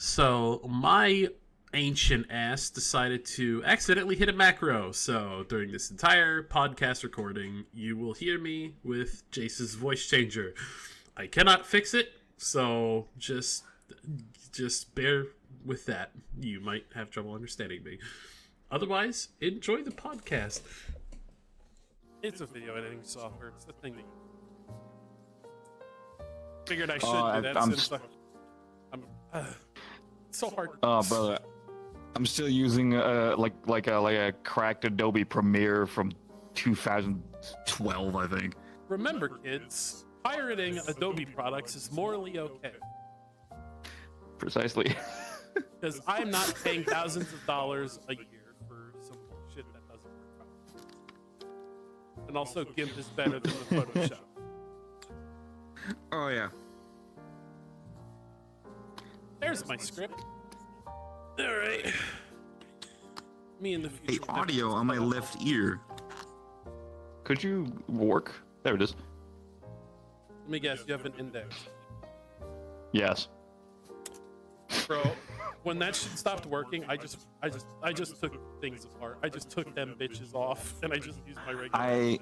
So my ancient ass decided to accidentally hit a macro. So during this entire podcast recording, you will hear me with Jace's voice changer. I cannot fix it, so just bear with that. You might have trouble understanding me. Otherwise, enjoy the podcast. It's a video editing software. It's the thing that figured I should do that since I'm it's so hard. Oh, brother, I'm still using like a cracked Adobe Premiere from 2012, I think. Remember, kids, pirating Adobe products is morally okay. Precisely. Because I'm not paying thousands of dollars a year for some shit that doesn't work out. And also, GIMP is better than the Photoshop. Oh yeah. There's my script. All right. Me in the Hey, future. audio on my left ear. Could you work? There it is. Let me guess. You have an index, Yes. bro. When that shit stopped working, I just took things apart. I just took them bitches off, and I just used my regular. I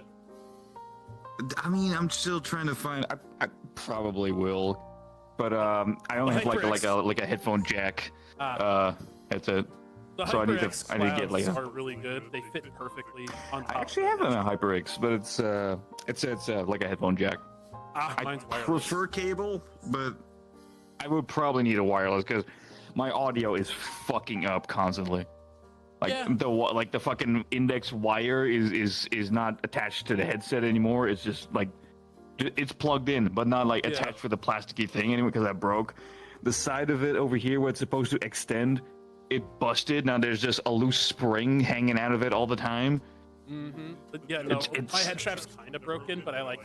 mean, I'm still trying to find. I probably will, but I only have like a headphone jack. Headset. The So I need HyperX to get like clouds are really good. They fit perfectly on top. I actually have a HyperX, but it's like a headphone jack. Mine's wireless. prefer cable, but I would probably need a wireless because my audio is fucking up constantly. Like Yeah. the fucking index wire is not attached to the headset anymore. It's just like it's plugged in, but not like attached with a plasticky thing anyway because that broke. The side of it over here where it's supposed to extend, it busted. Now there's just a loose spring hanging out of it all the time. Mm-hmm. But yeah, no, my head strap's kind of broken, but I like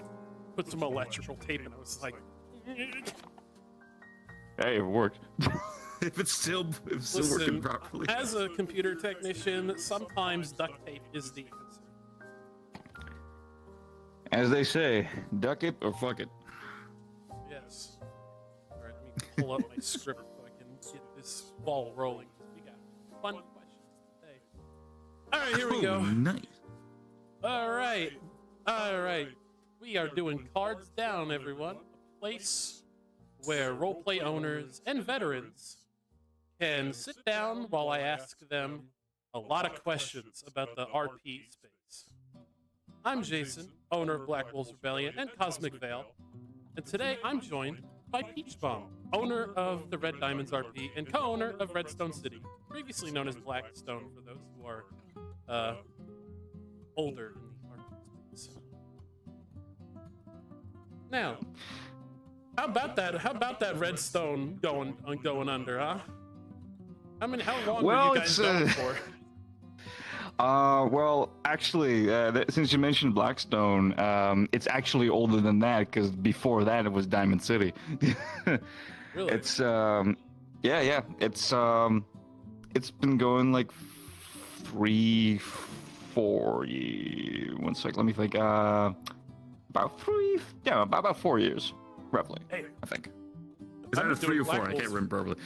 put some electrical tape, and I was like, Hey, it worked. if it's still listen, working properly. as a computer technician, sometimes duct tape is the answer. As they say, duck it or fuck it. Yes. All right, let me pull up my script so I can get this ball rolling. We got fun questions today. All right, here we go. Nice. All right. We are doing Cards Down, everyone. A place where roleplay owners and veterans can sit down while I ask them a lot of questions about the RP space. I'm Jason, owner of Black Wolves Rebellion and Cosmic Veil, and today I'm joined by Peachbomb, owner of the Red Diamonds RP and co-owner of Redstone City, previously known as Blackstone for those who are older in the RP space. Now, how about that Redstone going under, huh? How long were you guys going for? Well, actually, since you mentioned Blackstone, it's actually older than that because before that it was Diamond City. Really? It's yeah. It's been going like 3-4 years. 1 sec, let me think. About 4 years, roughly. Hey, I think. Is that I'm a 3 or doing 4? I Black can't remember properly.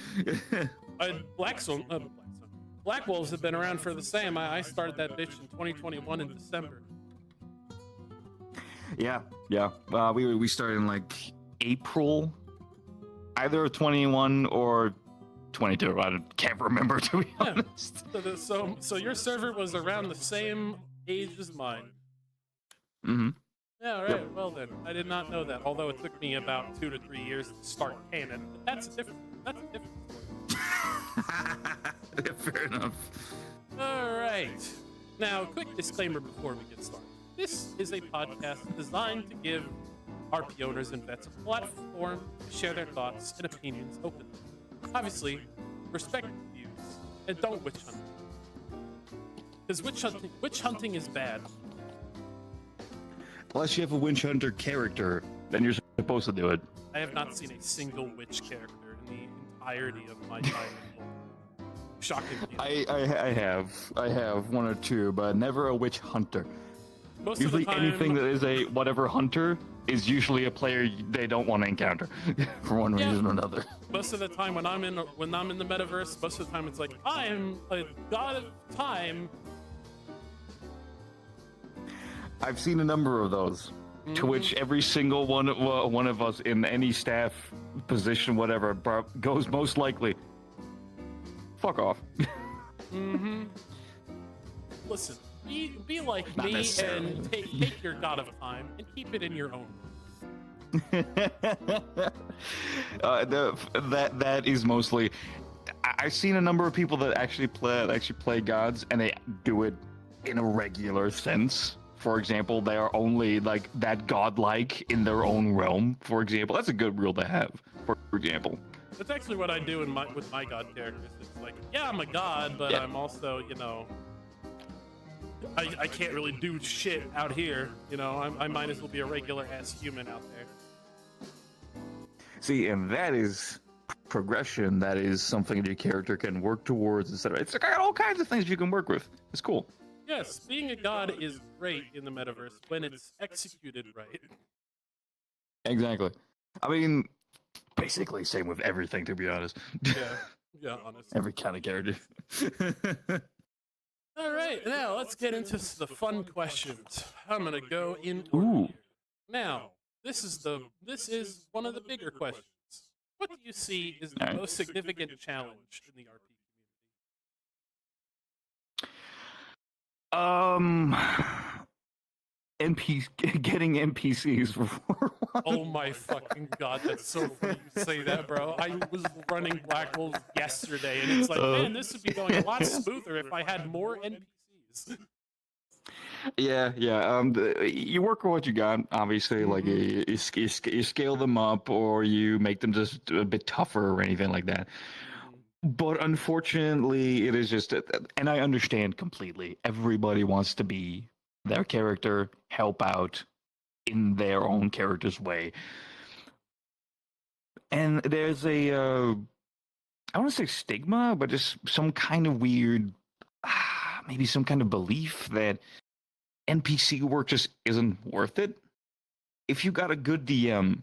Black Wolves have been around for the same. I started that bitch in 2021 in December. Yeah. we started in like April, either 21 or 22. I can't remember, to be honest. So your server was around the same age as mine. Mm-hmm. Yeah, all right. Yep. Well then, I did not know that. Although it took me about 2 to 3 years to start canon, but that's a different story. Fair enough. All right. Now, quick disclaimer before we get started. This is a podcast designed to give RP owners and vets a platform to share their thoughts and opinions openly. Obviously, respect the views and don't witch hunt. Because witch hunting is bad. Unless you have a Witch Hunter character, then you're supposed to do it. I have not seen a single witch character in the entirety of my time in Lore. Shockingly. I have 1 or 2, but never a Witch Hunter. Most Usually of the time, anything that is a whatever hunter is usually a player they don't want to encounter for one reason or another. Most of the time when I'm in the metaverse, most of the time it's like I am a god of time. I've seen a number of those, to which every single one of us in any staff position, whatever, goes most likely. Fuck off. Listen, be like Not me necessarily. and take your god of time and keep it in your own. That is mostly. I've seen a number of people that actually play gods, and they do it in a regular sense. For example, they are only like that godlike in their own realm. For example, that's a good rule to have. For example, That's actually what I do with my god characters. It's like, yeah, I'm a god, but Yeah. I'm also, you know, I can't really do shit out here. You know, I might as well be a regular ass human out there. see, and that is progression. That is something that your character can work towards, etc. It's got all kinds of things you can work with. It's cool. Yes, being a god is great in the metaverse when it's executed right. Exactly. I mean, basically same with everything, to be honest. Yeah, honestly. Every kind of character. All right, now let's get into the fun questions. I'm gonna go in. Ooh. order. Now, this is one of the bigger questions. What do you see is the Alright. most significant challenge in the RP Getting NPCs for Oh my fucking god, that's so funny you say that, bro. I was running Black Wolves yesterday, and it's like, man, this would be going a lot smoother if I had more NPCs. Yeah. You work with what you got, obviously. Like you scale them up, or you make them just a bit tougher, or anything like that. But unfortunately, it is just, and I understand completely. Everybody wants to be their character, help out in their own character's way. And there's a, I want to say stigma, but just some kind of weird, maybe some kind of belief that NPC work just isn't worth it. If you got a good DM,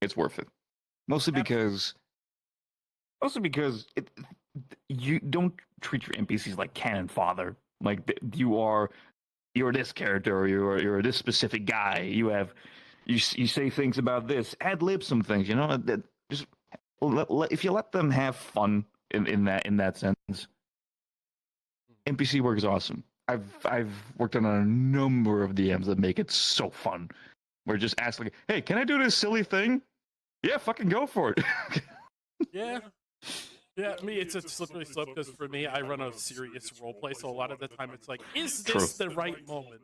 it's worth it. Mostly because you don't treat your NPCs like cannon fodder. Like you're this character, or you're this specific guy. You say things about this, ad lib some things. You know, just if you let them have fun in that sense, NPC work is awesome. I've worked on a number of DMs that make it so fun. We're just asking, hey, can I do this silly thing? Yeah, fucking go for it. Yeah. Yeah, me, it's a slippery slope because for me, I run a serious roleplay, so a lot of the time it's like, is this the right moment?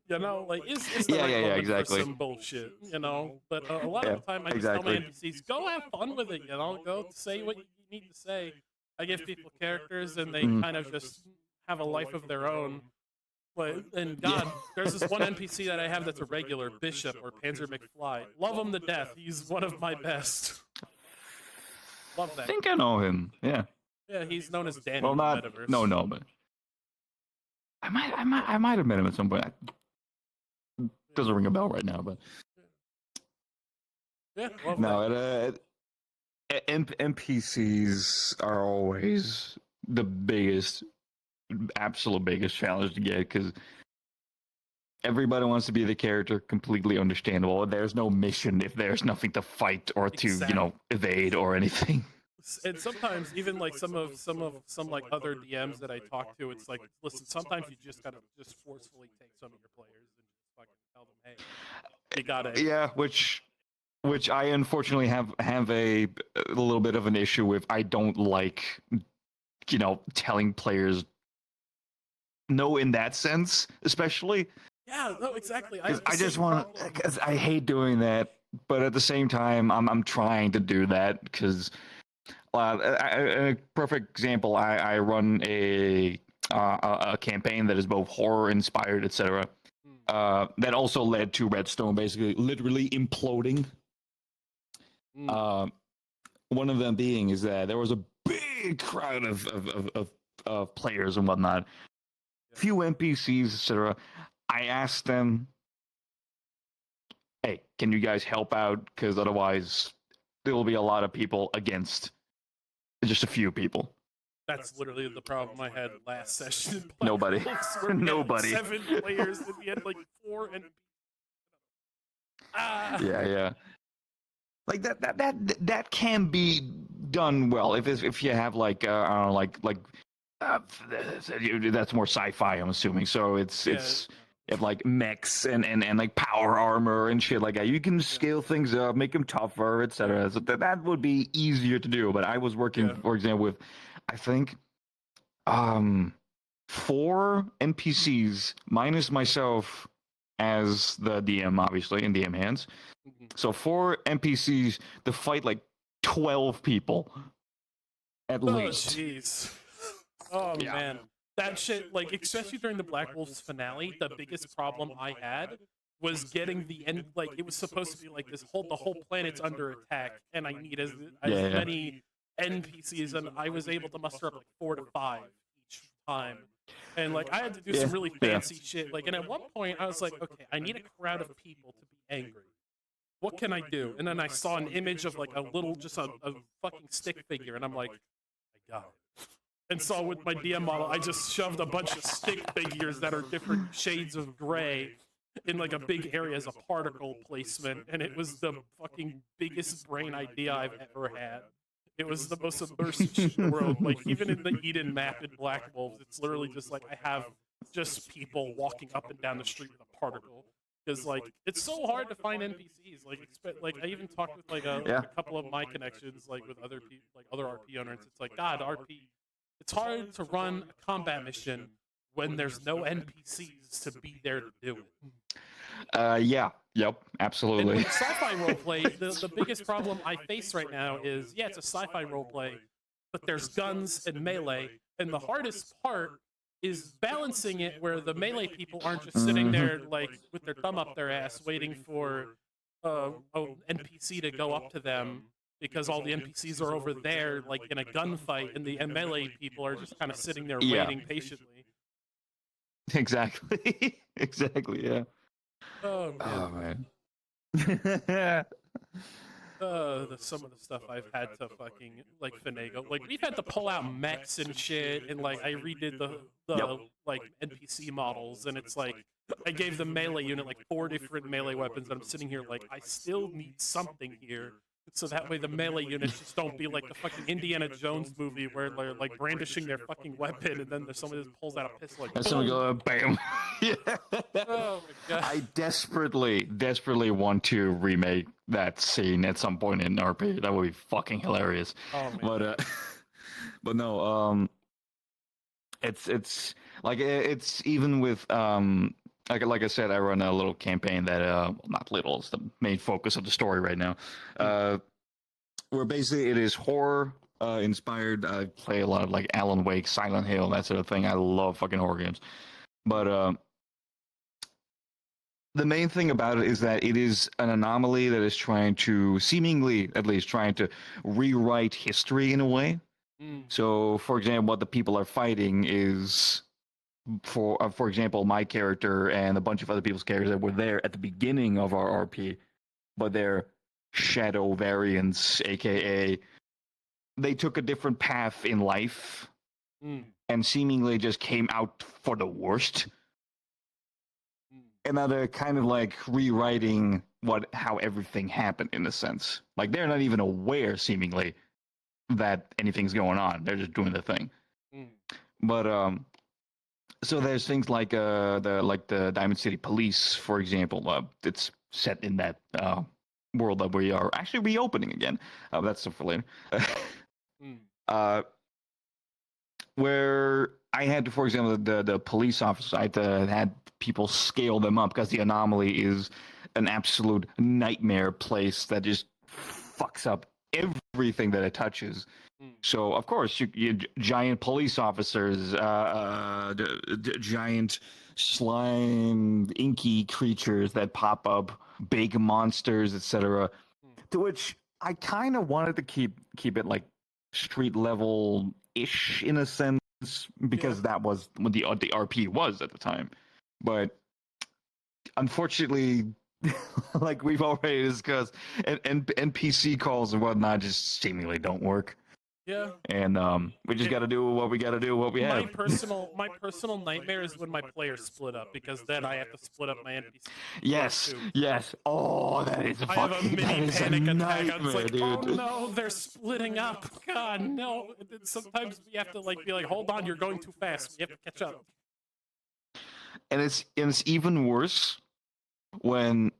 You know, like, is this the right moment exactly. for some bullshit? You know, but a lot of the time I just tell my NPCs, go have fun with it, you know, go say what you need to say. I give people characters and they kind of just have a life of their own. But, and God, there's this one NPC that I have that's a regular, Bishop or Panzer McFly. Love him to death. He's one of my best. Love that. I think I know him. Yeah. Yeah, he's known as Danny Well, in the not metaverse. no, but I might have met him at some point. Doesn't ring a bell right now, but Yeah, love no. that. NPCs are always the absolute biggest challenge to get, because everybody wants to be the character. Completely understandable. There's no mission if there's nothing to fight or to evade or anything. And sometimes even like some like other DMs that I talk to, it's like, listen, sometimes you just gotta just forcefully take some of your players and just fucking tell them, hey, you gotta. Yeah, which I unfortunately have a little bit of an issue with. I don't like, telling players no in that sense, especially. Yeah, no, exactly. I just want, because I hate doing that, but at the same time, I'm trying to do that because. A perfect example, I run a campaign that is both horror inspired, etc. That also led to Redstone basically literally imploding. One of them being is that there was a big crowd of players and whatnot, few NPCs, etc. I asked them, hey, can you guys help out? Because otherwise, there will be a lot of people against just a few people. That's literally the problem I had last session. In Black Nobody. Wolves, where we had, Nobody. 7 players, and we had 4 and. Yeah. Like that can be done well if you have I don't know, that's more sci-fi, I'm assuming. So it's if like mechs and like power armor and shit like that, you can scale things up, make them tougher, etc. So that would be easier to do. But I was working, for example, with I think 4 NPCs minus myself as the DM, obviously in DM hands. So 4 NPCs to fight like 12 people at least. Jeez. Oh man, that shit, like, especially during the Black Wolves finale, the biggest problem I had was getting the end. Like, it was supposed to be like the whole planet's under attack, and I need as many NPCs, and I was able to muster up like 4 to 5 each time. And like, I had to do some really fancy shit. Like, and at one point, I was like, okay, I need a crowd of people to be angry. What can I do? And then I saw an image of like a fucking stick figure, and I'm like, I got it. And so with my DM model, I just shoved a bunch of stick figures that are different shades of gray in like a big area as a particle placement, and it was the fucking biggest brain idea I've ever had. It was the most immersive shit in the world. Like, even in the Eden map in Black Wolves, it's literally just like I have just people walking up and down the street with a particle. Because like, it's so hard to find NPCs. Like I even talked with like a couple of my connections, like with other people, like other RP owners. It's like, God, RP, it's hard to run a combat mission when there's no NPCs to be there to do it. Yep, absolutely. And with sci-fi roleplay, the biggest problem I face right now is, it's a sci-fi roleplay, but there's guns and melee, and the hardest part is balancing it where the melee people aren't just sitting there like with their thumb up their ass waiting for an NPC to go up to them, because all the NPCs are over there like in a gunfight, and the melee people are just kind of sitting there waiting patiently. Exactly. Exactly, yeah. Oh man. Some of the stuff I've had to fucking like finagle. Like, we've had to pull out mechs and shit, and like I redid the like NPC models, and it's like I gave the melee unit like 4 different melee weapons, and I'm sitting here like, I still need something here. So that way the melee units just don't be like the fucking Indiana Jones movie where they're like brandishing their fucking weapon, and then there's somebody that pulls out a pistol like, and someone goes, bam. Yeah. Oh my god. I desperately want to remake that scene at some point in RP. That would be fucking hilarious. Oh man. But no, it's like, it's even with like I said, I run a little campaign that not little, it's the main focus of the story right now. Where basically it is horror inspired. I play a lot of like Alan Wake, Silent Hill, that sort of thing. I love fucking horror games. But the main thing about it is that it is an anomaly that is trying to, seemingly at least, trying to rewrite history in a way. So, for example, what the people are fighting is, for example, my character and a bunch of other people's characters that were there at the beginning of our RP, but they're shadow variants, aka they took a different path in life and seemingly just came out for the worst. And now they're kind of like rewriting how everything happened, in a sense. Like, they're not even aware, seemingly, that anything's going on. They're just doing their thing. But so there's things like the Diamond City Police, for example. It's set in that world that we are actually reopening again. That's stuff for later. Where I had to, for example, the police officers, I had people scale them up because the anomaly is an absolute nightmare place that just fucks up everything that it touches. So, of course, you giant police officers, giant slime, inky creatures that pop up, big monsters, etc. To which I kind of wanted to keep it like street level ish, in a sense, because that was what the RP was at the time. But unfortunately, like we've already discussed, and NPC calls and whatnot just seemingly don't work. Yeah. And we just got to do what we got to do, what we My have. personal nightmare is when my players split up, because then I have to split up my NPC. Yes, yes. Oh, that is a I have a fucking that mini is a panic attack. nightmare, I was like, dude. oh no, they're splitting up. God, no. And then sometimes we have to like be like, hold on, you're going too fast. We have to catch up. And it's even worse when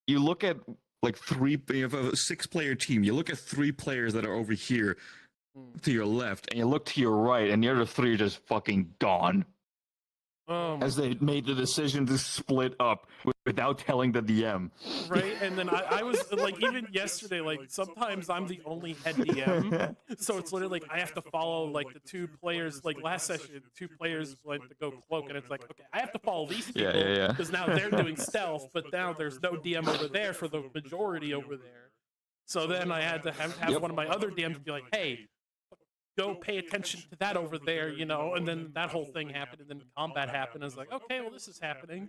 you look at like you have a 6-player team. You look at 3 players that are over here to your left, and you look to your right, and the other 3 are just fucking gone. As they made the decision to split up without telling the DM. Right, and then I was like, even yesterday, like sometimes I'm the only head DM, so it's literally like I have to follow like the 2 players. Like last session, 2 players went to go cloak, and it's like, okay, I have to follow these people because now they're doing stealth, but now there's no DM over there for the majority over there. So then I had to have one of my other DMs be like, hey, go pay attention to that over there, you know, and then that whole thing happened, and then combat happened. I was like, okay, well, this is happening.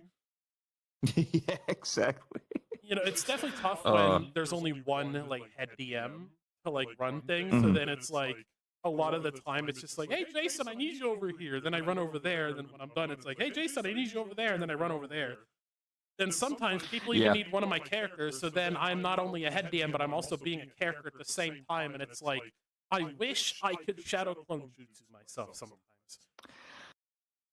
Yeah, exactly. You know, it's definitely tough when there's only one, like, head DM to, like, run things, so then it's like, a lot of the time, it's just like, hey, Jason, I need you over here, then I run over there, and then when I'm done, it's like, hey, Jason, I need you over there, and then I run over there. Then sometimes people even need one of my characters, so then I'm not only a head DM, but I'm also being a character at the same time, and it's like, I wish I could shadow clone jutsu myself sometimes.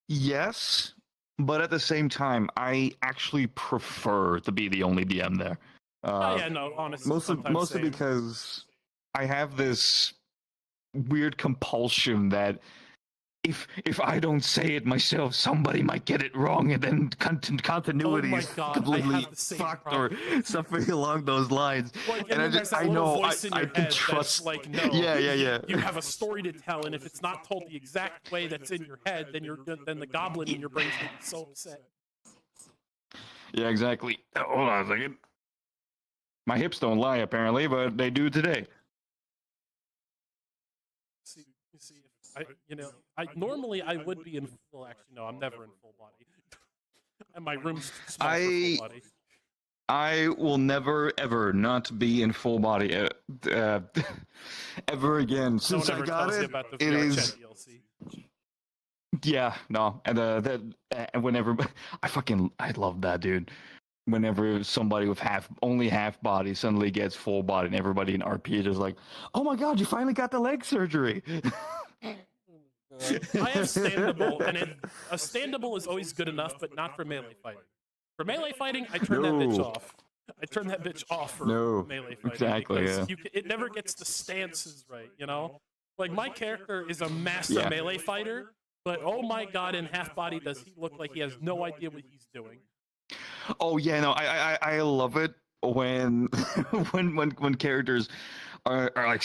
Yes, but at the same time, I actually prefer to be the only DM there. Yeah, no, honestly. Mostly because I have this weird compulsion that if I don't say it myself, somebody might get it wrong, and then continuity is completely fucked or something along those lines. Like, and I know I can trust. Like, no, you have a story to tell, and if it's not told the exact way that's in your head, then the goblin in your brain's gonna be so upset. Yeah, exactly. Hold on a second. My hips don't lie, apparently, but they do today. Normally I would be in full. Actually, no, I'm never in full body. And my room's too small for full body. I will never ever not be in full body ever again. Since I got it, it is. DLC. Yeah, no, and whenever I love that, dude. Whenever somebody with only half body suddenly gets full body, and everybody in RP is just like, "Oh my god, you finally got the leg surgery." I have standable, and a standable is always good enough, but not for melee fighting. For melee fighting, I turn that bitch off. I turn that bitch off for melee fighting. Exactly, because it never gets the stances right, you know? Like, my character is a master melee fighter, but oh my god, in half body does he look like he has no idea what he's doing. Oh yeah, no, I love it when when characters are like,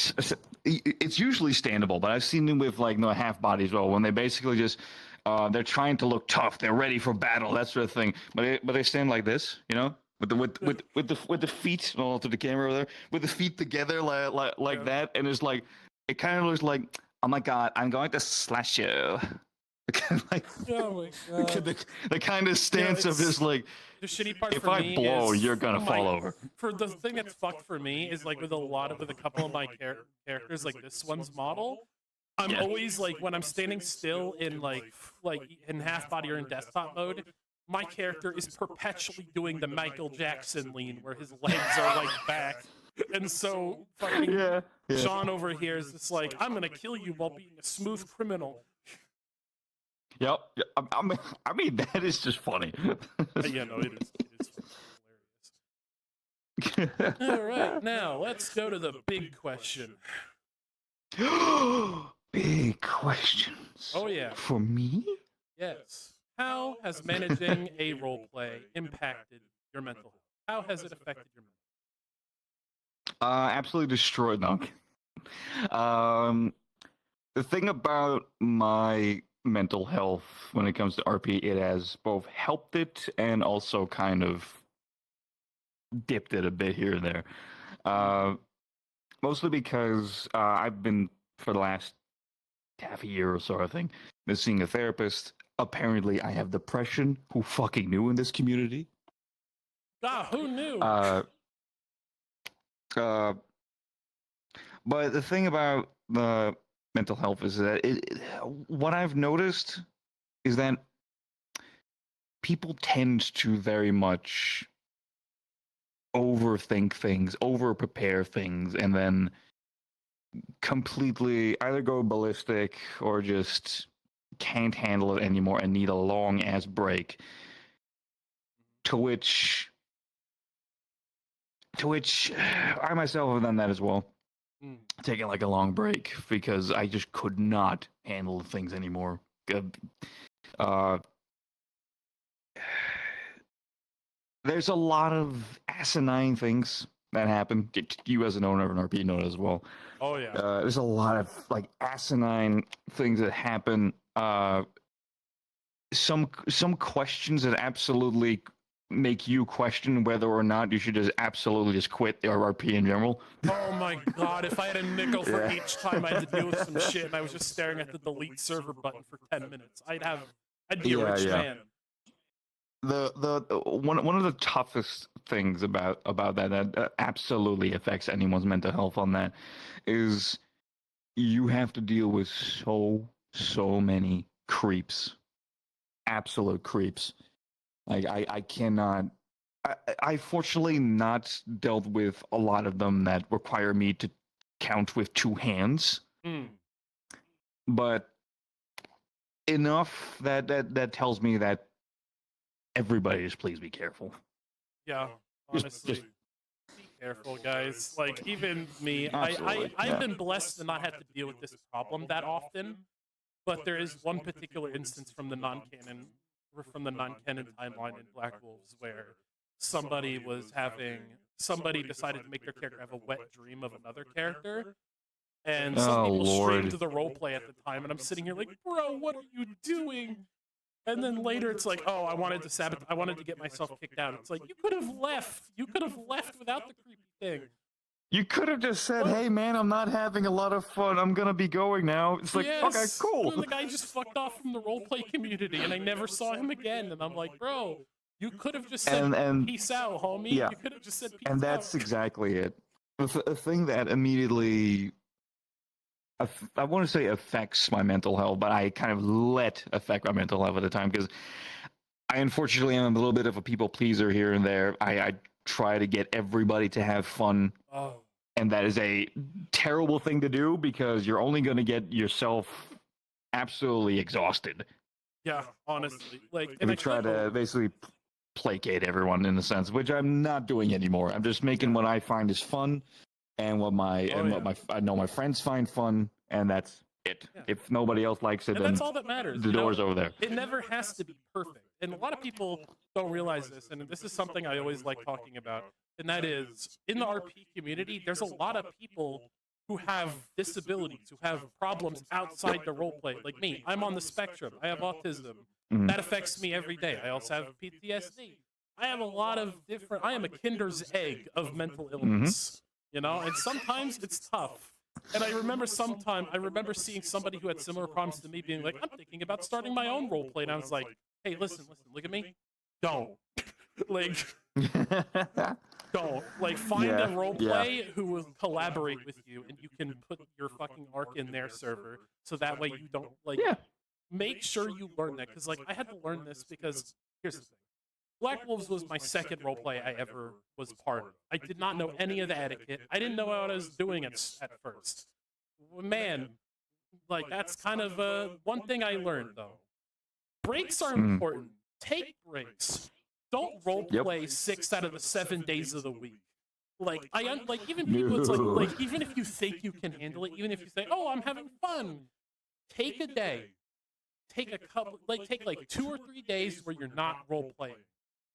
it's usually standable, but I've seen them with like half bodies as well, when they basically just they're trying to look tough, they're ready for battle, that sort of thing, but they stand like this, you know, with the feet, to the camera over there, with the feet together like that, and it's like, it kind of looks like, oh my god, I'm going to slash you. Like, oh my god. The kind of stance of just like, the shitty part if for I me blow, is, you're gonna fall over. For the thing that's fucked for me is like with a couple of my characters, like this one's model, I'm always like, when I'm standing still in like in half body or in desktop mode, my character is perpetually doing the Michael Jackson lean where his legs are like back. And so fucking Sean over here is just like, I'm gonna kill you while being a smooth criminal. Yep. I mean, that is just funny. Yeah, no, it is hilarious. All right, now let's go to the big question. Big questions. Oh yeah. For me? Yes. How has managing a roleplay impacted your mental health? How has it affected your mental health? Absolutely destroyed. No. The thing about my mental health when it comes to RP, it has both helped it and also kind of dipped it a bit here and there. Mostly because I've been, for the last half a year or so, I think, been seeing a therapist. Apparently, I have depression. Who fucking knew in this community? God, who knew? But the thing about the mental health is that what I've noticed is that people tend to very much overthink things, over prepare things, and then completely either go ballistic or just can't handle it anymore and need a long ass break. To which I myself have done that as well. Taking like a long break because I just could not handle things anymore. There's a lot of asinine things that happen. You as an owner of an RP know it as well. Oh yeah. There's a lot of like asinine things that happen. Some questions that absolutely make you question whether or not you should just absolutely just quit the RP in general. Oh my god, if I had a nickel for each time I had to deal with some shit and I was just staring at the delete server button for 10 minutes, I'd be a rich man. One of the toughest things about that absolutely affects anyone's mental health on that is you have to deal with so many creeps. Absolute creeps. Like I cannot. I fortunately not dealt with a lot of them that require me to count with two hands, but enough that tells me that everybody just please be careful. Yeah, honestly, just be careful, guys. Like even me, I've been blessed to not have to deal with this problem that often, but there is one particular instance from the non-canon timeline in Black Wolves where somebody decided to make their character have a wet dream of another character, and some people streamed the roleplay at the time, and I'm sitting here like, bro, what are you doing? And then later it's like, oh, I wanted to get myself kicked out. It's like, you could have left without the creepy thing. You could have just said, hey man, I'm not having a lot of fun, I'm gonna be going now. It's like, yes. Okay, cool. And the guy just fucked off from the roleplay community, and I never saw him again. And I'm like, bro, you could have just said, peace out, homie. Yeah. You could have just said peace out. And that's exactly it. The thing that immediately, I want to say affects my mental health, but I kind of let affect my mental health at the time, because I unfortunately am a little bit of a people pleaser here and there. I try to get everybody to have fun. Oh. And that is a terrible thing to do, because you're only going to get yourself absolutely exhausted. Yeah, honestly. Like, if you try to basically placate everyone in a sense, which I'm not doing anymore. I'm just making what I find is fun, and what I know my friends find fun, and that's it. Yeah. If nobody else likes it, and then that's all that matters. The door's over there. It never has to be perfect. And a lot of people don't realize this, and this is something I always like talking about, and that is, in the RP community, there's a lot of people who have disabilities, who have problems outside the roleplay. Like me, I'm on the spectrum. I have autism. Mm-hmm. That affects me every day. I also have PTSD. I have a lot of different... I am a kinder's egg of mental illness, you know? And sometimes it's tough. And I remember seeing somebody who had similar problems to me being like, I'm thinking about starting my own roleplay. And I was like, hey, listen, look at me. Don't. Like... Don't. Like, find a roleplay who will collaborate with you, and you can put your fucking arc in their server, so that way you don't, like... Make sure you learn that, because, like, I had to learn this because, here's the thing. Black Wolves was my second roleplay I ever was part of. I did not know any of the etiquette. I didn't know what I was doing at first. Man, like, that's kind of one thing I learned, though. Breaks are important. Take breaks. Don't roleplay 6 out of the 7 days of the week. Like, even people, it's like, even if you think you can handle it, even if you say, oh, I'm having fun, take a day. Take like 2 or 3 days where you're not role-playing.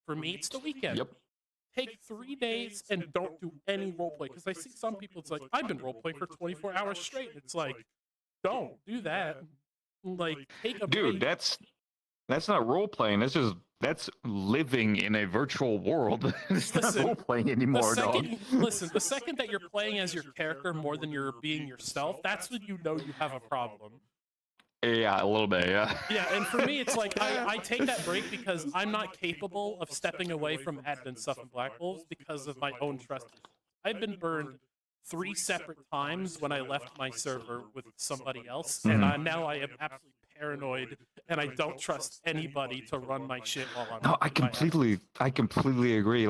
For me, it's the weekend. Yep. Take 3 days and don't do any role-play. Because I see some people, it's like, I've been role-playing for 24 hours straight. It's like, don't do that. Like, take a break. Dude, that's not role-playing. That's living in a virtual world. It's not role-playing anymore, dog. Listen, the second that you're playing as your character more than you're being yourself, that's when you know you have a problem. Yeah, a little bit. Yeah. Yeah, and for me, it's like I take that break because I'm not capable of stepping away from admin stuff in Black Wolves because of my own trust issues. I've been burned 3 separate times when I left my server with somebody else, and now I am absolutely paranoid, and I don't trust anybody to run my shit while I'm. No, I in my completely agree.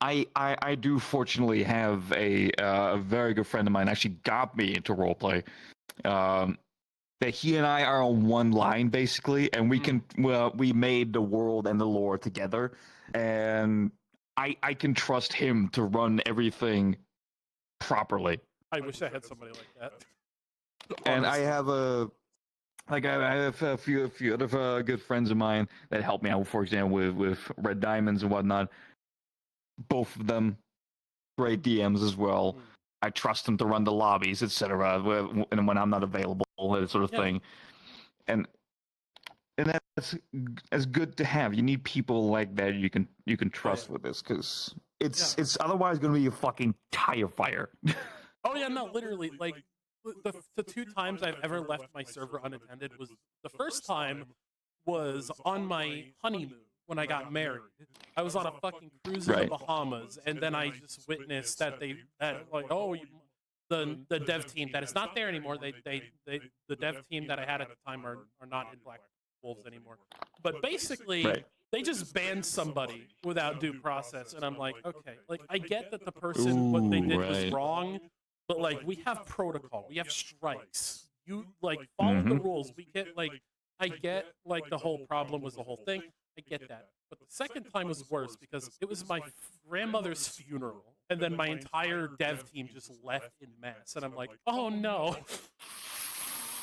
I do fortunately have a very good friend of mine actually got me into roleplay. That he and I are on one line basically, and we made the world and the lore together, and I can trust him to run everything properly. I wish I had somebody like that. And I Honestly. have I have a few other good friends of mine that help me out. For example, with Red Diamonds and whatnot. Both of them great DMs as well. I trust them to run the lobbies, etc. And when I'm not available, that sort of thing. And that's good to have. You need people like that you can trust with this, because it's otherwise going to be a fucking tire fire. Oh yeah, no, literally, like the 2 times I've ever left my server unattended was the first time was on my honeymoon when I got married. I was on a fucking cruise in the Bahamas, and then I just witnessed that the dev team that is not there anymore. The dev team that I had at the time are not in Black Wolves anymore. But basically, they just banned somebody without due process, and I'm like, okay, like I get that the person what they did was wrong, but like we have protocol, we have strikes. You like follow the rules. We get like I get like the whole problem was the whole thing. I get that. But the second time was worse because it was my grandmother's funeral, and then my entire dev team just left in mass, and I'm like, oh no.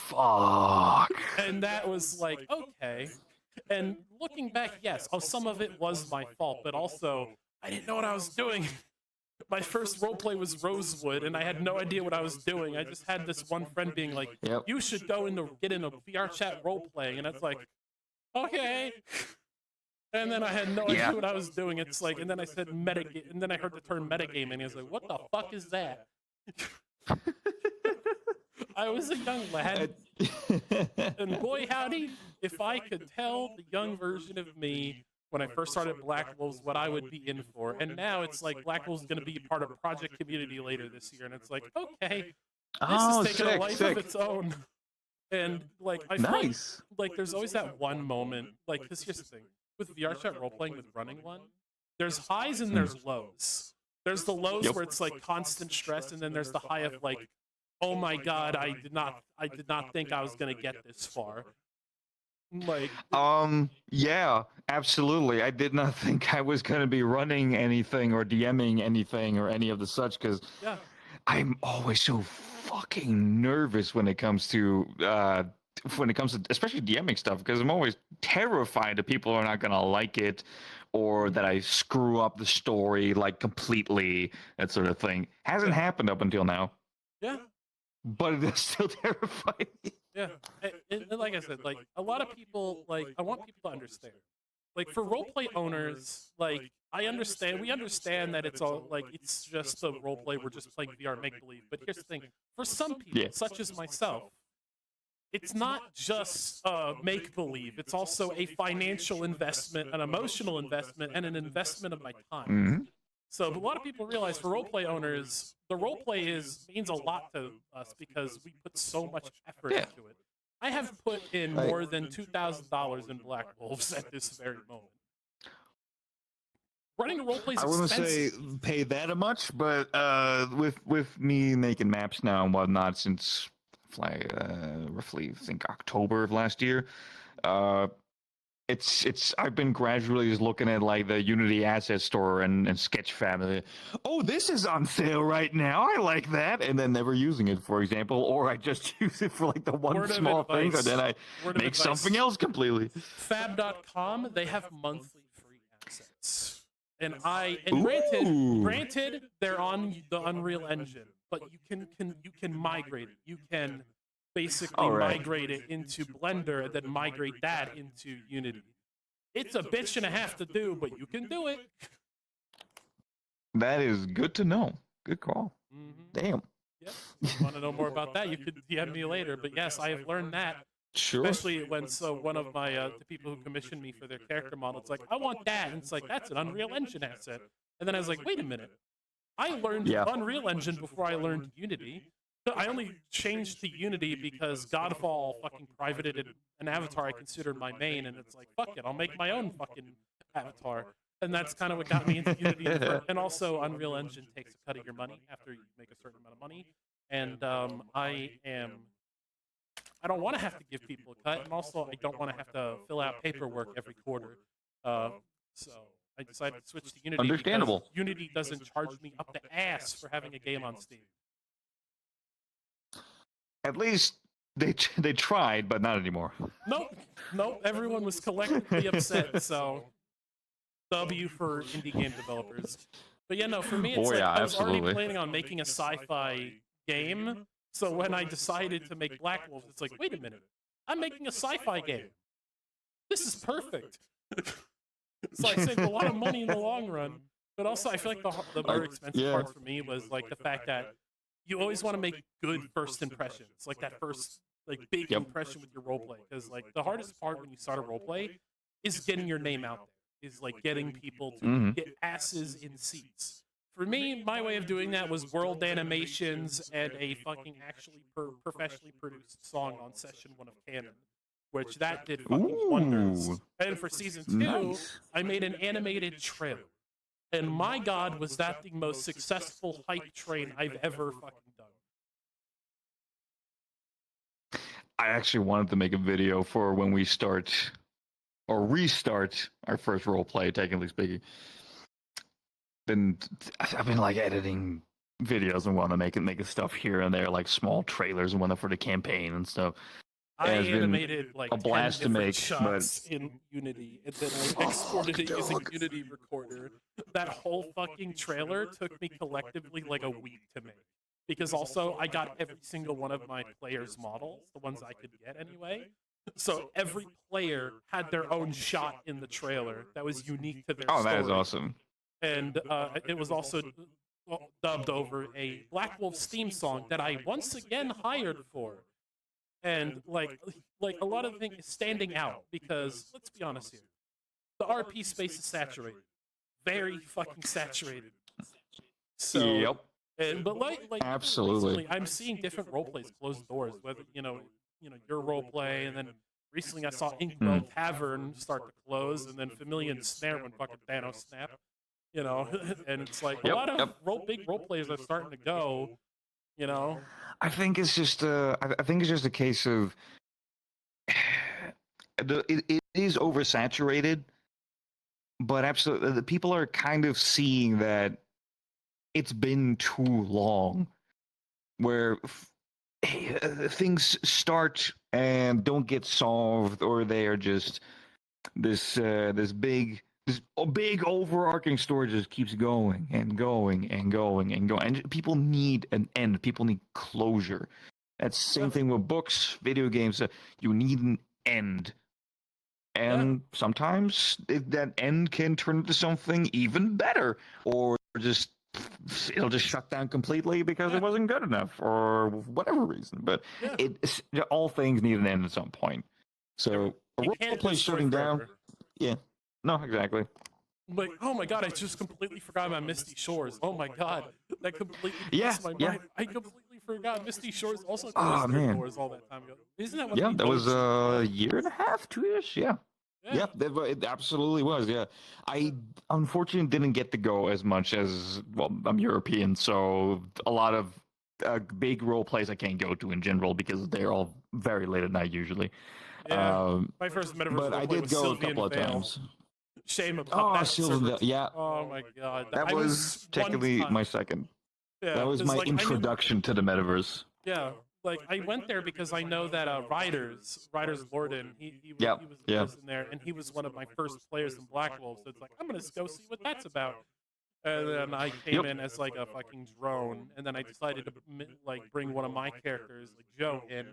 Fuck. And that was like, okay. And looking back, yes, some of it was my fault, but also I didn't know what I was doing. My first roleplay was Rosewood, and I had no idea what I was doing. I just had this one friend being like, you should get into VRChat roleplaying, and it's like, okay. And then I had no idea what I was doing. It's like, and then I said metagame, and then I heard the term metagaming, and I was like, what the fuck is that? I was a young lad, and boy howdy, if I could tell the young version of me when I first started Black Wolves what I would be in for. And now it's like Black Wolves is going to be part of Project Community later this year, and it's like, okay, this is taking a life of its own. And like I find, like there's always that one moment, like because here's the thing with VRChat roleplaying with running one, there's highs and there's lows. There's the lows where it's like constant stress, and then there's the high of like, oh my god, I did not think I was gonna get this far. Like yeah, absolutely. I did not think I was gonna be running anything or DMing anything or any of the such, because I'm always so fucking nervous when it comes to especially DMing stuff, because I'm always terrified that people are not gonna like it, or that I screw up the story like completely, that sort of thing. Hasn't happened up until now. Yeah. But it is still terrifying. Yeah, and like I said, like a lot of people, like I want people to understand. Like for roleplay owners, like we understand that it's all like it's just a roleplay. We're just playing VR make believe. But here's the thing: for some people, such as myself, it's not just make believe. It's also a financial investment, an emotional investment, and an investment of my time. So a lot of people realize for roleplay owners, the roleplay means a lot to us because we put so much effort into it. I have put in more than $2,000 in Black Wolves at this very moment. Running a roleplay is expensive. I wouldn't say pay that much, but with me making maps now and whatnot since roughly I think October of last year, it's I've been gradually just looking at like the Unity asset store and Sketch family. Oh, this is on sale right now. I like that, and then never using it, for example, or I just use it for like the one small thing, and then I make something else completely. Fab.com, they have monthly free assets, and granted they're on the Unreal Engine, but you can migrate it. You can basically migrate it into Blender and then migrate that into Unity. It's a bitch and a half to do, but you can do it. That is good to know. Good call. Damn. Yeah. If you want to know more about that, you could DM me later. But yes, I have learned that. Sure. Especially when one of my the people who commissioned me for their character model, it's like, I want that, and it's like, that's an Unreal Engine asset. And then I was like, wait a minute, I learned Yeah. Unreal Engine before I learned Unity. I only changed to Unity because Godfall fucking privated an avatar I considered my main, and it's like, fuck it, I'll make my own fucking avatar. And that's kind of what got me into Unity. And also, Unreal Engine takes a cut of your money after you make a certain amount of money. And I don't want to have to give people a cut, and also I don't want to have to fill out paperwork every quarter. So I decided to switch to Unity. Understandable. Because Unity doesn't charge me up the ass for having a game on Steam. At least they tried, but not anymore. Nope. Everyone was collectively upset. So W for indie game developers. But yeah, no, for me, it's I was already planning on making a sci-fi game. So when I decided to make Black Wolf, it's like, wait a minute, I'm making a sci-fi game. This is perfect. So I saved a lot of money in the long run. But also, I feel like the more expensive part for me was like the fact that you always want to make good first impressions, like that first big impression with your roleplay. Because like the hardest part when you start a roleplay is getting your name out there, is like getting people to get asses in seats. For me, my way of doing that was world animations and a fucking actually professionally produced song on session 1 of Canon, which that did fucking wonders. And for season 2, I made an animated trailer. And my god, was that the most successful hype train I've ever fucking done. I actually wanted to make a video for when we start or restart our first roleplay, technically speaking. I've been like editing videos and whatnot, making stuff here and there, like small trailers and whatnot for the campaign and stuff. I animated like a blast 10 to make, shots in Unity, and then I exported it using Unity Recorder. That whole fucking trailer took me collectively like a week to make. Because also, I got every single one of my players' models, the ones I could get anyway. So every player had their own shot in the trailer that was unique to their story. Oh, that is awesome. And it was also dubbed over a Black Wolf's theme song that I once again hired for. And like a lot of things standing out, because let's be honest here, the RP space is saturated, very fucking saturated. So, but absolutely, recently, I'm seeing different roleplays close doors. Whether you know your roleplay, and then recently I saw Inkwell Tavern start to close, and then Familiar Snare when fucking Thanos snapped. And it's like a lot of big roleplayers are starting to go. I think it's just a case of it is oversaturated, but absolutely the people are kind of seeing that it's been too long, where things start and don't get solved, or they are just this big overarching story just keeps going and going and going and going. And people need an end. People need closure. That's the same thing with books, video games. You need an end. And sometimes that end can turn into something even better, or just it'll just shut down completely because it wasn't good enough, or whatever reason. But all things need an end at some point. So a roleplay shutting down. Yeah. No, exactly. Like, oh my god, I just completely forgot about Misty Shores. Oh my god, that completely blows my mind. I completely forgot Misty Shores also closed their doors all that time ago. Isn't that what? That was a year and a half, 2 years. Yeah, it absolutely was. Yeah, I unfortunately didn't get to go as much as I'm European, so a lot of big role plays I can't go to in general because they're all very late at night usually. Yeah, my first metaverse but I did go a couple of times. Shame about that. Sylvan, yeah. Oh my god. That was technically my second. Yeah, that was my introduction to the metaverse. Yeah, like I went there because I know that Riders Lorden, he was in there, and he was one of my first players in Black Wolf. So it's like, I'm gonna go see what that's about. And then I came in as like a fucking drone, and then I decided to bring one of my characters, like Joe, in.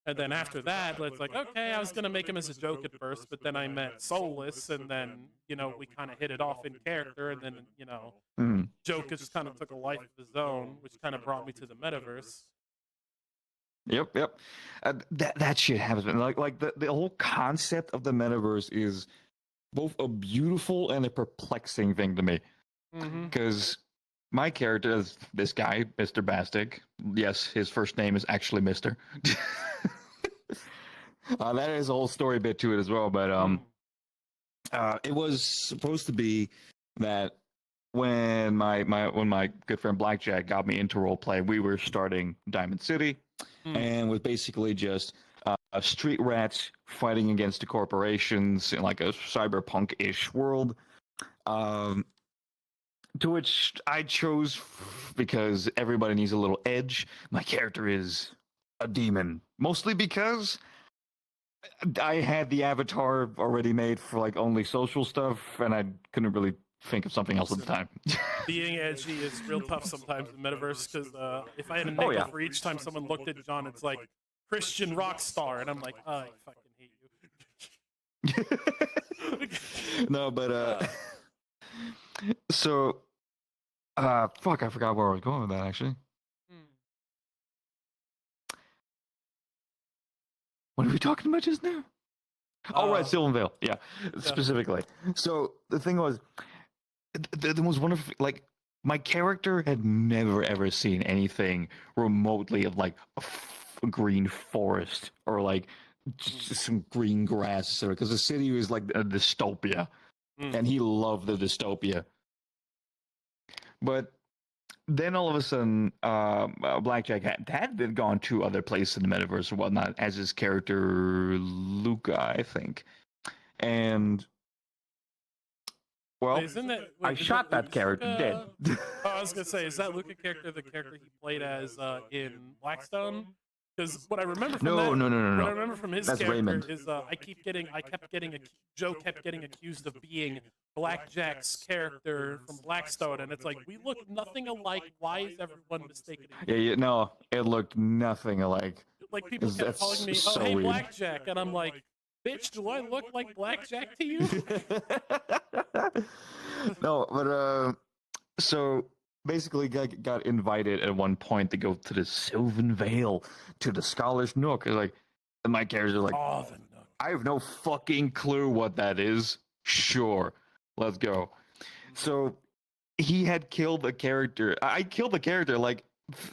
And then after that, it's like, okay, I was going to make him as a joke at first, but then I met Soulless, and then, we kind of hit it off in character, and then, Joke just kind of took a life of his own, which kind of brought me to the metaverse. Yep. That shit happens, man. Like the whole concept of the metaverse is both a beautiful and a perplexing thing to me. Because my character is this guy, Mr. Bastic. Yes, his first name is actually Mr. That is a whole story bit to it as well. But it was supposed to be that when my good friend Blackjack got me into roleplay, we were starting Diamond City, and was basically just street rats fighting against the corporations in like a cyberpunk-ish world. To which I chose because everybody needs a little edge. My character is a demon, mostly because I had the avatar already made for like only social stuff, and I couldn't really think of something else at the time. Being edgy is real tough sometimes in metaverse because if I had a nickel for each time someone looked at John, it's like Christian rock star, and I'm like, oh, I fucking hate you. No, but so fuck, I forgot where I was going with that actually. What are we talking about just now? Oh, right, Sylvan Vale. Yeah, specifically. So the thing was, the most wonderful, like, my character had never ever seen anything remotely of like a green forest or like just some green grass, because the city was like a dystopia, and he loved the dystopia. But then all of a sudden, Blackjack had gone to other places in the metaverse and whatnot as his character Luca, I think. And well, I shot that character dead. I was gonna say, is that Luca character the character he played as in Blackstone? Because what I remember from No. what I remember from his That's character Raymond. is Joe kept getting accused of being Blackjack's character from Blackstone, and it's like, we look nothing alike. Why is everyone mistaken? No, it looked nothing alike. Like, people kept calling me, so hey, weird. Blackjack, and I'm like, bitch, do I look like Blackjack to you? No, but so basically got invited at one point to go to the Sylvan Vale, to the Scholar's Nook. Like, and my character's like, Oh, the Nook. I have no fucking clue what that is. Sure, let's go. So he had killed a character. I killed a character like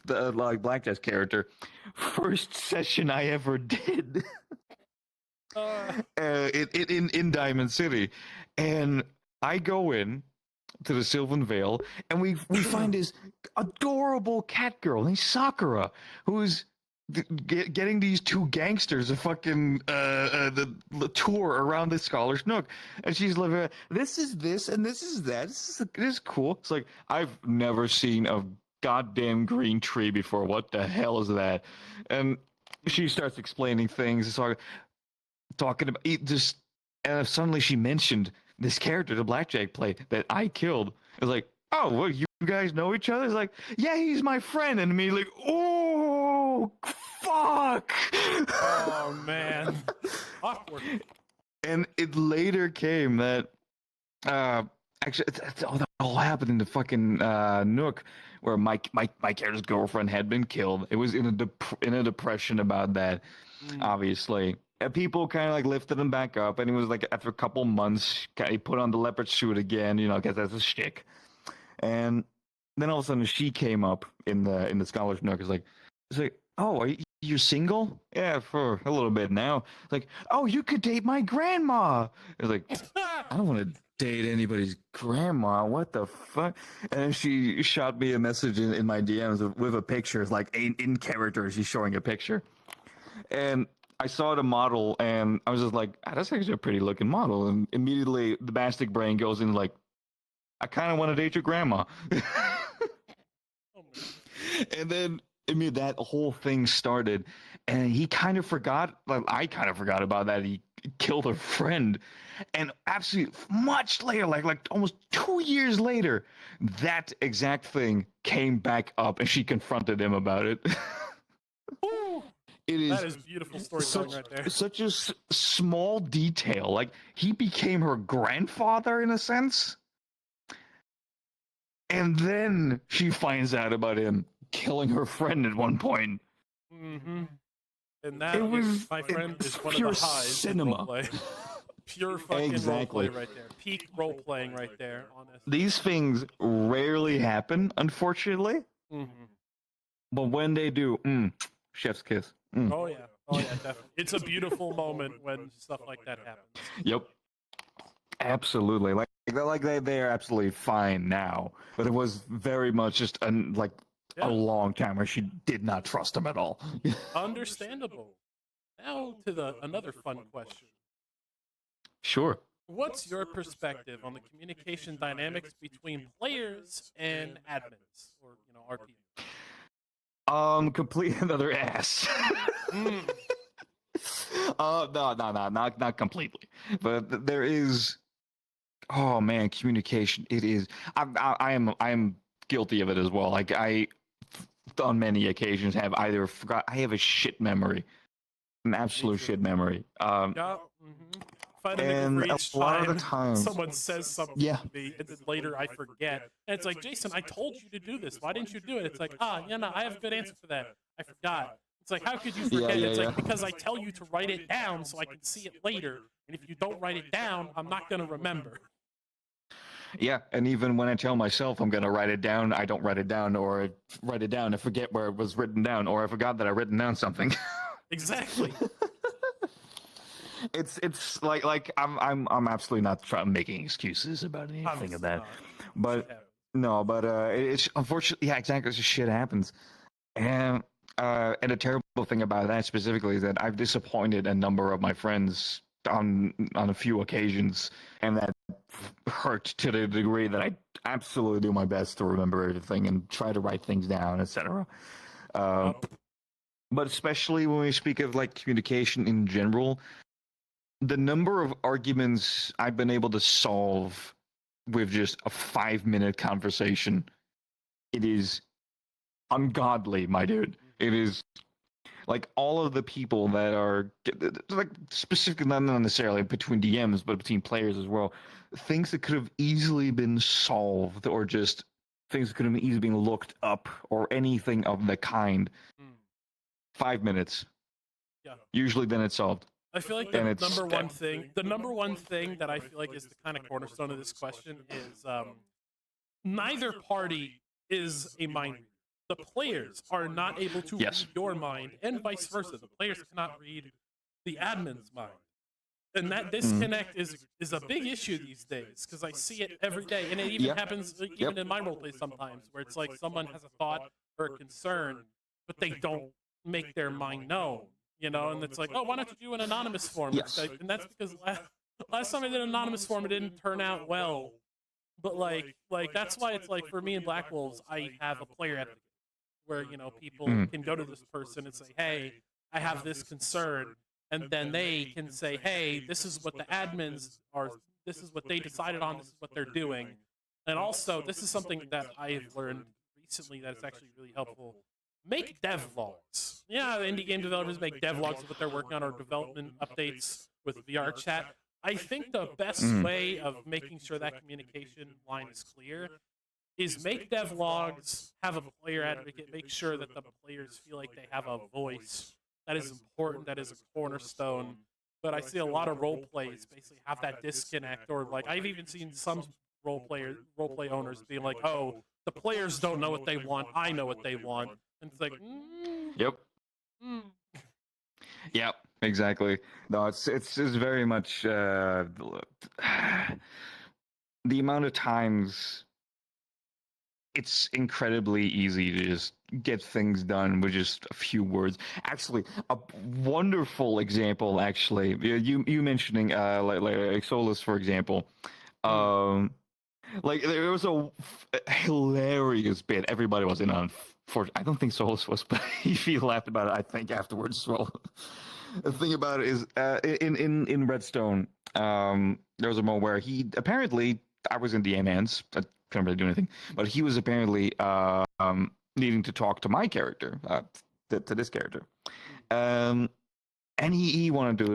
Blackjack's character. First session I ever did. In Diamond City, and I go in to the Sylvan Vale, and we find this adorable cat girl named Sakura, who's getting these two gangsters a fucking the tour around the Scholar's Nook, and she's like, this is this and this is that. This is cool. It's like, I've never seen a goddamn green tree before. What the hell is that? And she starts explaining things. So talking about it, just suddenly she mentioned this character, the Blackjack played, that I killed. It was like, oh, well, you guys know each other? It's like, yeah, he's my friend. And me like, oh, fuck. Oh, man. Awkward. And it later came that, actually, that all happened in the fucking Nook, where my character's girlfriend had been killed. It was in a depression about that, obviously. And people kind of like lifted him back up, and he was like, after a couple months, he put on the leopard suit again, because that's a shtick. And then all of a sudden, she came up in the Scholar's Nook. It's like, oh, you're single? Yeah, for a little bit now. It's like, oh, you could date my grandma. It's like, I don't want to date anybody's grandma. What the fuck? And then she shot me a message in my DMs with a picture. It's like in character, she's showing a picture, and I saw the model, and I was just like, that's actually a pretty looking model. And immediately the Bastic brain goes in like, I kind of want to date your grandma. And then that whole thing started, and he kind of forgot, like I kind of forgot about that. He killed a friend, and absolutely much later, like almost 2 years later, that exact thing came back up, and she confronted him about it. That is beautiful storytelling right there. Such a small detail. Like, he became her grandfather in a sense. And then she finds out about him killing her friend at one point. Mm-hmm. And that, It was my friend, is one of pure the highs in cinema. roleplay. Pure fucking Exactly. roleplay right there. Peak role playing right there. Honest. These things rarely happen, unfortunately. Mm-hmm. But when they do, chef's kiss. Oh yeah, definitely. It's a beautiful moment when stuff like that happens. Yep. Absolutely. They're absolutely fine now, but it was very much just a long time where she did not trust him at all. Understandable. Now to another fun question. Sure. What's your perspective on the communication dynamics between players and admins, or RP? Complete another ass. No, not completely, but there is. Oh man, communication. It is. I am guilty of it as well. Like I, on many occasions, have either forgot. I have a shit memory, an absolute shit memory. Yeah. And for each a lot of the time times, someone says something to me, and then later I forget. And it's like, Jason, I told you to do this. Why didn't you do it? It's like, I have a good answer for that. I forgot. It's like, how could you forget? It's like, because I tell you to write it down so I can see it later. And if you don't write it down, I'm not going to remember. Yeah, and even when I tell myself I'm going to write it down, I don't write it down, or write it down and forget where it was written down, or I forgot that I written down something. Exactly. It's like I'm absolutely not making excuses about anything of that, but no, but it's unfortunately, yeah, exactly, this shit happens, and the terrible thing about that specifically is that I've disappointed a number of my friends on a few occasions, and that hurt to the degree that I absolutely do my best to remember everything and try to write things down, etc. But especially when we speak of like communication in general, the number of arguments I've been able to solve with just a 5-minute conversation, it is ungodly, my dude. It is like all of the people that are like specifically not necessarily between DMs, but between players as well, things that could have easily been solved, or just things that could have easily been looked up, or anything of the kind. 5 minutes. Yeah. Usually then it's solved. I feel like the number one thing that I feel like is the kind of cornerstone of this question is neither party is a mind reader. The players are not able to read your mind, and vice versa. The players cannot read the admin's mind. And that disconnect is a big issue these days, because I see it every day. And it even happens even in my roleplay sometimes, where it's like someone has a thought or a concern, but they don't make their mind known. And it's like, oh, why don't you do an anonymous form? Like, and that's because last time I did an anonymous form, it didn't turn out well. But like that's why it's like, for me in Black Wolves, I have a player advocate, where people can go to this person and say, hey, I have this concern, and then they can say, hey, this is what the admins are, this is what they decided on, this is what they're doing. And also, this is something that I've learned recently that is actually really helpful. Make devlogs. Yeah, indie game developers make devlogs of what they're working on, or development updates with VRChat. I think the best way of making sure that communication line is clear is make devlogs, have a player advocate, make sure that the players feel like they have a voice. That is important, that is a cornerstone. But I see a lot of role plays basically have that disconnect, or like I've even seen some roleplay owners being like, oh, the players don't know what they want, I know what they want. And it's like, Yep, exactly. No, it's very much the amount of times it's incredibly easy to just get things done with just a few words. Actually, a wonderful example. Actually, you mentioning like Solus, for example. Like there was a hilarious bit everybody was in on. I don't think Solus was, but he laughed about it, I think, afterwards as well. The thing about it is, in Redstone, there was a moment where he apparently, I was in DM hands, I couldn't really do anything, but he was apparently needing to talk to my character, to this character, and he wanted to do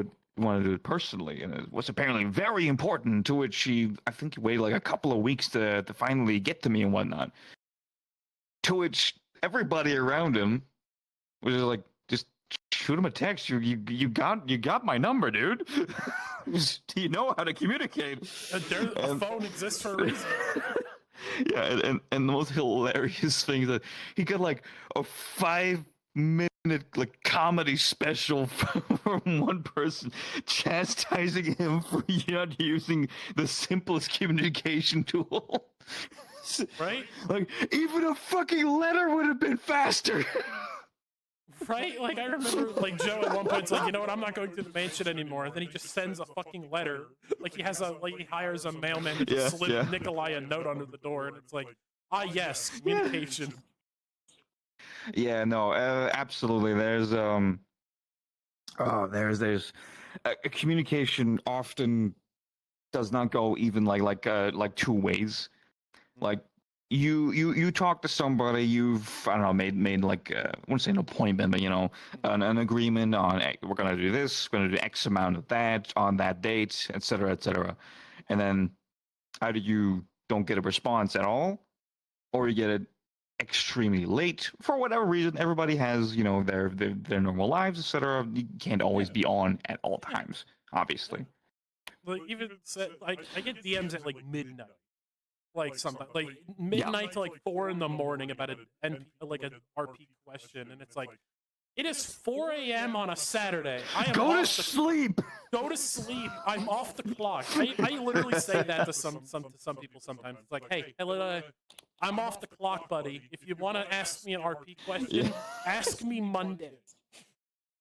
it personally, and it was apparently very important. To which I think he waited like a couple of weeks to finally get to me and whatnot. To which everybody around him was just like, just shoot him a text. You got my number, dude. You know how to communicate. A phone exists for a reason. Yeah, and the most hilarious thing is that he got like a 5-minute like comedy special from one person chastising him for not using the simplest communication tool. Right? Like, even a fucking letter would have been faster. Right? Like, I remember, like, Joe at one point's like, you know what, I'm not going to the mansion anymore. And then he just sends a fucking letter. Like, he hires a mailman to just slip Nikolai a note under the door. And it's like, yes, communication. Yeah, no, absolutely. There's communication often does not go even like 2 ways. Like you talk to somebody, I don't know, made like I wouldn't say an appointment, but an agreement on we're gonna do this, we're gonna do X amount of that on that date, etc., etc. And then either you don't get a response at all, or you get it extremely late for whatever reason. Everybody has their normal lives, etc. You can't always be on at all times, obviously. Like, even like, I get DMs at like midnight. Like, sometimes, like midnight to like 4 in the morning about an RP question, and it's like, it is 4 a.m. on a Saturday. Go to sleep. Go to sleep. I'm off the clock. I literally say that to some people sometimes. It's like, hey, I'm off the clock, buddy. If you want to ask me an RP question, ask me Monday.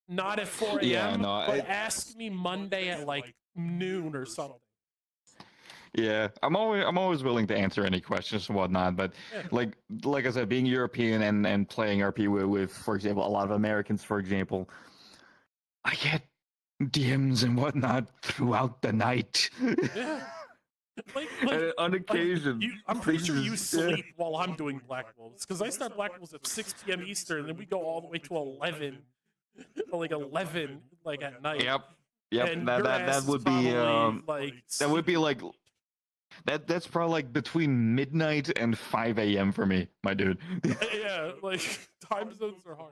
Not at 4 a.m., but ask me Monday at like noon or something. Yeah, I'm always willing to answer any questions and whatnot, but like I said, being European and playing RP with, for example, a lot of Americans, for example, I get DMs and whatnot throughout the night. Yeah. On occasion. I'm pretty sure you sleep while I'm doing Black Wolves, because I start Black Wolves at 6 p.m. Eastern, and then we go all the way to 11, like 11, like at night. Yep. And That would be like that's probably like between midnight and 5 a.m. for me, my dude. Yeah, like, time zones are hard.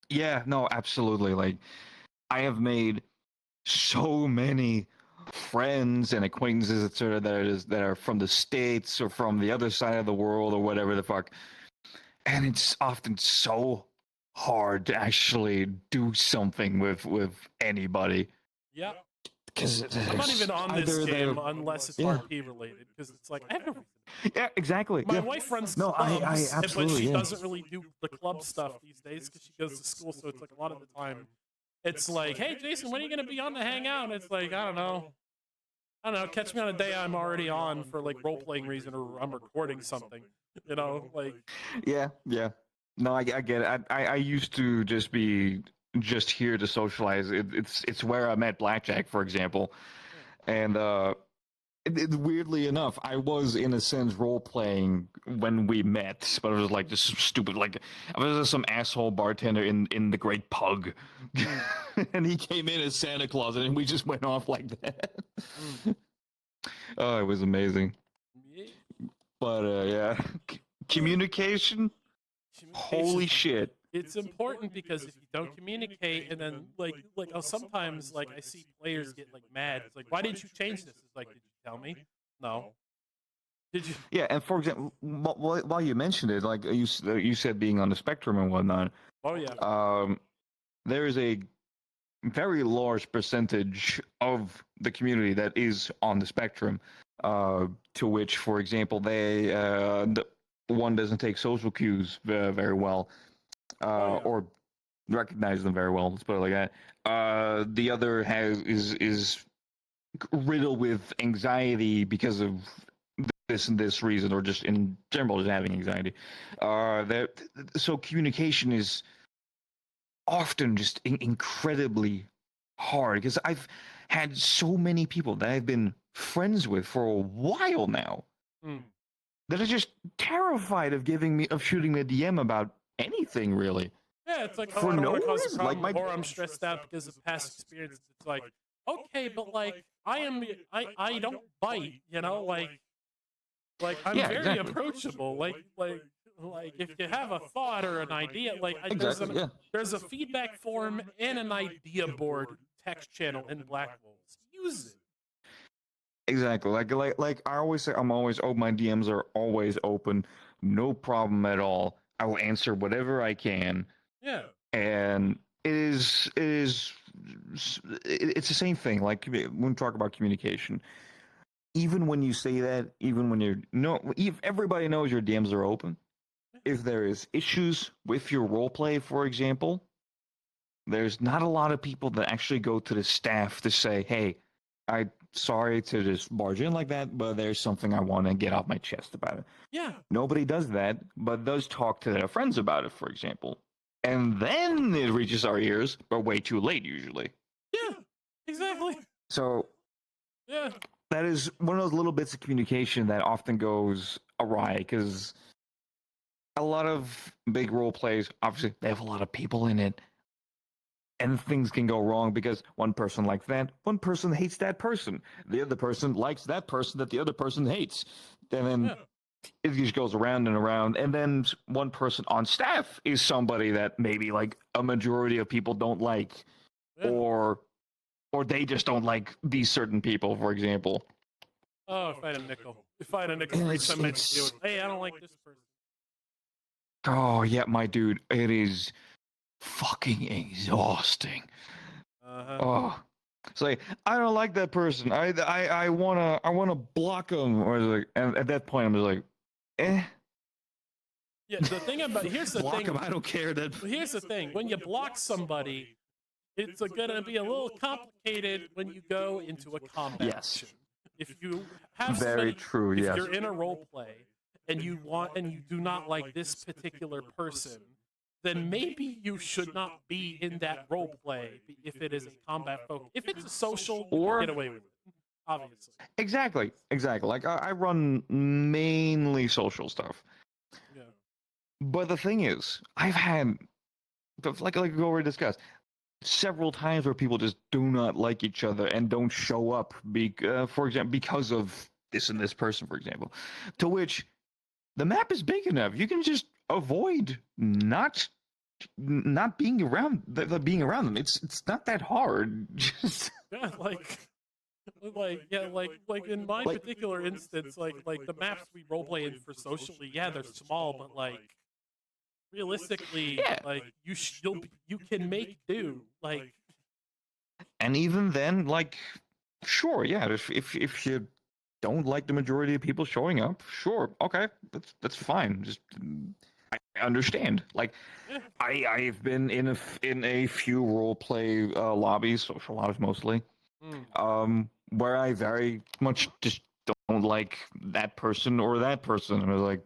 Yeah, no, absolutely. Like, I have made so many friends and acquaintances, etc., that are from the States or from the other side of the world or whatever the fuck. And it's often so hard to actually do something with anybody. Yeah. I'm not even on this game unless it's RP related, because it's like, I have no reason. Yeah, exactly. My wife runs clubs, I absolutely, but she doesn't really do the club stuff these days because she goes to school, so it's like a lot of the time it's like, hey, Jason, when are you going to be on to hang out? And it's like, I don't know, catch me on a day I'm already on for like role-playing reason, or I'm recording something, like. Yeah. No, I get it. I used to just be here to socialize. It's where I met Blackjack, for example, and weirdly enough, I was in a sense role playing when we met, but it was like just stupid. Like, I was just some asshole bartender in the Great Pug, and he came in as Santa Claus, and we just went off like that. Oh, it was amazing. But yeah, communication. Holy shit. It's important, because if you don't communicate, and then sometimes like I see players get like mad. It's like, why didn't you change this? It's like, did you tell me? No. Did you? Yeah, and for example, while you mentioned it, like you said, being on the spectrum and whatnot. Oh yeah. There is a very large percentage of the community that is on the spectrum, to which, for example, one doesn't take social cues very well. Or recognize them very well. Let's put it like that. The other is riddled with anxiety because of this and this reason, or just in general just having anxiety. So communication is often just incredibly hard, because I've had so many people that I've been friends with for a while now that are just terrified of shooting me a DM about anything, really. Yeah, it's like, for I don't no want to cause a reason. problem, Like or I'm stressed out because of past experiences. It's like, okay, but like I don't bite, like I'm very exactly. approachable. Like like if you have a thought or an idea, like Exactly. Yeah. there's a feedback form and an idea board text channel in Black Wolves. Use it. Exactly. Like I always say, I'm always open. My DMs are always open. No problem at all. I will answer whatever I can. Yeah. And it's the same thing. Like when we talk about communication, even when you say that, even when if everybody knows your DMs are open. If there is issues with your roleplay, for example, there's not a lot of people that actually go to the staff to say, "Hey, I'm sorry to just barge in like that, but there's something I want to get off my chest about it." Yeah. Nobody does that, but does talk to their friends about it, for example. And then it reaches our ears, but way too late usually. Yeah. Exactly. So Yeah. that is one of those little bits of communication that often goes awry because a lot of big role plays, obviously, they have a lot of people in it. And things can go wrong because one person likes that, one person hates that person, the other person likes that person that the other person hates. And then it just goes around and around. And then one person on staff is somebody that maybe like a majority of people don't like, or they just don't like these certain people, for example. Oh, if I had a nickel. If I had a nickel, hey, I don't like this person. Oh, yeah, my dude, it is fucking exhausting. Oh, it's like I don't like that person. I wanna block them, or like, and at that point I'm just like, eh. Yeah, the thing about here's the Block thing. him. I don't care. Here's the thing. When you block somebody, it's gonna be a little complicated when you go into a combat action. If you have Very true. if Yes. you're in a role play and you do not like this particular person, then maybe you should not be in that role play if it is a combat focus. If it's a social, you can get away with it, obviously. Exactly. Like I run mainly social stuff. Yeah. But the thing is, I've had, like we already discussed, several times where people just do not like each other and don't show up, for example, because of this and this person, for example. To which the map is big enough. You can just avoid not being around them. It's not that hard. Just Yeah, like in my particular instance, like the maps we roleplay in for socially, yeah, they're small, but like realistically, like you can make do, like. And even then, like, sure, yeah, if you don't like the majority of people showing up, sure, okay, that's fine. Just I understand. Like, I've been in a few role play lobbies, social lobbies mostly, where I very much just don't like that person or that person. And I was like,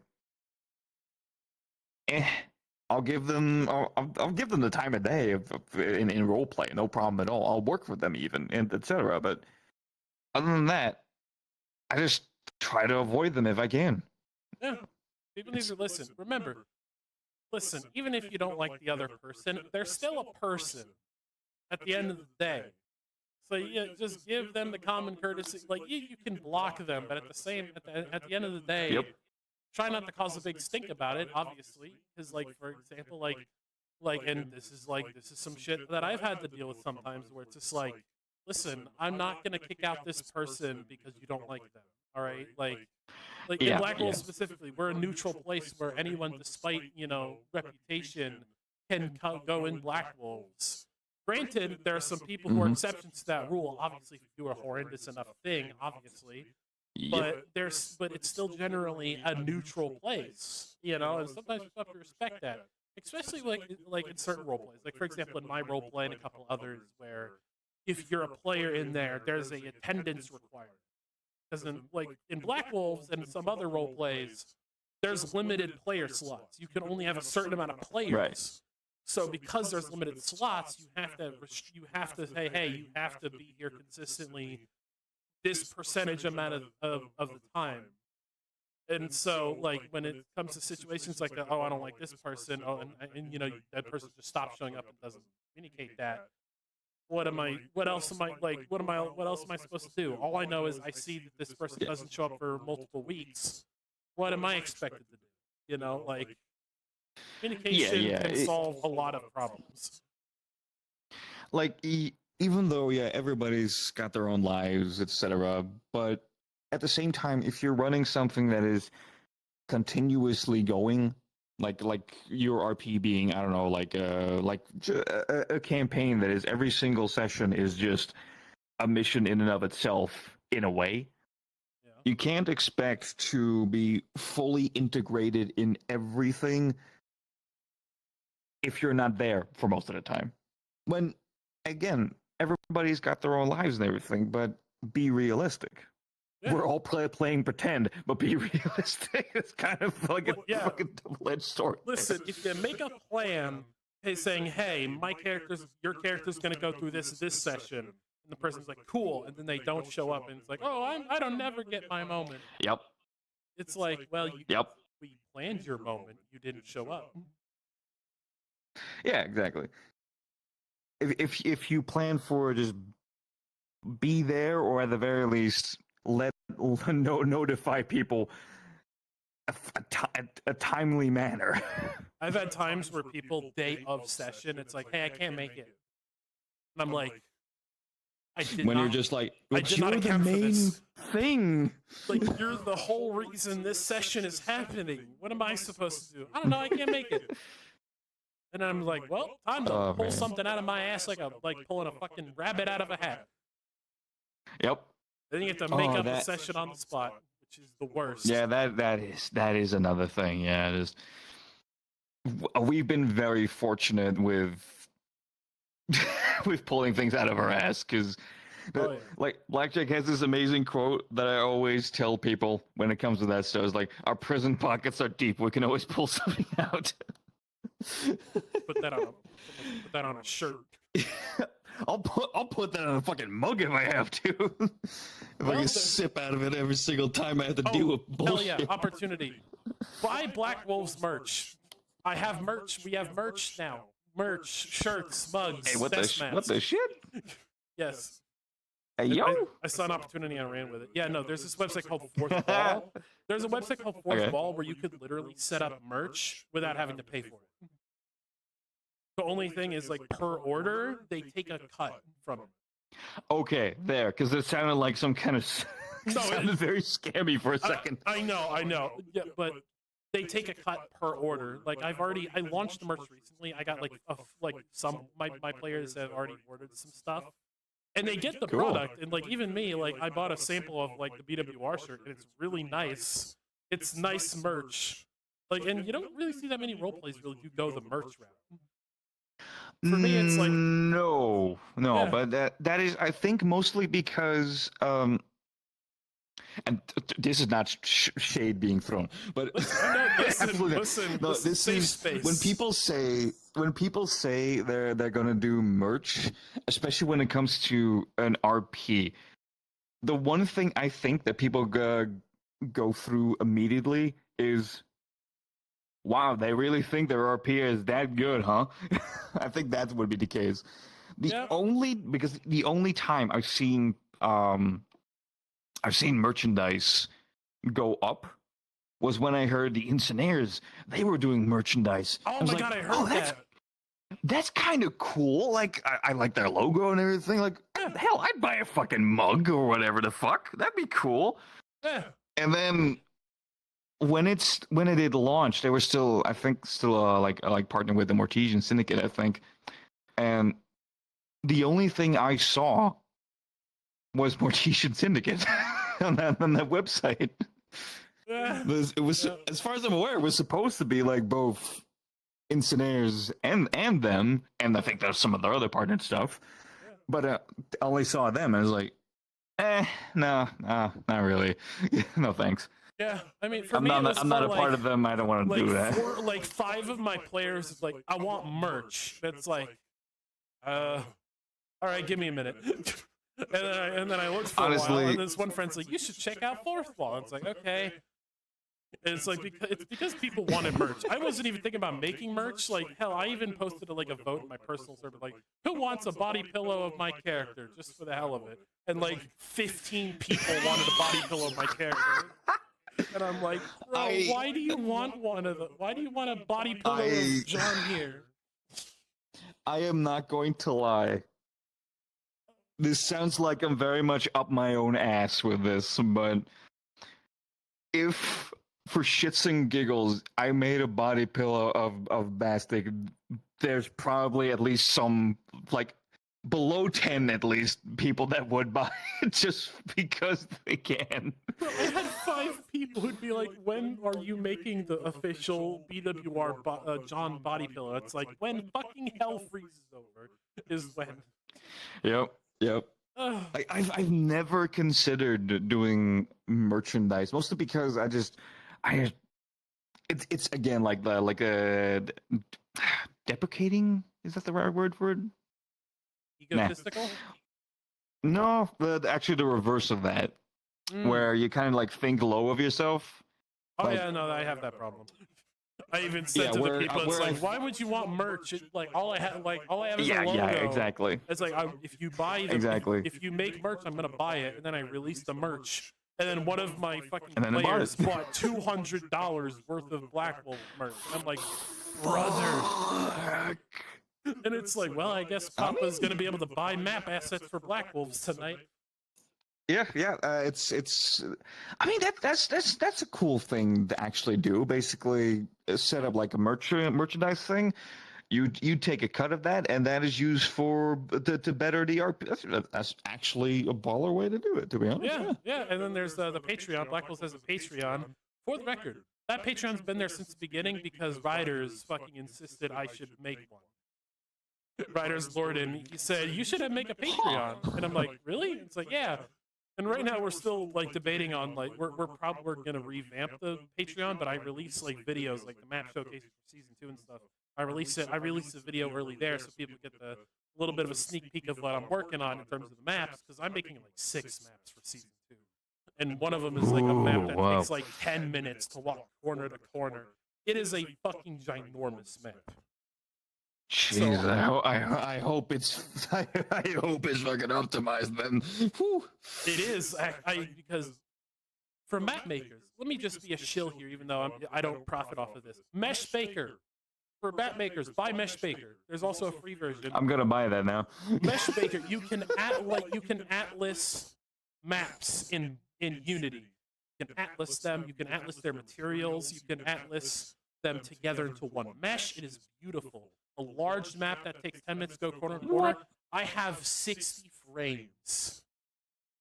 I'll give them the time of day in role play, no problem at all. I'll work with them even, and etc. But other than that, I just try to avoid them if I can. Yeah, people need to listen. Remember, listen. Even if you don't like the other person, they're still a person at the end of the day. So yeah, just give them the common courtesy. Like you can block them, but at the end of the day. Yep. Try not to cause a big stink about it, obviously, because, like, for example, and this is some shit that I've had to deal with sometimes, where it's just like, listen, I'm not gonna kick out this person because you don't like them, all right? Like in Black Wolves specifically, we're a neutral place where anyone, despite reputation, can go in Black Wolves. Granted, there are some people who are exceptions to that rule. Obviously, if you do a horrendous enough thing, obviously. But it's still generally a neutral place, and sometimes you have to respect that, especially like in certain role plays. Like for example, in my role play and a couple others, where if you're a player in there, there's a attendance requirement. Because in Black Wolves and some other role plays, there's limited player slots. You can only have a certain amount of players. Right. So because there's limited slots, you have to say, hey, you have to be here consistently this percentage amount of the time. And so like when it comes to situations like that, oh, I don't like this person, and that person just stops showing up and doesn't communicate that, what else am I supposed to do? All I know is I see that this person doesn't show up for multiple weeks. What am I expected to do? You know, like communication can solve a lot of problems. Like even though everybody's got their own lives, etc., but at the same time, if you're running something that is continuously going, like your RP being, I don't know, like a campaign that is every single session is just a mission in and of itself in a way. Yeah. You can't expect to be fully integrated in everything if you're not there for most of the time. When, again, everybody's got their own lives and everything, but be realistic. Yeah. We're all playing pretend, but be realistic. It's kind of like a Yeah. fucking double-edged sword. Listen, if you make a plan, saying, "Hey, your character's going to go through this session," and the person's like, "Cool," and then they don't show up, and it's like, "Oh, I don't never get my moment." Yep. It's like, well, Yep. we planned your moment, you didn't show up. Yeah, exactly. If you plan for just be there, or at the very least notify people a timely manner. I've had times where people day of session, it's like, "Hey, I can't make it," and I'm like, You're just like, I but did not you're the account for main this. thing. Like, you're the whole reason this session is happening. What am I supposed to do? I don't know. I can't make it. And I'm like, well, time to pull something out of my ass, like pulling a fucking rabbit out of a hat. Yep. Then you have to make up a session on the spot, which is the worst. Yeah, that is another thing. Yeah, just we've been very fortunate with with pulling things out of our ass, because like Blackjack has this amazing quote that I always tell people when it comes to that stuff. It's like, our prison pockets are deep. We can always pull something out. Put that on a shirt. I'll put that on a fucking mug if I have to. If I can sip out of it every single time I have to deal with bullshit. Hell yeah, opportunity. Buy Black Wolves merch. I have merch. We have merch now. Merch, shirts, mugs. Hey, what the shit? Yes. Hey, yo. I saw an opportunity and I ran with it. Yeah, no, there's this website called Fourth Wall. There's a website called Fourth Wall where you could literally set up merch without having to pay for it. The only thing is, like, per order, they take a cut from it. Okay, there, because it sounded like some kind of sounded very scammy for a second. I know. Yeah, but they take a cut per order. Like, I launched the merch recently. I got my players have already ordered some stuff, and they get the product. And like, even me, like, I bought a sample of like the BWR shirt, and it's really nice. It's nice merch. Like, and you don't really see that many roleplays really do go the merch route. For me, it's like no, but that is, I think, mostly because and this is not shade being thrown, but listen, this safe is space. when people say they're gonna do merch, especially when it comes to an RP. The one thing I think that people go through immediately is, wow, they really think their RP is that good, huh? I think that would be the case. The only time I've seen merchandise go up was when I heard the Engineers, they were doing merchandise. Oh my god, I heard that. That's kind of cool. Like, I like their logo and everything. Like, hell, I'd buy a fucking mug or whatever the fuck. That'd be cool. Yeah. And then when it had launched, they were still like partnering with the Mortesian Syndicate, I think. And the only thing I saw was Mortesian Syndicate on that website. Yeah. It was as far as I'm aware, it was supposed to be like both Engineers and them, and I think there's some of their other partnered stuff. Yeah. But I only saw them, and I was like, no, not really. No thanks. Yeah, I mean, I'm not a part of them. I don't want to do that. Like 5 of my players, like, I want merch. That's like, all right, give me a minute. and then I looked for a while, and this one friend's like, you should check out Fourth Wall. And it's like, okay. And it's like, because people wanted merch. I wasn't even thinking about making merch. Like, hell, I even posted a vote in my personal server, like, who wants a body pillow of my character, just for the hell of it? And like 15 people wanted a body pillow of my character. And I'm like, bro, why do you want one of the? Why do you want a body pillow of John here? I am not going to lie. This sounds like I'm very much up my own ass with this, but if for shits and giggles I made a body pillow of Bastic, there's probably at least some like below 10 at least people that would buy it just because they can. Bro, I had 5 people who'd be like, when are you making the official BWR John body pillow? It's like, when fucking hell freezes over is when. Yep. I've never considered doing merchandise, mostly because it's again like a deprecating. Is that the right word for it? Egotistical? Nah. No, but actually the reverse of that, where you kind of like think low of yourself. Oh like, yeah, no, I have that problem. I even said to the people, it's like, why would you want merch? It's like all I have is a logo. Yeah, exactly. It's like if you buy the if you make merch, I'm gonna buy it, and then I release the merch, and then one of my fucking players bought $200 worth of Black Wolf merch. I'm like, brother. And it's like, well, I guess Papa's gonna be able to buy map assets for Black Wolves tonight. Yeah. It's. I mean, that's a cool thing to actually do. Basically, set up like a merchandise thing. You take a cut of that, and that is used to better the RP. That's actually a baller way to do it. To be honest. Yeah. And then there's the Patreon. Black Wolves has a Patreon. For the record, that Patreon's been there since the beginning because Riders fucking insisted I should make one. Riders Lorden, he said, you should make a Patreon. And I'm like, really? It's like, yeah. And right now we're still like debating on like we're gonna revamp the Patreon, but I release like videos like the map showcase for season 2 and stuff. I released a video early there so people get the little bit of a sneak peek of what I'm working on in terms of the maps, because I'm making like 6 maps for season 2. And one of them is like a map that takes like 10 minutes to walk corner to corner. It is a fucking ginormous map. Jeez, so, I hope it's I hope it's fucking optimized then. Whew. It is because for map makers, let me just be a shill here, even though I don't profit off of this. Mesh Baker for map makers, buy Mesh Baker. There's also a free version. I'm gonna buy that now. Mesh Baker, you can atlas maps in Unity. You can atlas them. You can atlas their materials. You can atlas them together into one mesh. It is beautiful. A large map that takes 10 minutes to go corner to corner. I have 60 frames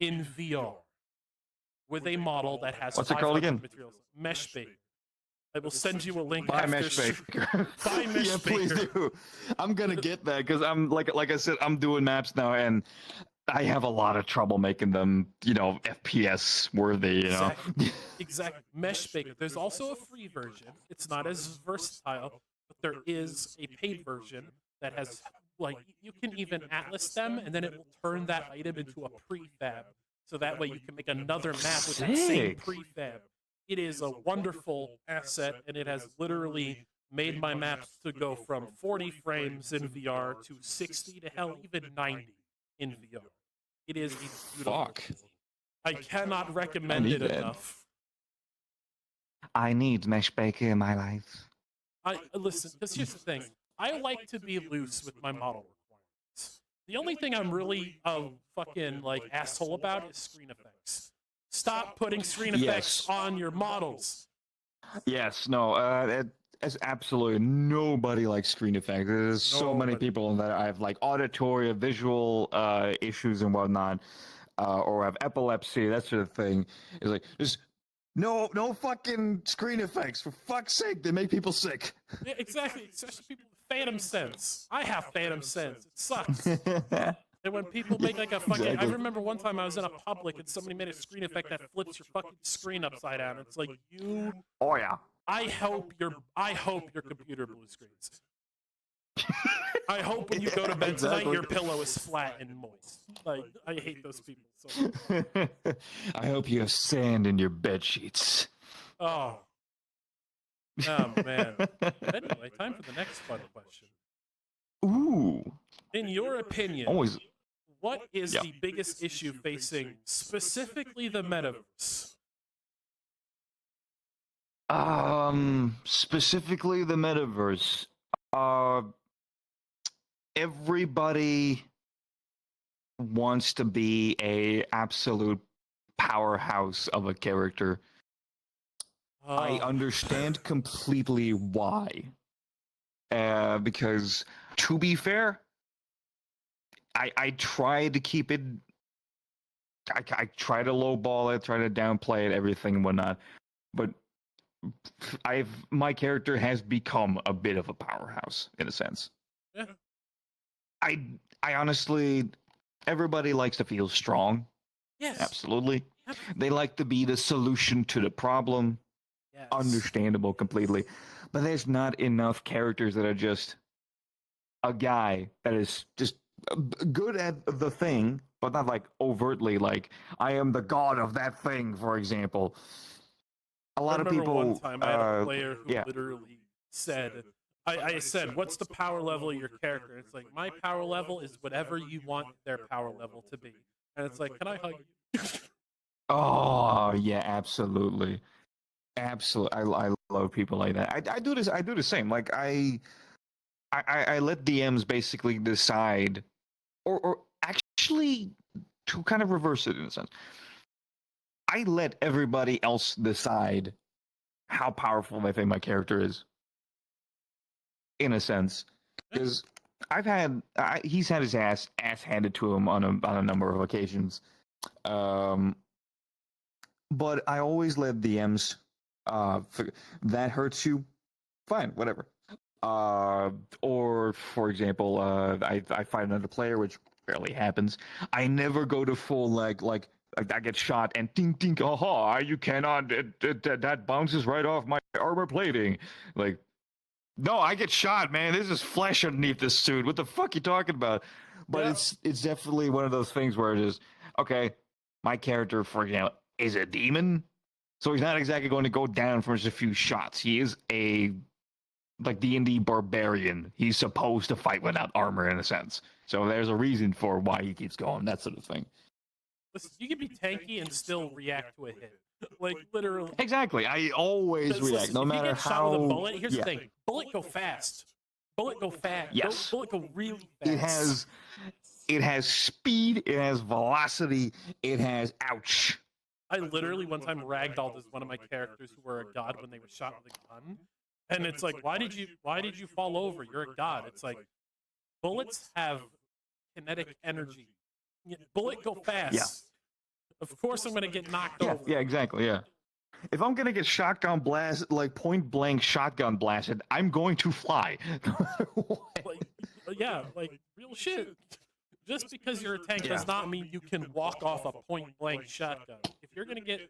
in VR with a model that has what's it called again? Materials. Mesh Baker. I will send you a link. Buy Mesh Baker. Buy Mesh yeah, Baker. Please do. I'm gonna get that because I'm like I said, I'm doing maps now and I have a lot of trouble making them, FPS worthy, Exactly. Mesh Baker. There's also a free version. It's not as versatile, but there is a paid version that has, like, you can even atlas them, and then it will turn that item into a prefab. So that way you can make another map with the same prefab. It is a wonderful asset, and it has literally made my maps to go from 40 frames in VR to 60 to hell, even 90 in VR. It is a beautiful thing. I cannot recommend it enough. I need Mesh Baker in my life. Listen, because here's the thing. I like to be loose with my model requirements. The only thing I'm really fucking like asshole about is screen effects. Stop putting screen effects on your models. Yes, no, it's absolutely nobody likes screen effects. There's so many people that I have like auditory, visual issues and whatnot, or have epilepsy, that sort of thing. It's like just no fucking screen effects, for fuck's sake. They make people sick. Yeah, exactly. Especially people with phantom sense. I have phantom sense. It sucks. And when people make like a fucking, I remember one time I was in a public and somebody made a screen effect that flips your fucking screen upside down. It's like you. Oh yeah. I hope your computer blue screens. I hope when you go to bed tonight, your pillow is flat and moist. Like, I hate those people so much. I hope you have sand in your bed sheets. Oh man. Anyway, time for the next fun question. Ooh. In your opinion, what is the biggest issue facing specifically the metaverse? Specifically the metaverse. Uh, everybody wants to be a absolute powerhouse of a character. I Oh. understand completely why. Because to be fair, I try to keep it. I try to lowball it, try to downplay it, everything and whatnot. But my character has become a bit of a powerhouse in a sense. Yeah. I honestly, everybody likes to feel strong. Yes. Absolutely. Yep. They like to be the solution to the problem. Yes. Understandable completely. But there's not enough characters that are just a guy that is just good at the thing, but not like overtly like I am the god of that thing, for example. A lot of people. One time I had a player who yeah. literally said, I said, what's the power level of your character? And it's like, my power level is whatever you want their power level to be. And it's like, can I hug you? Oh yeah, absolutely, absolutely. I love people like that. I do this. I do the same. Like I let DMs basically decide, or actually to kind of reverse it in a sense. I let everybody else decide how powerful they think my character is. In a sense, because he's had his ass handed to him on a number of occasions. But I always let DMs. That hurts you. Fine, whatever. Or for example, I fight another player, which rarely happens. I never go to full like I get shot and ding ding, aha! You cannot. That bounces right off my armor plating. Like, no, I get shot, man. This is flesh underneath this suit. What the fuck you talking about? But Yeah. it's definitely one of those things where it is okay. My character, for example, is a demon, so he's not exactly going to go down from just a few shots. He is a like D&D barbarian. He's supposed to fight without armor in a sense. So there's a reason for why he keeps going, that sort of thing. Listen, you can be tanky and still react to a hit. Like, literally. Exactly. I always react, no matter if you get how. shot with a bullet, here's the thing. Bullet go fast. Bullet go fast. Yes. Bullet go really fast. It has speed, it has velocity, it has ouch. I literally one time ragdolled as one of my characters who were a god when they were shot with a gun. And it's like, why did you fall over? You're a god. It's like, bullets have kinetic energy. Bullet go fast. Yeah. Of course I'm gonna get knocked over. Yeah, exactly, yeah. If I'm gonna get shotgun blast, like point blank shotgun blasted, I'm going to fly. Like, yeah, like real shit. Just because you're a tank does not mean you can walk off a point blank shotgun. If you're gonna get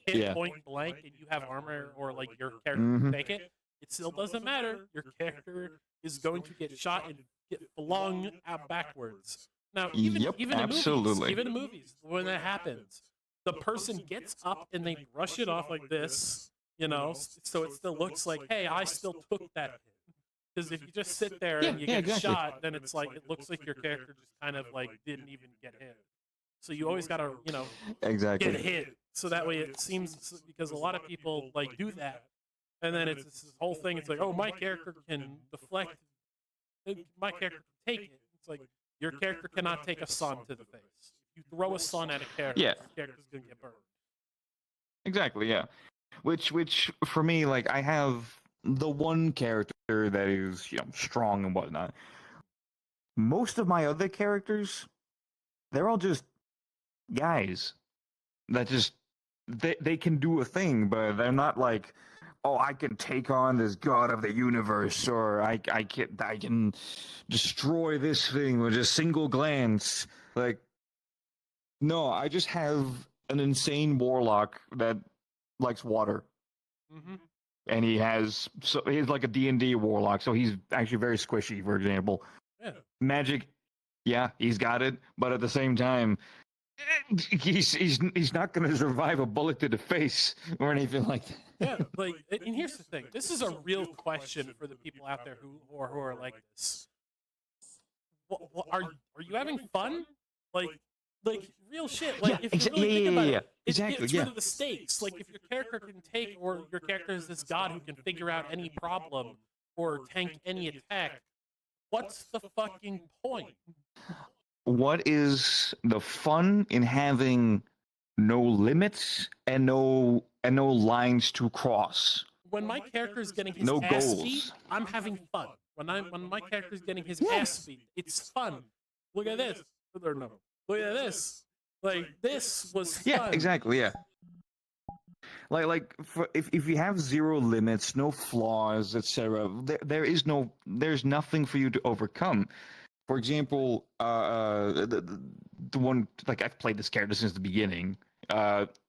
hit point blank and you have armor or like your character can take it, it still doesn't matter. Your character is going to get shot and get flung out backwards. Now, even in movies, when that happens, the person gets up and they brush it off like this, you know, so it still looks like, hey, I still took that hit. Because if you just sit there and you get shot, then it's like, it looks like your character just kind of like didn't even get hit. So you always gotta, you know, get hit. So that way it seems, because a lot of people like do that. And then it's this whole thing, it's like, oh, my character can deflect, my character can take it. It's like, your character cannot take a sun to the face. If you throw a sun at a character, your character's gonna get burned. Exactly, yeah. Which for me, like, I have the one character that is, you know, strong and whatnot. Most of my other characters, they're all just guys that just they can do a thing, but they're not like, oh, I can take on this god of the universe, or I can destroy this thing with just single glance. Like, no, I just have an insane warlock that likes water. And he's like a D&D warlock, so he's actually very squishy, for example. Yeah. Magic, yeah, he's got it, but at the same time, he's not going to survive a bullet to the face or anything like that. Yeah, like, and here's the thing. This is a real question for the people out there who are like this. Are you having fun? Like, like real shit. Like Yeah, if you really think about it, it exactly. gets Yeah. rid of the stakes. Like if your character can take, or your character is this god who can figure out any problem or tank any attack, what's the fucking point? What is the fun in having no limits and no lines to cross? When my character is getting his No ass goals. beat, I'm having fun. When my character is getting his Yeah. ass beat, it's fun. Look at this. Or no. Look at this. Like this was fun. Yeah, exactly. Yeah. If you have zero limits, no flaws, etc., there's nothing for you to overcome. For example, the one, like, I've played this character since the beginning.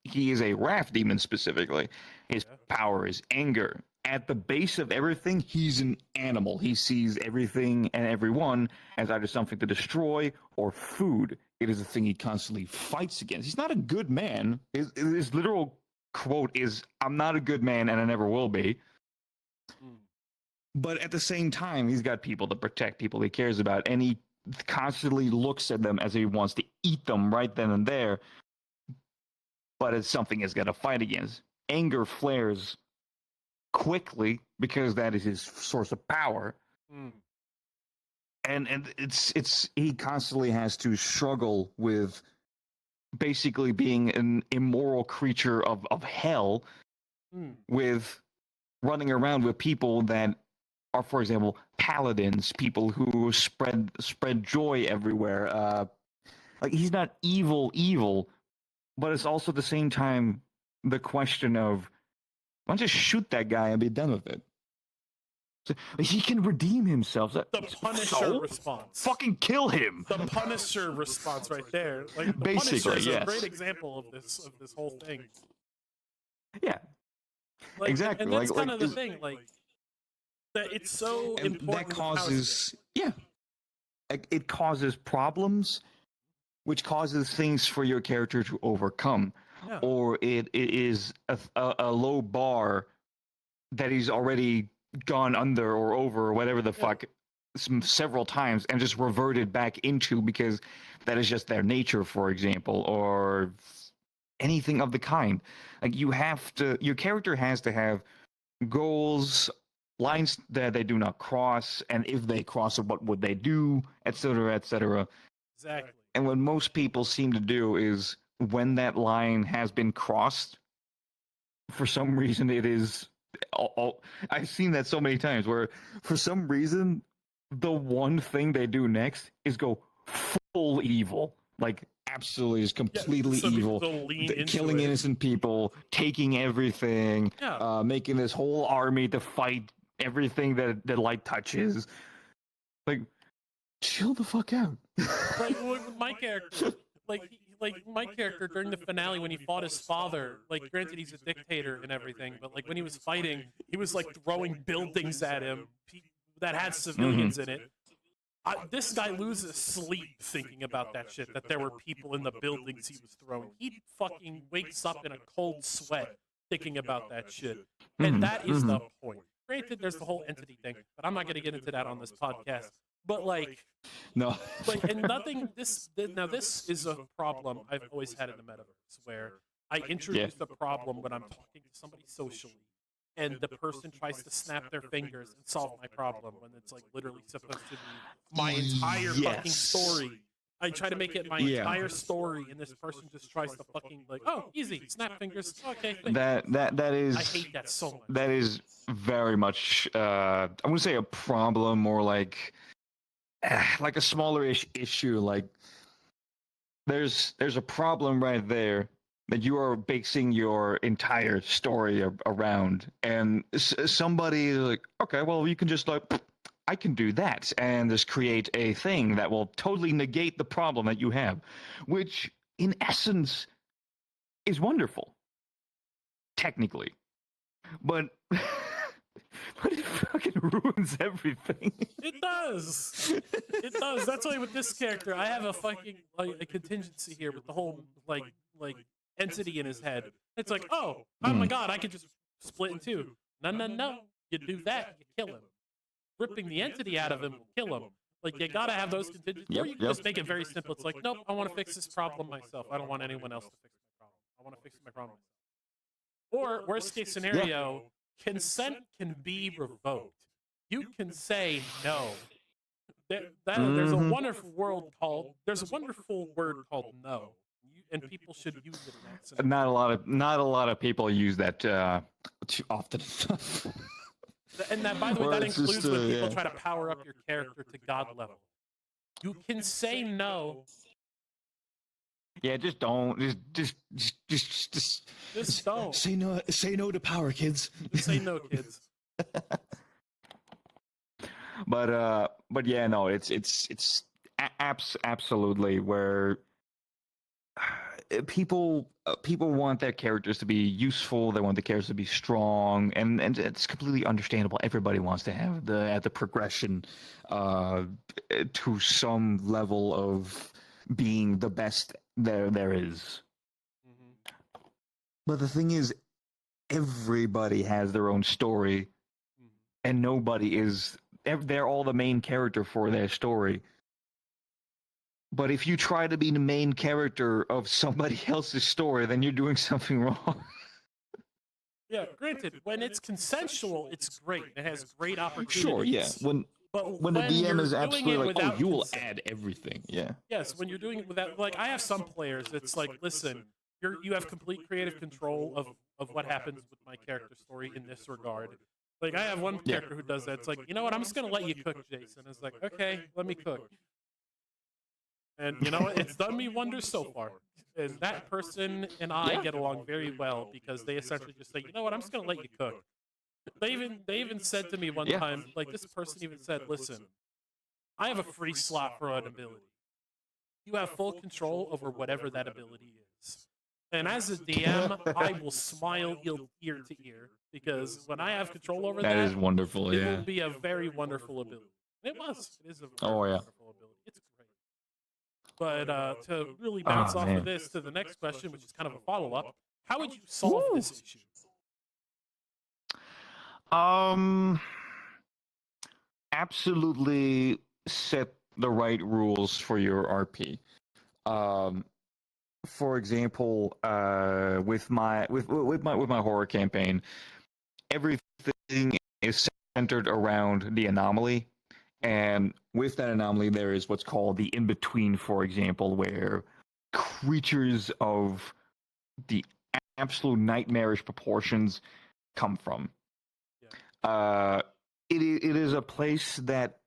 He is a wrath demon specifically. His power is anger. At the base of everything, he's an animal. He sees everything and everyone as either something to destroy or food. It is a thing he constantly fights against. He's not a good man. His literal quote is, "I'm not a good man and I never will be." But at the same time, he's got people to protect, people he cares about, and he constantly looks at them as if he wants to eat them right then and there. But it's something he's got to fight against. Anger flares quickly because that is his source of power. And it's he constantly has to struggle with basically being an immoral creature of hell, with running around with people that are, for example, paladins, people who spread joy everywhere. Like, he's not evil, but it's also at the same time the question of, why don't you just shoot that guy and be done with it? So, he can redeem himself. The Punisher response. Fucking kill him. The Punisher response right there. Like the Basically, Punisher is yes. a great example of this whole thing. Yeah. Like, Exactly. And that's Like- kind like of the is- thing. Like that it's so And important. that with power causes, yeah, it causes problems, which causes things for your character to overcome. Yeah. Or it is a low bar that he's already gone under or over or whatever the fuck several times and just reverted back into, because that is just their nature, for example, or anything of the kind. Like, your character has to have goals, lines that they do not cross, and if they cross it, what would they do, etc., etc. Exactly. And what most people seem to do is, when that line has been crossed, for some reason it is I've seen that so many times where, for some reason, the one thing they do next is go full evil. Like, absolutely is completely so evil. they'll lean into Killing it. innocent people, taking everything, Yeah. making this whole army to fight everything that light touches. Like, chill the fuck out. Like with my character, like my character during the finale when he fought his father. Like, granted, he's a dictator and everything, but like when he was fighting, he was like throwing buildings at him that had civilians in it. This guy loses sleep thinking about that shit. That there were people in the buildings he was throwing. He fucking wakes up in a cold sweat thinking about that shit, and that is the point. Granted, there's the whole entity thing, but I'm not going to get into that on this podcast. But like, No. like, and nothing. This is a problem I've always had in the metaverse, where I introduce a problem when I'm talking to somebody socially, and the person tries to snap their fingers and solve my problem when it's like literally supposed to be my entire fucking story. I try to make it my entire story, and this person just tries to fucking like, oh, easy, snap fingers. Okay. Thanks. That is. I hate that so much. That is very much. I wouldn't say a problem, or like a smaller-ish issue. Like, there's a problem right there that you are basing your entire story around, and somebody is like, okay, well, you can just like, I can do that, and just create a thing that will totally negate the problem that you have, which in essence is wonderful, technically, but but it fucking ruins everything. It does. It does. That's why with this character, I have a fucking like a contingency here with the whole like entity in his head. It's like, oh my god, I could just split in two. No. You do that, you kill him. Ripping the entity out of him will kill him. Like, you gotta have those contingencies. Or Yep, you can yep. just make it very simple. It's like, nope, I want to fix this problem myself. I don't want anyone else to fix my problem. I want to fix my problem myself. Or, worst case scenario, consent can be revoked. You can say no. There's a wonderful there's a wonderful word called no, and people should use it in that scenario. Not a lot of people use that too often. And that, by the way, Well, that it's includes just, when people yeah. try to power up your character to god level. You can say no. Yeah, just don't. Just don't. Say no. Say no to power, kids. Just say no, kids. But yeah, no, it's absolutely where people want their characters to be useful. They want the characters to be strong, and it's completely understandable. Everybody wants to have the progression to some level of being the best there is. Mm-hmm. But the thing is, everybody has their own story, and nobody is. They're all the main character for their story. But if you try to be the main character of somebody else's story, then you're doing something wrong. Yeah, granted, when it's consensual, it's great. It has great opportunities. Sure, yeah. When the DM is absolutely like, oh, you will add everything. Yeah. Yes, when you're doing it without, like, I have some players, it's like, listen, you have complete creative control of what happens with my character story in this regard. Like, I have one character who does that. It's like, you know what, I'm just going to let you cook, Jason. It's like, okay, let me cook. And you know what, it's done me wonders so far. And that person and I get along very well because they essentially just say, you know what, I'm just going to let you cook. They even said to me one time, like, this person even said, listen, I have a free slot for an ability. You have full control over whatever that ability is. And as a DM, I will smile ear to ear because when I have control over that, That is wonderful, it will be a very wonderful ability. It was. It is a very wonderful ability. It's great. But to really bounce off of this to the next question, which is kind of a follow-up, how would you solve this issue? Absolutely set the right rules for your RP. For example, with my horror campaign, everything is centered around the anomaly, and with that anomaly, there is what's called the in-between. For example, where creatures of the absolute nightmarish proportions come from. Yeah. It is a place that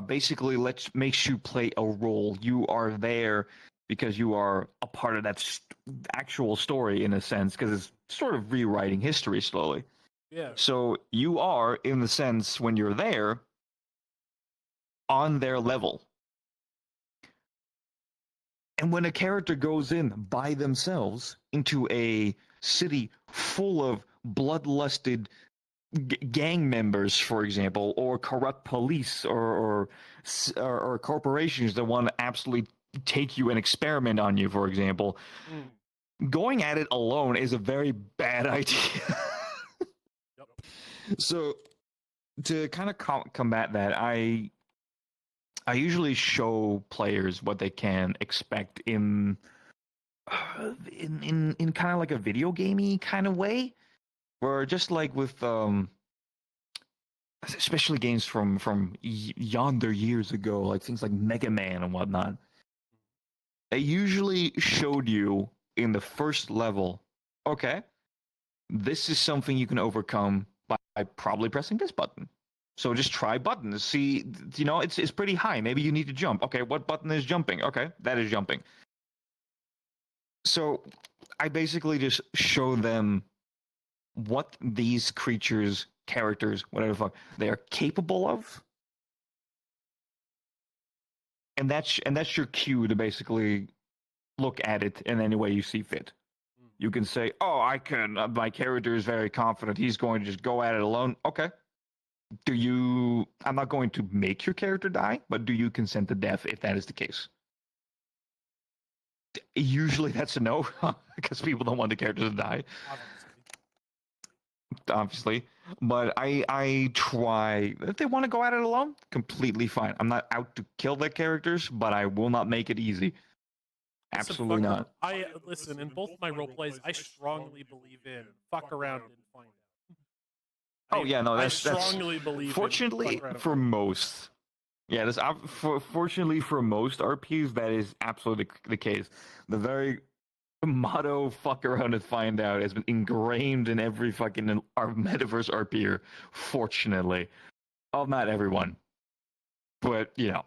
basically makes you play a role. You are there because you are a part of that actual story in a sense, because it's sort of rewriting history slowly. Yeah. So you are, in the sense, when you're there, on their level. And when a character goes in by themselves into a city full of bloodlusted gang members, for example, or corrupt police, or corporations that want to absolutely take you and experiment on you, for example, going at it alone is a very bad idea. So to kind of combat that, I usually show players what they can expect in kind of like a video gamey kind of way, where just like with especially games from yonder years ago, like things like Mega Man and whatnot, they usually showed you in the first level, okay, this is something you can overcome by probably pressing this button. So just try buttons. See, you know, it's pretty high. Maybe you need to jump. Okay, what button is jumping? Okay, that is jumping. So I basically just show them what these creatures, characters, whatever the fuck, they are capable of. And that's your cue to basically look at it in any way you see fit. You can say, oh, I can, my character is very confident. He's going to just go at it alone. Okay. I'm not going to make your character die, but do you consent to death if that is the case? Usually that's a no, because people don't want the character to die. Obviously. But I try. If they want to go at it alone, completely fine. I'm not out to kill their characters, but I will not make it easy. Listen, Absolutely fuck not. I listen in both my role plays. I strongly believe in fuck around and find out. Oh yeah, no, I that's strongly believe. fortunately in fuck around and for find out. most. Yeah, fortunately for most RPs, that is absolutely the case. The very motto "fuck around and find out" has been ingrained in every fucking our metaverse RPer. Fortunately, well, not everyone, but you know,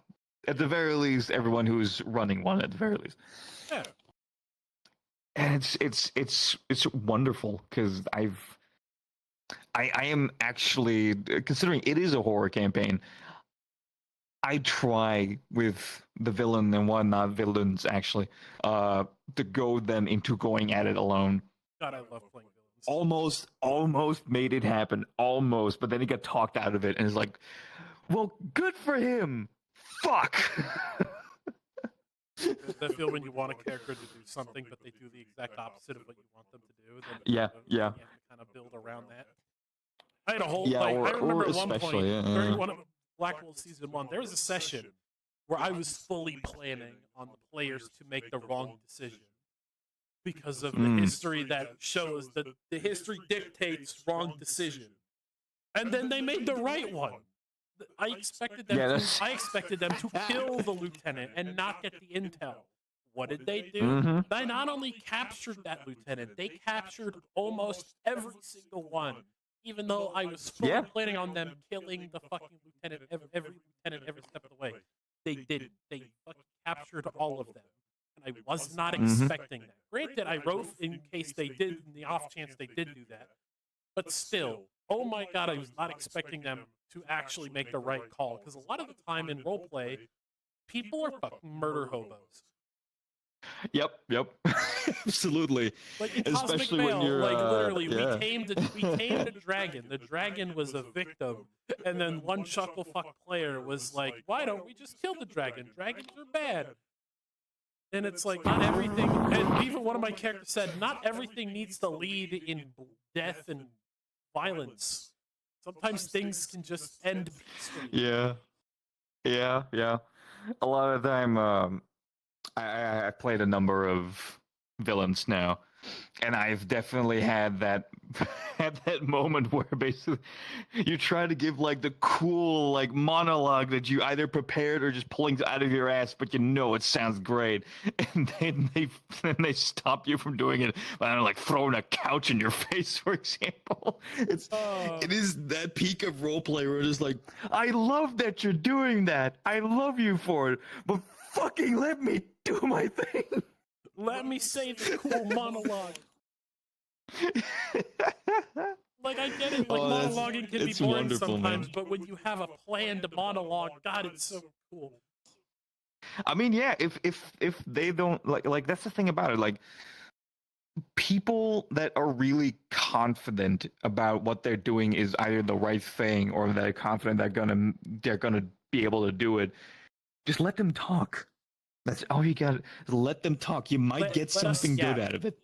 at the very least, everyone who's running one at the very least. Yeah. And it's wonderful because I am actually considering it is a horror campaign. I try with the villain and whatnot, villains actually, to goad them into going at it alone. God, I love playing villains. Almost made it happen, almost, but then he got talked out of it, and it's like, well, good for him. Fuck. I feel when you want a character to do something, but they do the exact opposite of what you want them to do. Then Yeah. you have to kind of build around that. I had a whole Yeah, I remember or at one point especially, yeah. during one of Blackwell season 1, there was a session where I was fully planning on the players to make the wrong decision because of the history that shows that the history dictates wrong decision, and then they made the right one. I expected them. I expected them to kill the lieutenant and not get the intel. What did they do? They not only captured that lieutenant, they captured almost every single one. Even though I was fully planning on them killing the fucking lieutenant, every lieutenant every step of the way, they didn't. They fucking captured all of them, and I was not expecting that. Granted, I wrote in case they did, in the off chance they did do that, but still, oh my god, I was not expecting them to actually make the right call, because a lot of the time in roleplay, people are fucking murder hobos. Yep. Absolutely. Like in Especially Cosmic when Veil, you're, like literally, yeah. we tamed a dragon. The dragon was a victim, and then one chucklefuck player was like, "Why don't we just kill the dragon? Dragons are bad." And it's like not everything. And even one of my characters said, "Not everything needs to lead in death and violence. Sometimes things can just end peacefully." Yeah. A lot of the time, I played a number of villains now, and I've definitely had that moment where basically you try to give like the cool like monologue that you either prepared or just pulling out of your ass, but you know it sounds great, and then they stop you from doing it by like throwing a couch in your face, for example. It is that peak of roleplay where it's like, I love that you're doing that. I love you for it, but fucking let me do my thing. Let me say the cool monologue. Like, I get it, like, monologuing can be boring sometimes, man. But when you have a planned monologue, God, it's so cool. I mean, yeah, if they don't, like that's the thing about it, like, people that are really confident about what they're doing is either the right thing or they're confident they're gonna be able to do it, just let them talk. That's all you got. Let them talk. You might get something good out of it.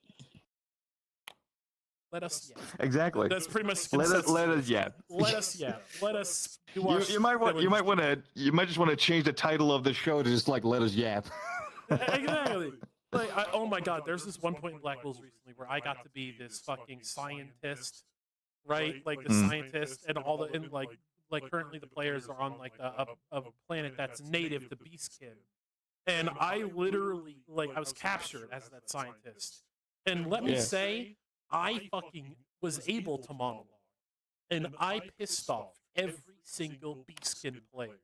Let us yap. Exactly. That's pretty much. Let us yap. Let us yap. Let us. You might just want to change the title of the show to just like "Let Us Yap." Exactly. Like, oh my god, there's this one point in Black Wolves recently where I got to be this fucking scientist, right? Like the scientist and all the and like currently the players are on like a planet that's native to Beastkin. And I literally, like, I was captured as that scientist. And let me say, I fucking was able to monologue. And I pissed off every single Beastkin player.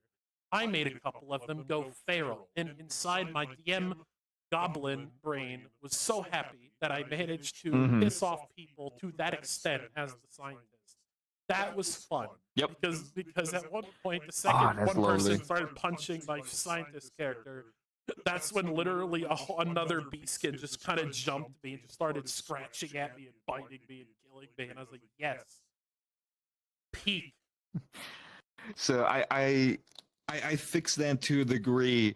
I made a couple of them go feral. And inside my DM goblin brain was so happy that I managed to piss off people to that extent as the scientist. That was fun. Yep. Because at one point, the second one person started punching my scientist character, that's when literally another beastkin just kind of jumped me and just started scratching at me and biting me and killing me, and I was like, yes, peak. So I fix that to a degree,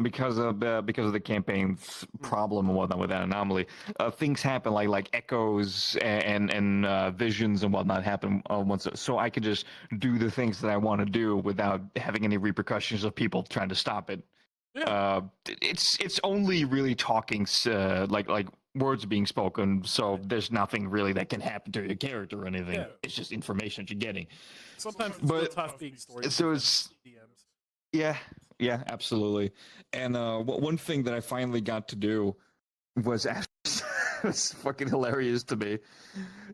because of the campaign's problem and whatnot with that anomaly, things happen like echoes and visions and whatnot happen once, so I can just do the things that I want to do without having any repercussions of people trying to stop it. Yeah. It's only really talking, like words being spoken, so there's nothing really that can happen to your character or anything. Yeah. It's just information that you're getting. Sometimes it's real tough being story. So it's DMs. yeah, absolutely. And one thing that I finally got to do was actually was fucking hilarious to me.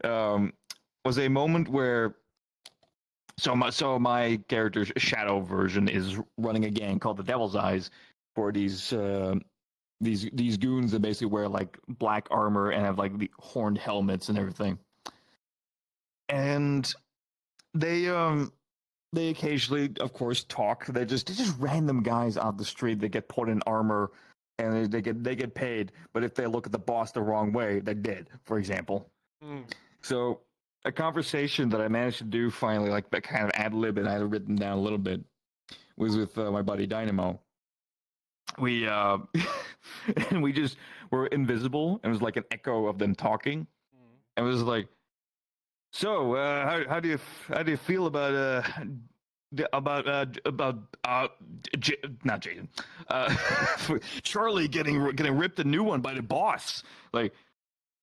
Was a moment where my character's shadow version is running a gang called the Devil's Eyes for these goons that basically wear like black armor and have like the horned helmets and everything. And they occasionally, of course, talk. They're just random guys out the street that get put in armor, and they get paid. But if they look at the boss the wrong way, they're dead. For example. So a conversation that I managed to do finally, like that kind of ad lib, and I had written down a little bit, was with my buddy Dynamo. We and we just were invisible, and it was like an echo of them talking, and it was like, so how do you feel about not Jaden, Charlie getting ripped a new one by the boss? Like,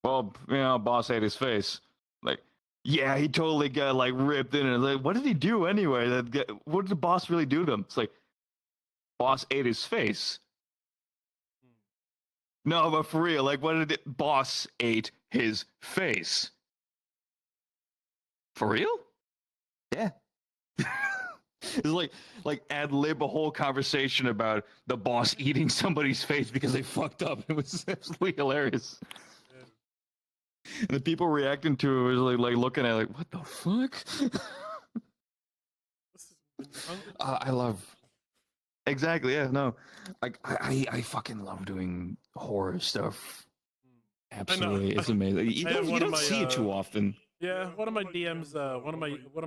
well, boss ate his face. Like, yeah, he totally got like ripped in, and like, what did he do anyway? What did the boss really do to him? It's like, boss ate his face. No, but for real, like, what did it? Boss ate his face. For real? Yeah. It's like ad lib a whole conversation about the boss eating somebody's face because they fucked up. It was absolutely hilarious. And the people reacting to it was like looking at it like, what the fuck? I love. Exactly. Yeah. No. Like I fucking love doing horror stuff. Absolutely, it's amazing. You don't see it too often. Yeah, one of my DMs, one of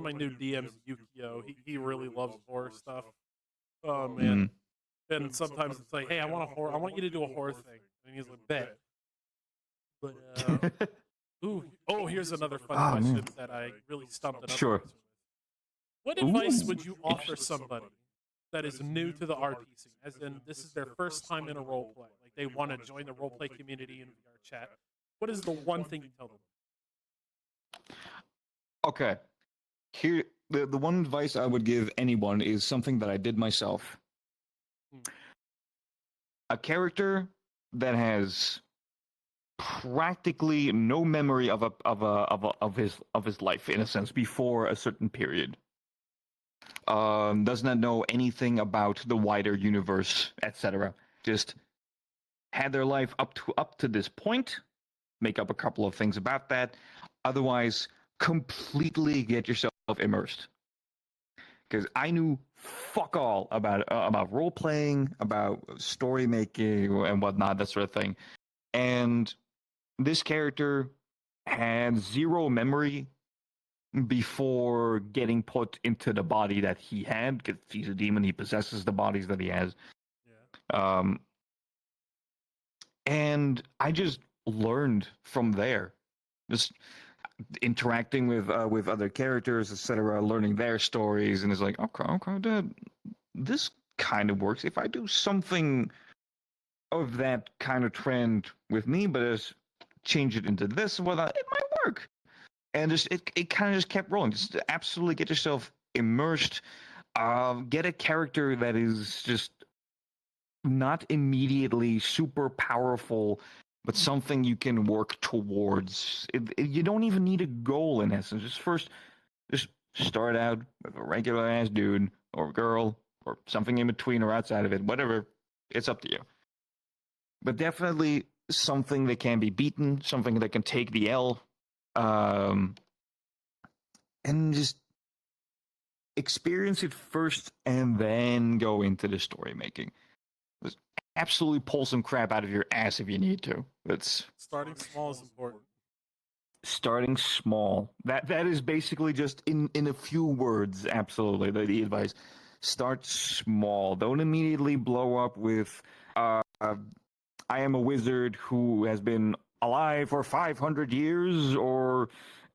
my new DMs, Yukio, he really loves horror stuff. Oh man. And sometimes it's like, hey, I want you to do a horror thing, and he's like, bet. But here's another fun question that I really stumped it up. Sure. What advice would you offer somebody that is new to the RP scene, as in this is their first time in a role play, like they want to join the roleplay community in VRChat? What is the one thing you tell them? Okay, here the one advice I would give anyone is something that I did myself. A character that has practically no memory of his life, in a sense, before a certain period. Does not know anything about the wider universe, etc. Just had their life up to this point. Make up a couple of things about that. Otherwise, completely get yourself immersed. Because I knew fuck all about role playing, about story making and whatnot, that sort of thing. And this character had zero memory before getting put into the body that he had. Because he's a demon, he possesses the bodies that he has. Yeah. And I just learned from there, just interacting with other characters, etc., learning their stories, and it's like, okay, this kind of works. If I do something of that kind of trend with me, but just change it into this and whatnot, it might work. And just it kind of just kept rolling. Just absolutely get yourself immersed. Get a character that is just not immediately super powerful, but something you can work towards. You don't even need a goal, in essence. Just start out with a regular ass dude or girl or something in between or outside of it, whatever. It's up to you. But definitely something that can be beaten, something that can take the L, and just experience it first and then go into the story making. Just absolutely pull some crap out of your ass if you need to. That's starting small is important. Starting small. That is basically just in a few words, absolutely the advice. start small. Don't immediately blow up with, I am a wizard who has been alive for 500 years,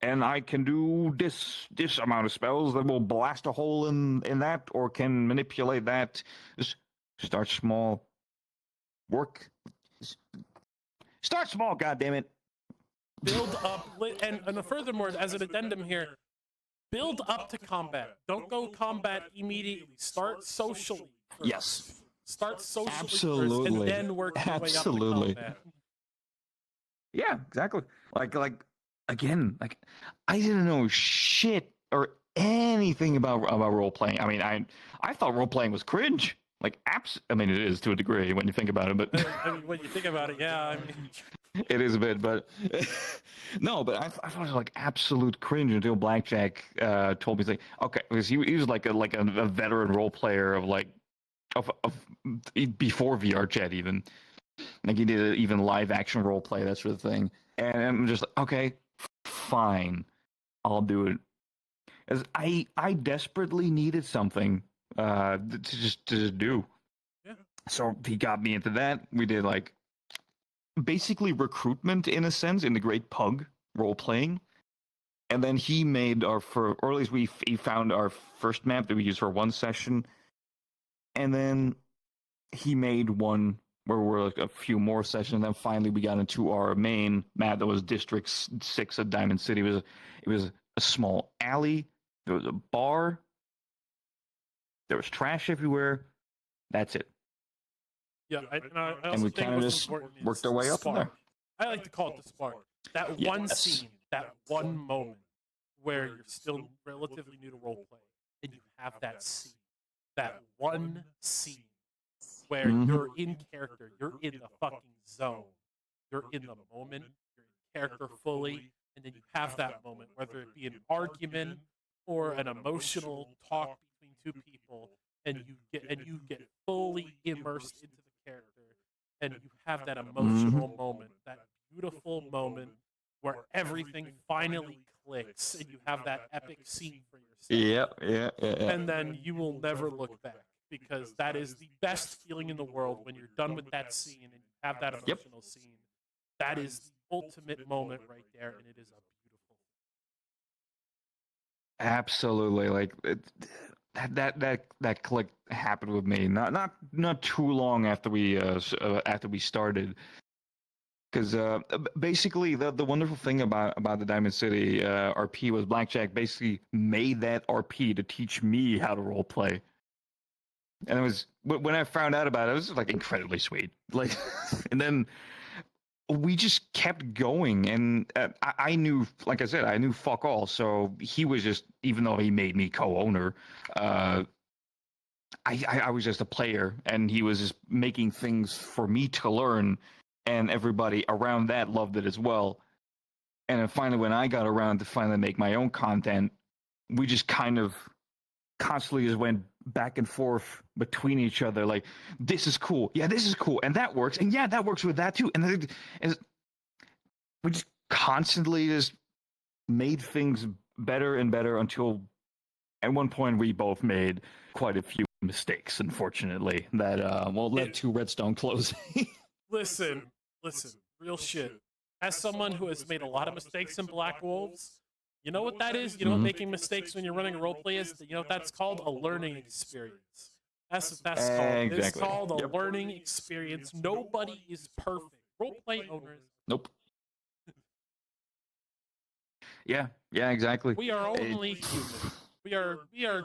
and I can do this amount of spells that will blast a hole in that, or can manipulate that. Just start small. Start small, goddammit. Build up, and furthermore, as an addendum here, build up to combat. Don't go combat immediately. Start socially first. Yes. Start socially first, Absolutely. and then work your way up to Absolutely. combat. Yeah, exactly. Like again, like I didn't know shit or anything about role playing. I mean, I thought role playing was cringe. Like I mean, it is to a degree when you think about it, but I mean, when you think about it, yeah, I mean, it is a bit. But no, but I thought it was like absolute cringe until Blackjack told me, he's like, okay, because he was like a veteran role player of before VRChat even. Like he did even live action role play, that sort of thing. And I'm just like, okay, fine, I'll do it. As I desperately needed something to just do. Yeah. So he got me into that. We did like basically recruitment in a sense in the Great Pug role playing. And then he made or at least he found our first map that we used for one session. And then he made one where we're like a few more sessions, and then finally we got into our main map that was District 6 of Diamond City. It was a small alley. There was a bar. There was trash everywhere. That's it. yeah. I also And we think kind of what's just important is worked our way up from there. spark. I like to call it the spark. That one Yes. scene, that one moment where you're still relatively new to roleplay, and you have that scene, that one scene where Mhm. you're in character, you're in the fucking zone, you're in the moment, you're in character fully, and then you have that moment, whether it be an argument or an emotional talk between two people, and you get fully immersed into the character, and you have that emotional moment, that beautiful moment where everything finally clicks, and you have that epic scene for yourself. Yeah. And then you will never look back, because that is the best feeling in the world when you're done with that scene and you have that emotional scene. That is the ultimate moment right there, and it is a beautiful. Absolutely. Like that click happened with me. Not too long after we started. Because basically, the wonderful thing about the Diamond City RP was Blackjack basically made that RP to teach me how to role play, and it was when I found out about it, it was like incredibly sweet. Like, and then we just kept going, and I knew, like I said, I knew fuck all. So he was just, even though he made me co-owner, I was just a player, and he was just making things for me to learn. And everybody around that loved it as well. And then finally, when I got around to finally make my own content, we just kind of constantly just went back and forth between each other. Like, this is cool. Yeah, this is cool. And that works. And yeah, that works with that too. And we just constantly just made things better and better until at one point we both made quite a few mistakes, unfortunately, that led to Redstone closing. Listen, real shit. As someone who has made a lot of mistakes in Black Wolves, you know what that is? You know what making mistakes when you're running a roleplay is? You know what that's called? A learning experience. That's what that's called. It's Exactly. called a learning experience. Nobody is perfect. Roleplay owners. Nope. Yeah, exactly. We are only human. We are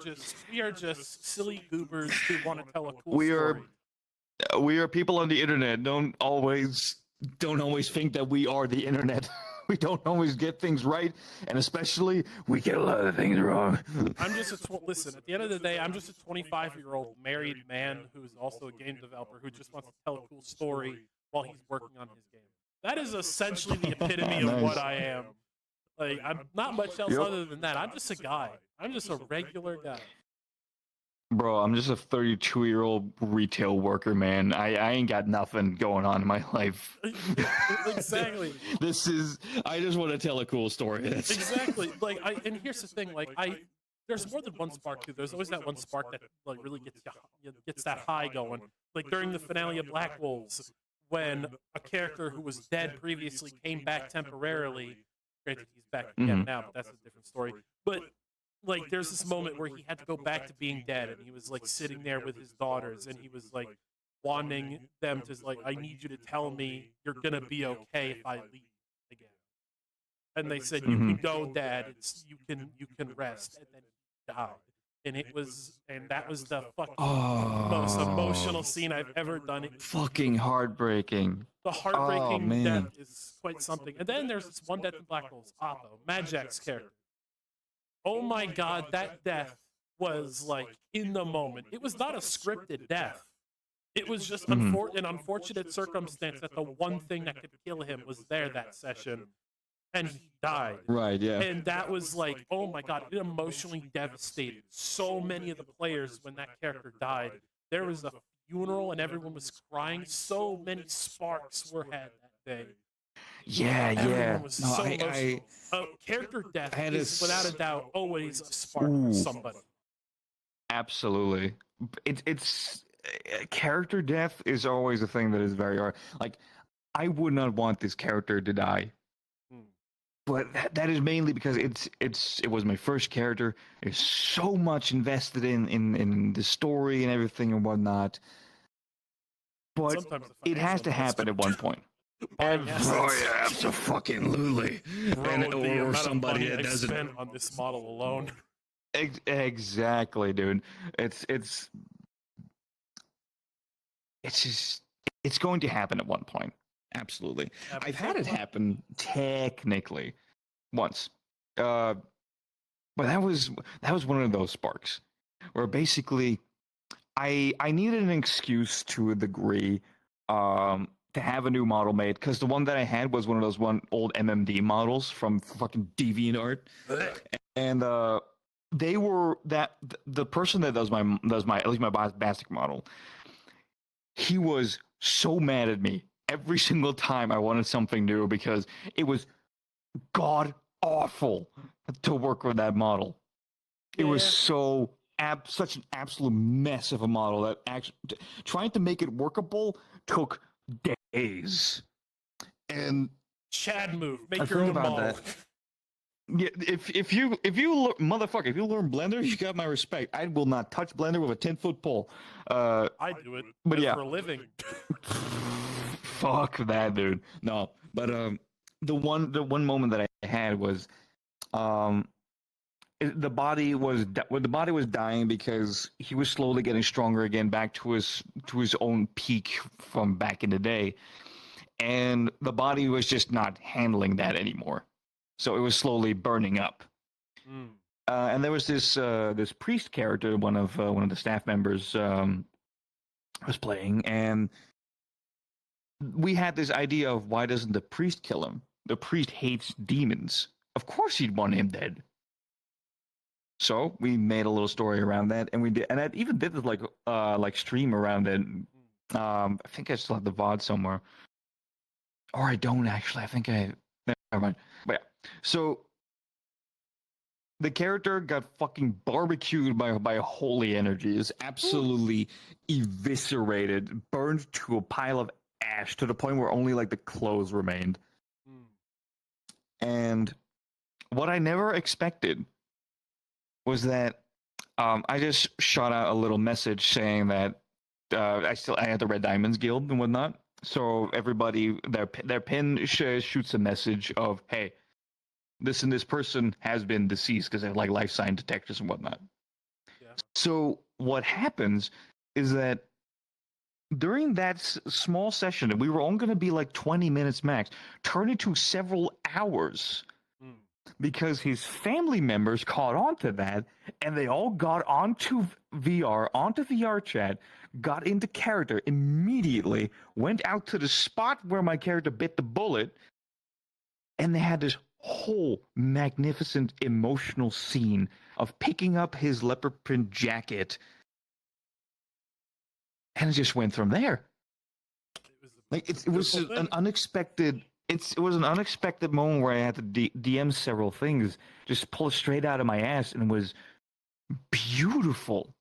just silly goobers who want to tell a cool story. We are people on the internet. Don't always think that we are the internet. We don't always get things right, and especially we get a lot of things wrong. I'm just listen. At the end of the day, I'm just a 25-year-old married man who's also a game developer who just wants to tell a cool story while he's working on his game. That is essentially the epitome of Nice. what I am. Like, I'm not much else other than that. I'm just a guy. I'm just a regular guy. Bro, I'm just a 32-year-old retail worker, man. I ain't got nothing going on in my life. Exactly. I just want to tell a cool story. Exactly. Like, and here's the thing. Like, there's more than one spark too. There's always that one spark that like really gets that high going. Like during the finale of Black Wolves, when a character who was dead previously came back temporarily. Granted, he's back again now, but that's a different story. But like, there's this moment where he had to go back to being dead, and he was like sitting there with his daughters, and he was like wanting them to like, I need you to tell me you're gonna be okay if I leave again. And they said, you can go, Dad. You can rest. And then he died. And that was the fucking most emotional scene I've ever done. Fucking heartbreaking. The heartbreaking death is quite something. And then there's this one death in Black Holes, Oppo, Magic's character. Oh my god, that death was like in the moment. It was not a scripted death. It was just an unfortunate circumstance that the one thing that could kill him was there that session. And he died. Right, yeah. And that was like, oh my god, it emotionally devastated so many of the players when that character died. There was a funeral and everyone was crying. So many sparks were had that day. Yeah, Everyone was so emotional. Character death is without a doubt always a spark for somebody. Absolutely. It's character death is always a thing that is very hard. Like, I would not want this character to die. But that is mainly because it was my first character. There's so much invested in the story and everything and whatnot. But it has to happen at one point. Oh yeah, absolutely. Or somebody that doesn't spend on this model alone. Exactly, dude. It's going to happen at one point. Absolutely. I've had it happen Technically, once, but that was one of those sparks where basically I needed an excuse to a degree to have a new model made, because the one that I had was one of those old MMD models from fucking DeviantArt, and they were the person that does my at least my basic model. He was so mad at me every single time I wanted something new because it was god awful to work with that model. It was such an absolute mess of a model that actually trying to make it workable took days. And Chad move, make your own model. that. Yeah, if you motherfucker, if you learn Blender, you got my respect. I will not touch Blender with a 10-foot pole. I do it, but yeah, for a living. Fuck that, dude. No, but the one moment that I had was, the body was dying because he was slowly getting stronger again, back to his own peak from back in the day, and the body was just not handling that anymore. So it was slowly burning up. And there was this priest character, one of the staff members was playing, and we had this idea of, why doesn't the priest kill him? The priest hates demons. Of course he'd want him dead. So we made a little story around that, and I even did this like stream around it. I think I still have the VOD somewhere, or I don't actually. I think never mind. But yeah, so the character got fucking barbecued by holy energy. Is absolutely eviscerated, burned to a pile of ash to the point where only like the clothes remained. And what I never expected was that I just shot out a little message saying that I had the Red Diamonds Guild and whatnot. So everybody, their pin shoots a message of, hey, this and this person has been deceased, because they have like life sign detectors and whatnot. Yeah. So what happens is that during that small session, and we were only going to be like 20 minutes max, turned into several hours. Because his family members caught on to that, and they all got onto VRChat, got into character immediately, went out to the spot where my character bit the bullet, and they had this whole magnificent emotional scene of picking up his leopard print jacket, and it just went from there. It was an unexpected... It was an unexpected moment where I had to DM several things, just pull it straight out of my ass, and was beautiful.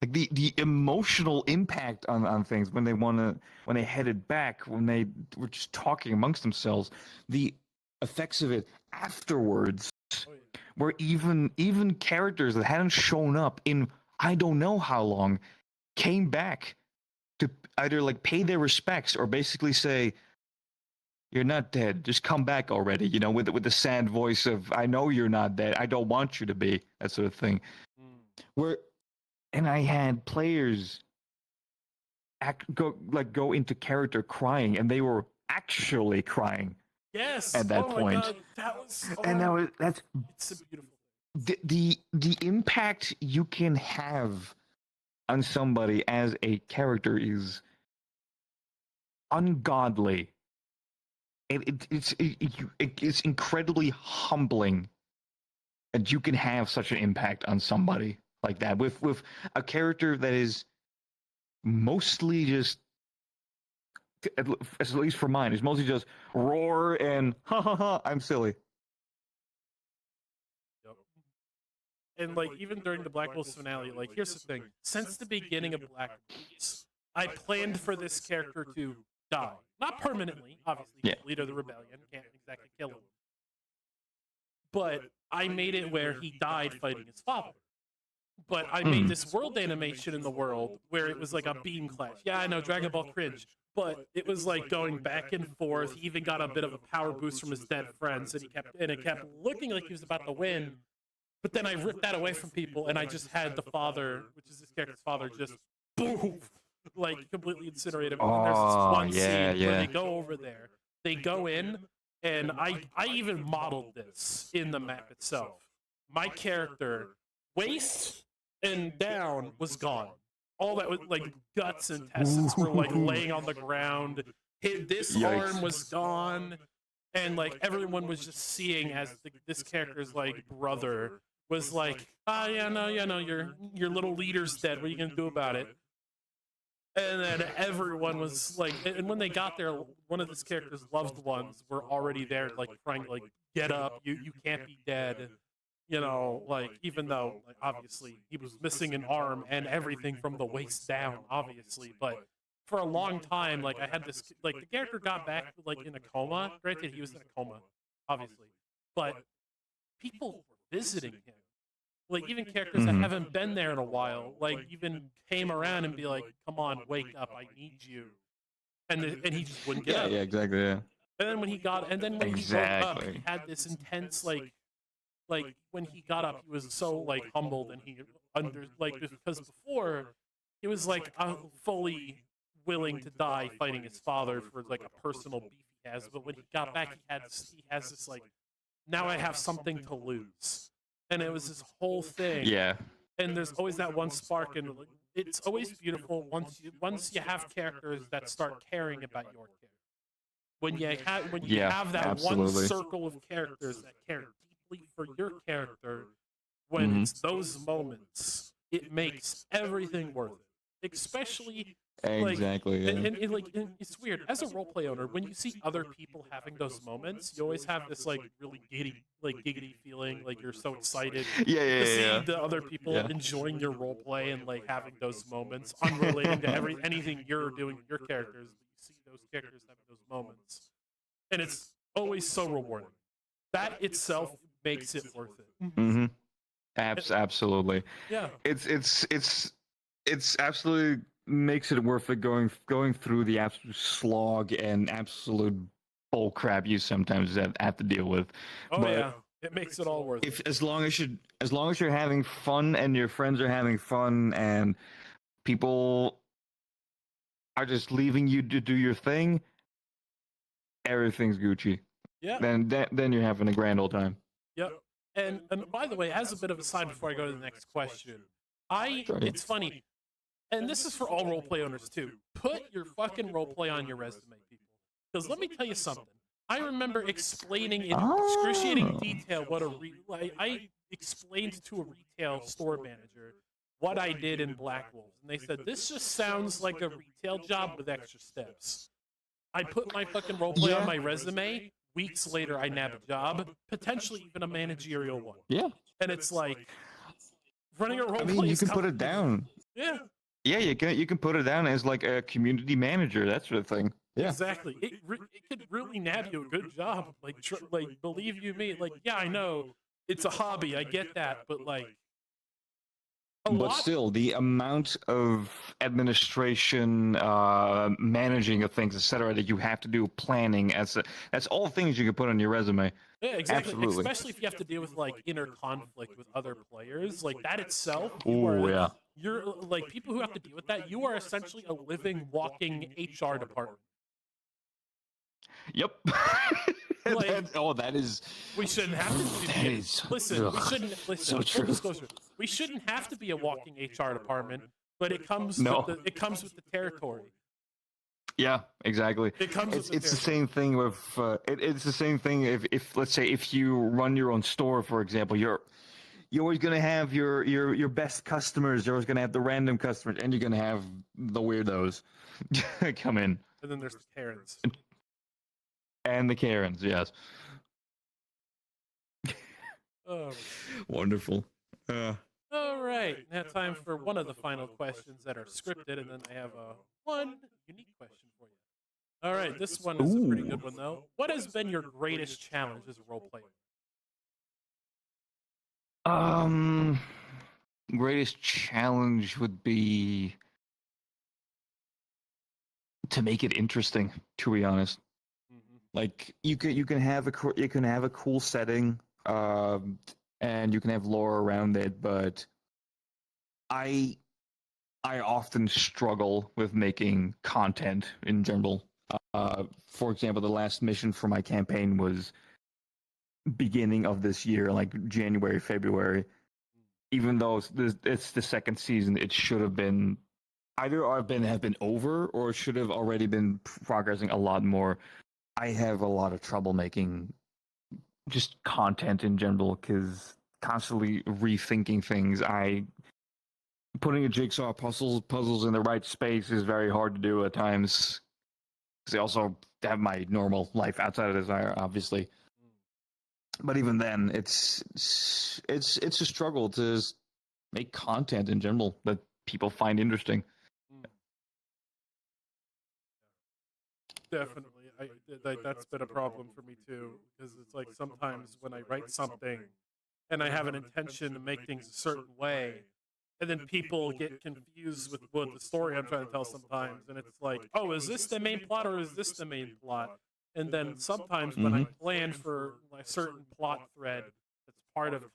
Like the emotional impact on things when they headed back, when they were just talking amongst themselves, the effects of it afterwards, where even characters that hadn't shown up in I don't know how long came back to either like pay their respects or basically say, "You're not dead. Just come back already." You know, with the sad voice of, "I know you're not dead. I don't want you to be," that sort of thing. Where, and I had players go into character crying, and they were actually crying Yes. at that my point. God, that was. And that's It's so beautiful. the impact you can have on somebody as a character is ungodly. It's incredibly humbling that you can have such an impact on somebody like that with a character that is mostly just, at least for mine, is mostly just roar and ha ha ha, I'm silly. And like even during the Black Wolves finale, like here's the thing: since the beginning of Black Wolves, I planned for this character to die, not permanently, obviously. Yeah. Leader of the rebellion, can't exactly kill him, but I made it where he died fighting his father. But I made this world animation in the world where it was like a beam clash. Yeah, I know, Dragon Ball cringe, but it was like going back and forth. He even got a bit of a power boost from his dead friends, and it kept looking like he was about to win. But then I ripped that away from people, and I just had the father, which is this character's father, just boom, like completely incinerate him. And there's this one scene where they go over there, they go in, and I even modeled this in the map itself. My character, waist and down, was gone. All that was like guts and intestines were like laying on the ground. This arm was gone, and like everyone was just seeing as this character's like brother was like, yeah, no, your little leader's dead. What are you gonna do about it? And then everyone was like, and when they got there, one of this character's loved ones were already there, like trying to like get up. You can't be dead. You know, like even though like obviously he was missing an arm and everything from the waist down, obviously, but for a long time, like I had this, like the character got back like in a coma. Granted, he was in a coma, obviously, but people were visiting him. Like even characters that haven't been there in a while, like even came around and be like, "Come on, wake up! I need you," and he just wouldn't get up. Yeah, exactly. Yeah. And then when he got, and then when he woke up, he had this intense like when he got up, he was so like humbled, and he because before he was like fully willing to die fighting his father for like a personal beef he has, but when he got back, he has this like, now I have something to lose, and it was this whole thing. Yeah. And there's always that one spark, and it's always beautiful once you have characters that start caring about your character. When you have that absolutely. one circle of characters that care deeply for your character, when it's those moments, it makes everything worth it. Especially Exactly. Yeah. and it's weird as a roleplay owner, when you see other people having those moments, you always have this like really giggity feeling, like you're so excited to see the other people enjoying your roleplay and like having those moments unrelating to anything you're doing with your characters, but you see those characters having those moments, and it's always so rewarding. That itself makes it worth it. Absolutely. Yeah. It's absolutely makes it worth it going through the absolute slog and absolute bull crap you sometimes have to deal with. Oh, but yeah, it makes it all worth it. As long as you're having fun and your friends are having fun and people are just leaving you to do your thing, everything's Gucci. Yeah. Then you're having a grand old time. Yep. And by the way, as a bit of a side before I go to the next question, it's funny, and this is for all roleplay owners too. Put your fucking roleplay on your resume, people. Because let me tell you something. I remember explaining in excruciating detail what I explained to a retail store manager what I did in Black Wolves, and they said, "This just sounds like a retail job with extra steps." I put my fucking roleplay on my resume. Weeks later, I nab a job, potentially even a managerial one. Yeah. And it's like, Running a role I play mean, you is can put it complicated. down. Yeah, Yeah, you can put it down as like a community manager, that sort of thing. Yeah. exactly. It could really nab you a good job. Like, like, believe you me, like, yeah, I know it's a hobby. I get that, but like, a But lot. still, the amount of administration, managing of things, etc., that you have to do, planning, that's all things you can put on your resume. Yeah, exactly. Absolutely. Especially if you have to deal with like inner conflict with other players, like that itself. Oh yeah. You're like people who have to deal with that. You are essentially a living, walking HR department. Yep. Like, That is. We shouldn't have to. That is. Listen, we ugh, shouldn't. Listen, so full true. disclosure. We shouldn't have to be a walking HR department, but it comes. No. It comes with the territory. Yeah, exactly. It comes with the It's the territory. same thing with. It's the same thing if let's say if you run your own store, for example, you're always gonna have your best customers. You're always gonna have the random customers, and you're gonna have the weirdos come in. And then there's the Karens. And the Karens, yes. Oh. Wonderful. All right. Now time for one of the final questions that are scripted, and then I have one unique question for you. All right, this one is a pretty good one though. What has been your greatest challenge as a role player? Greatest challenge would be to make it interesting. To be honest, like you can have a cool setting, and you can have lore around it, but I often struggle with making content in general. For example, the last mission for my campaign was beginning of this year, like January, February. Even though it's the second season, it should have been either have been over or it should have already been progressing a lot more. I have a lot of trouble making just content in general because constantly rethinking things. Putting a jigsaw puzzles in the right space is very hard to do at times. Because I also have my normal life outside of this, obviously. But even then, it's a struggle to make content in general that people find interesting. Definitely. That's been a problem for me too, because it's like sometimes when I write something and I have an intention to make things a certain way, and then people get confused with what the story I'm trying to tell sometimes, and it's like, oh, is this the main plot or is this the main plot? And then sometimes when I plan for a certain plot thread that's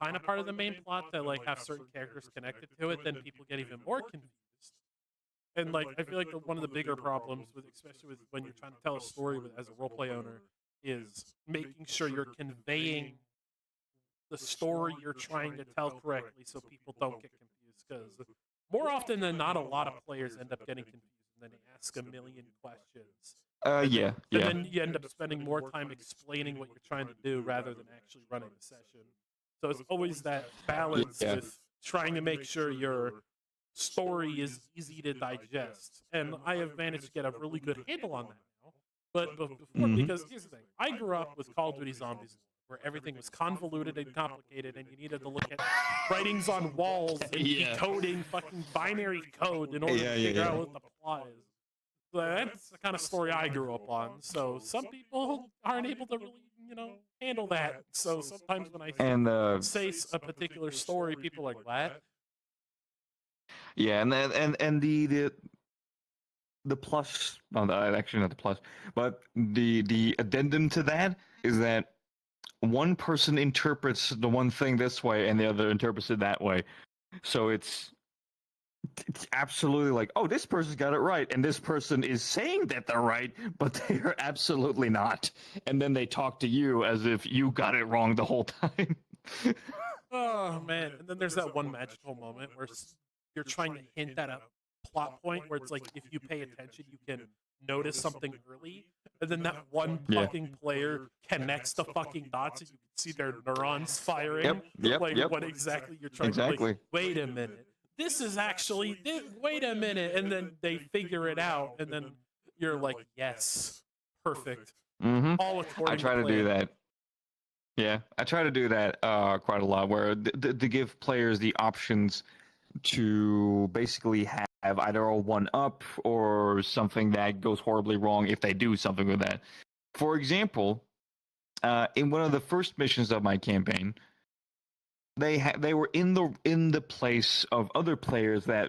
kind of part of the main plot that like have certain characters connected to it, then people get even more confused. And like I feel like one of the bigger problems with, especially with when you're trying to tell a story as a roleplay owner, is making sure you're conveying the story you're trying to tell correctly so people don't get confused. Because more often than not, a lot of players end up getting confused and then they ask a million questions. Yeah. And then you end up spending more time explaining what you're trying to do rather than actually running the session. So it's always that balance with trying to make sure your story is easy to digest. And I have managed to get a really good handle on that now. But before, because here's the thing, I grew up with Call of Duty Zombies, where everything was convoluted and complicated, and you needed to look at writings on walls and decoding fucking binary code in order to figure out what the plot is. So that's the kind of story I grew up on. So some people aren't able to really, handle that. So sometimes when I say a particular story, people are like, what? Yeah, and the plus, no, actually not the plus, but the addendum to that is that one person interprets the one thing this way and the other interprets it that way. So it's absolutely like, oh, this person's got it right, and this person is saying that they're right, but they are absolutely not. And then they talk to you as if you got it wrong the whole time. Oh man! And then there's that one magical moment where you're trying to hint at a plot point where it's like if you pay attention, you can notice something early, and then that one fucking player connects the fucking dots, and you can see their neurons firing. What exactly you're trying to like, wait a minute. This is actually wait a minute, and then they figure it out, and then you're like, yes, perfect. All according I try to plan. do that. Yeah, I try to do that quite a lot, where to give players the options to basically have either a one up or something that goes horribly wrong if they do something with that. For example, in one of the first missions of my campaign, they were in the place of other players that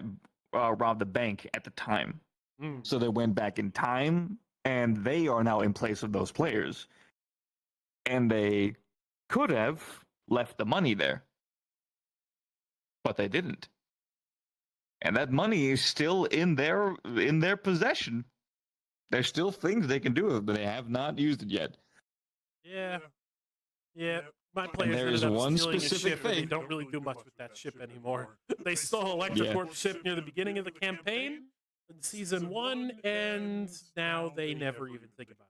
robbed the bank at the time. Mm. So they went back in time, and they are now in place of those players. And they could have left the money there, but they didn't. And that money is still in their possession. There's still things they can do with it, but they have not used it yet. Yeah. Yeah. My And players there ended is up one stealing a specific ship, and they thing. don't really do much with that ship anymore. They stole Electrocorp's ship near the beginning of the campaign in season 1, and now they never even think about it.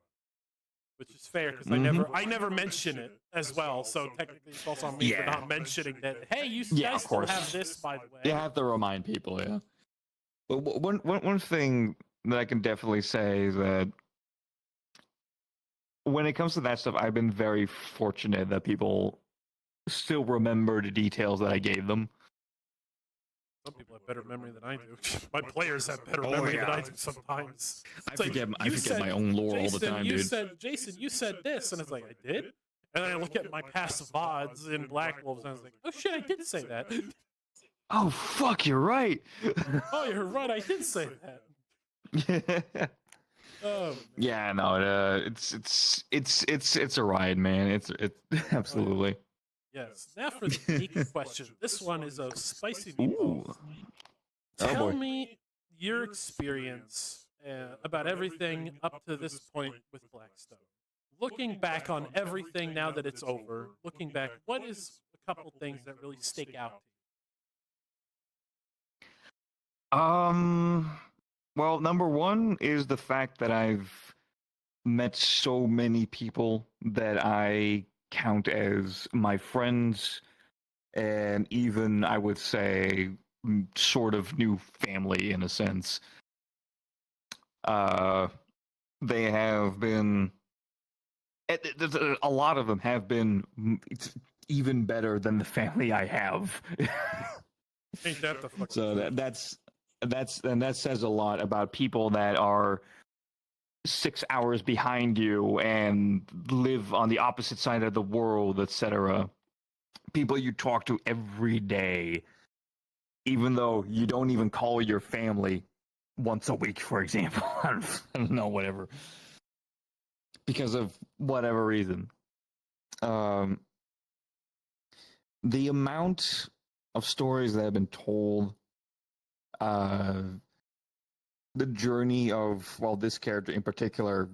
Which is fair, because I never mention it as well, so technically it's also on me for not mentioning that, hey, you guys still have this, by the way. You have to remind people, yeah. But one thing that I can definitely say is that when it comes to that stuff, I've been very fortunate that people still remember the details that I gave them. Some people have better memory than I do. My players have better memory than I do sometimes. I forget my own lore all the time, dude. Jason, you said this, and it's like, I did? And then I look at my passive odds in Black Wolves, and I was like, oh shit, I did say that. Oh fuck, you're right. Oh, you're right, I did say that. Oh, yeah, no, it's a ride, man. It's absolutely. yes. Now for the unique question. This one is of spicy meatballs. Ooh. Tell boy. me your experience about everything up to this point with Blackstone. Looking back on everything now that it's over, looking back, what is a couple things that really stick out to you? Well, number one is the fact that I've met so many people that I count as my friends, and even, I would say, sort of new family in a sense. They have been, a lot of them have been even better than the family I have. Ain't that the fucking So that says a lot about people that are 6 hours behind you and live on the opposite side of the world, etc. People you talk to every day, even though you don't even call your family once a week, for example. I don't know, whatever. Because of whatever reason. The amount of stories that have been told, the journey of, well, this character in particular,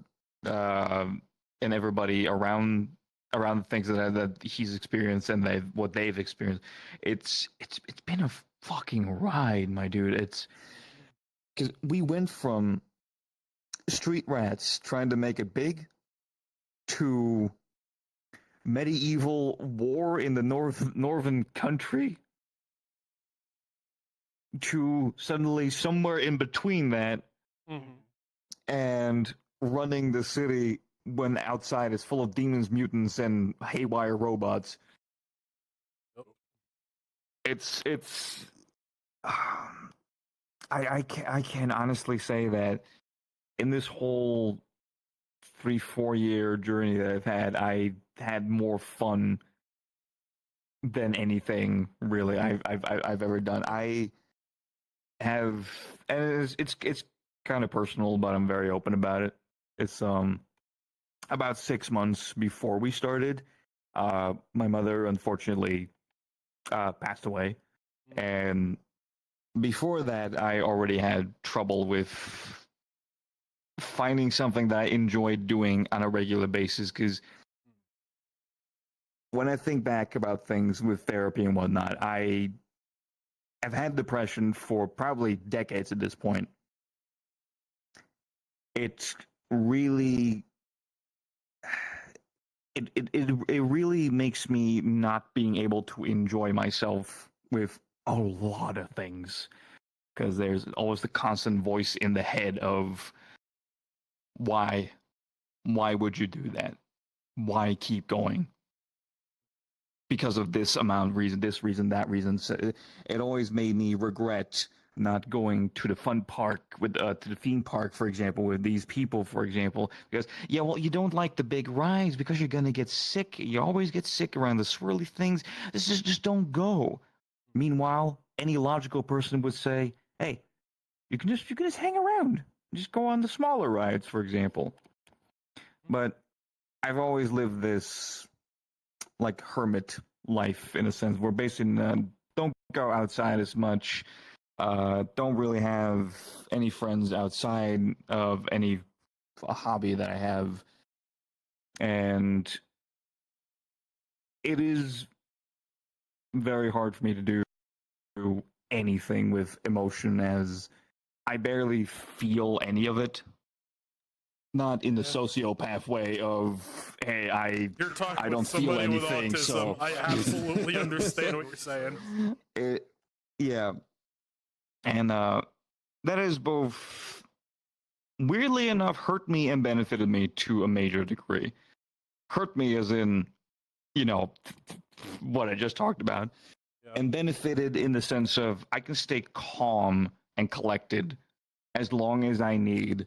and everybody around the things that he's experienced and what they've experienced, it's been a fucking ride, my dude. It's because we went from street rats trying to make it big to medieval war in the northern country to suddenly somewhere in between that, and running the city when outside is full of demons, mutants, and haywire robots. It's I can honestly say that in this whole 3-4 year journey that I've had, I had more fun than anything really I've ever done. I have, and it's kind of personal, but I'm very open about it. It's about 6 months before we started, my mother unfortunately passed away, and before that I already had trouble with finding something that I enjoyed doing on a regular basis, because when I think back about things with therapy and whatnot, I've had depression for probably decades at this point. It's really, it really makes me not being able to enjoy myself with a lot of things, because there's always the constant voice in the head of why would you do that? Why keep going? because of this amount of reason, this reason, that reason. So it always made me regret not going to the fun park with to the theme park, for example, with these people, for example, because yeah, well, you don't like the big rides because you're gonna get sick. You always get sick around the swirly things. This is just don't go. Meanwhile, any logical person would say, hey, you can just hang around, just go on the smaller rides, for example. But I've always lived this like hermit life in a sense, where basically don't go outside as much. Don't really have any friends outside of any hobby that I have, and it is very hard for me to do anything with emotion, as I barely feel any of it. Not in the sociopath way of, hey, You're talking I don't with feel somebody with anything, autism. so I absolutely understand what you're saying. Yeah, and that is both weirdly enough hurt me and benefited me to a major degree. Hurt me as in, you know, what I just talked about, Yeah. and benefited in the sense of I can stay calm and collected as long as I need.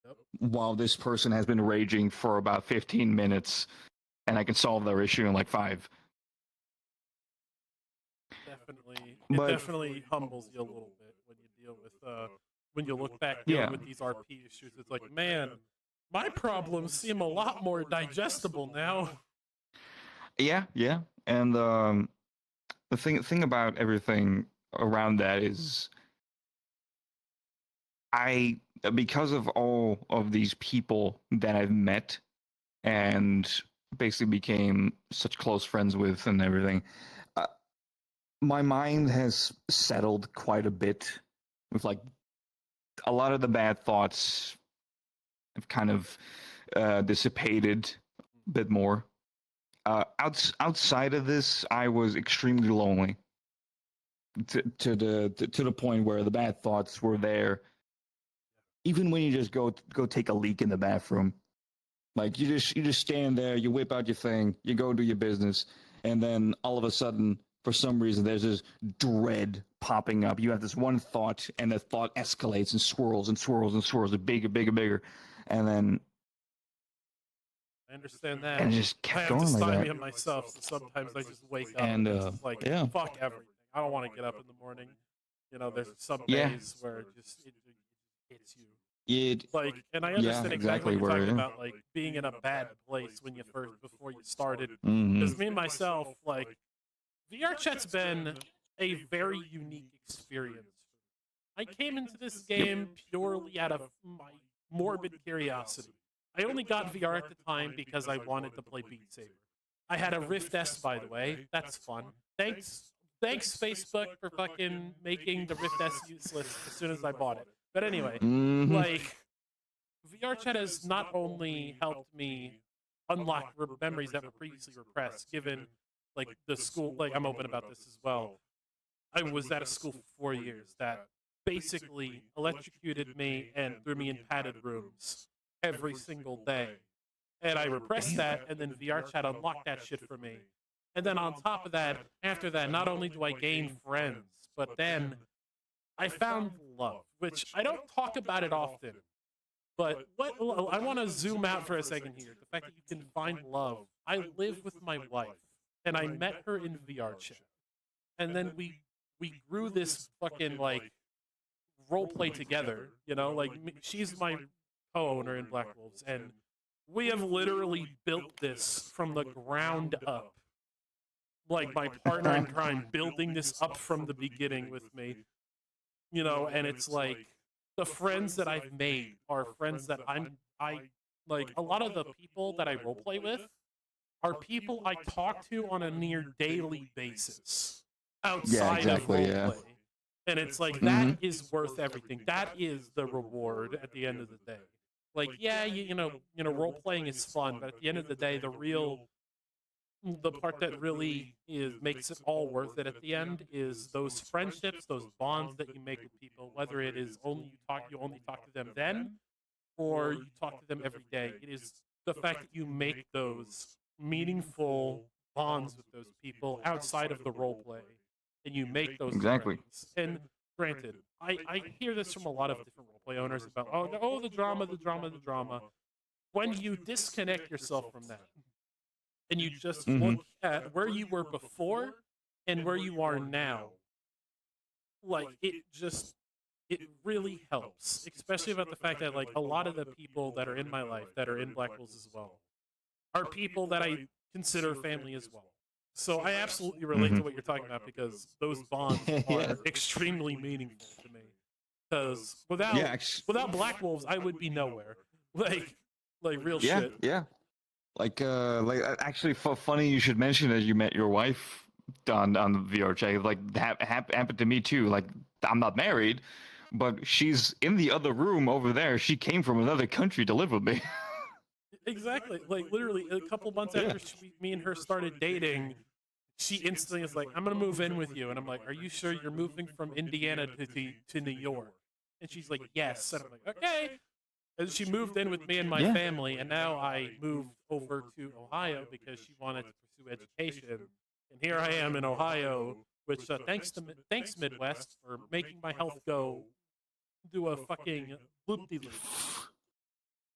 Yep. While this person has been raging for about 15 minutes, and I can solve their issue in like 5. It definitely humbles you a little bit when you deal with when you look back dealing with these RP issues. It's like, man, my problems seem a lot more digestible now. Yeah, and the thing about everything around that is, because of all of these people that I've met and basically became such close friends with and everything, my mind has settled quite a bit. With like a lot of the bad thoughts have kind of dissipated a bit more. Outside of this, I was extremely lonely to the point where the bad thoughts were there. Even when you just go take a leak in the bathroom, like you just stand there, you whip out your thing, you go do your business, and then all of a sudden, for some reason, there's this dread popping up. You have this one thought, and the thought escalates and swirls and swirls and swirls, bigger, bigger, bigger, and then I understand that. and it just kept I have going to like stymie that. it myself, so sometimes I just wake up And it's just like, yeah, fuck everything. I don't want to get up in the morning. You know, there's some Yeah. days where it hits you. it Like, and I understand exactly what you're where, talking yeah. about, like being in a bad place when you before you started. Mhm. Because me and myself, like, VRChat's been a very unique experience. I came into this game purely out of my morbid curiosity. I only got VR at the time because I wanted to play Beat Saber. I had a Rift S, by the way. That's fun. Thanks, Facebook, for fucking making the Rift S useless as soon as I bought it. But anyway, Mhm. like, VRChat has not only helped me unlock memories that were previously repressed, given like the school. Like, I'm open about this as well. I was at a school for 4 years that basically electrocuted me and threw me in padded rooms every single day. And I repressed that, and then VRChat unlocked that shit for me. And then on top of that, after that, not only do I gain friends, but then I found love, which I don't talk about it often. But what I want to zoom out for a second here. The fact that you can find love. I live with my wife, and I met her in VRChat, and then we grew this fucking like role play together. You know, like she's my co-owner in Black Wolves, and we have literally built this from the ground up. Like my partner in crime, building this up from the beginning with me. You know, and it's like the friends that I've made are friends that I like. A lot of the people that I roleplay with are people I talk to on a near daily basis outside exactly, of yeah. roleplay. And it's like that is worth everything. That is the reward at the end of the day. Like, yeah, you know, role playing is fun, but at the end of the day, the part that really makes it all worth it at the end is those friendships, those bonds that you make with people. Whether it is you only talk to them then, or you talk to them every day. It is the fact that you make those meaningful bonds with those people outside of the role play, and you make those Exactly. friends. And granted, I hear this from a lot of different role play owners about the drama, the drama, the drama. When you disconnect yourself from that and you just look at where you were before and where you are now, like it really helps, especially about the fact that like a lot of the people that are in my life that are in Black Wolves as well are people that I consider family as well. So I absolutely relate to what you're talking about because those bonds are extremely meaningful to me. Because without Black Wolves, I would be nowhere. Like real shit. Yeah. Like actually, funny you should mention that you met your wife on the VRChat. Like that happened to me too. Like I'm not married, but she's in the other room over there. She came from another country to live with me. Exactly. Like literally a couple months after me and her started dating, she instantly is like, "I'm gonna move in with you," and I'm like, "Are you sure you're moving from Indiana to New York?" And she's like, "Yes." And I'm like, "Okay." And she moved in with me and my family, and now I moved over to Ohio because she wanted to pursue education. And here I am in Ohio, which thanks Midwest for making my health go do a fucking loop-de-loop.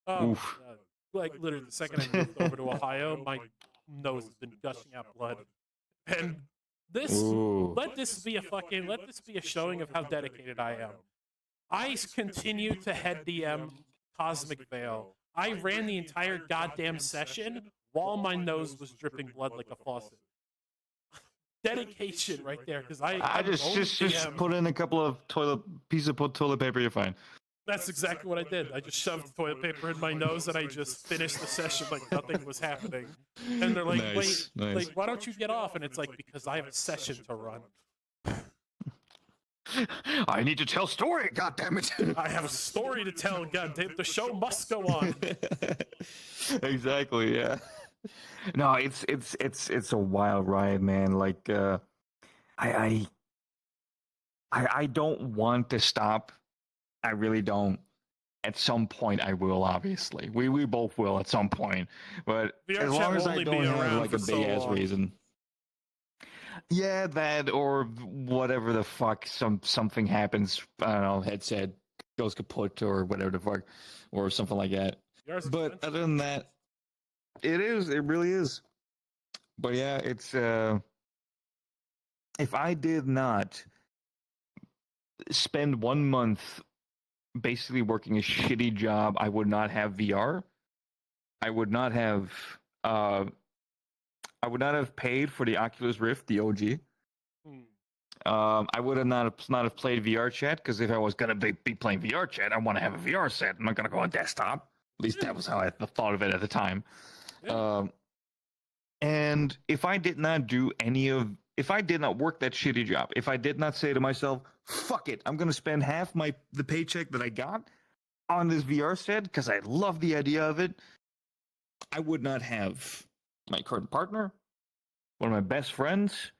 Oh my God. Like literally the second I moved over to Ohio, my nose has been gushing out blood. And let this be a showing of how dedicated I am. I continue to head DM Cosmic Veil. I ran the entire goddamn session while my nose was dripping blood like a faucet. Dedication right there, because I just put in a couple of pieces of toilet paper. You're fine. That's exactly what I did. I just shoved toilet paper in my nose and I just finished the session like nothing was happening. And they're like, Nice. like, why don't you get off? And it's like, because I have a session to run. I need to tell story. God damn it! I have a story to tell. God damn, the show must go on. Exactly. Yeah. No, it's a wild ride, man. Like, I don't want to stop. I really don't. At some point, I will. Obviously, we both will at some point. But as long as I don't have like a big ass reason. Yeah, that or whatever the fuck. Something happens. I don't know. Headset goes kaput or whatever the fuck, or something like that. But other than that, it is. It really is. But yeah, it's. If I did not spend 1 month basically working a shitty job, I would not have VR. I would not have. I would not have paid for the Oculus Rift, the OG. I would have not have played VRChat because if I was gonna be playing VRChat, I want to have a VR set. I'm not gonna go on desktop. At least that was how I thought of it at the time. Yeah. And if I did not if I did not work that shitty job, if I did not say to myself, "Fuck it, I'm gonna spend half the paycheck that I got on this VR set because I love the idea of it," I would not have my current partner, one of my best friends,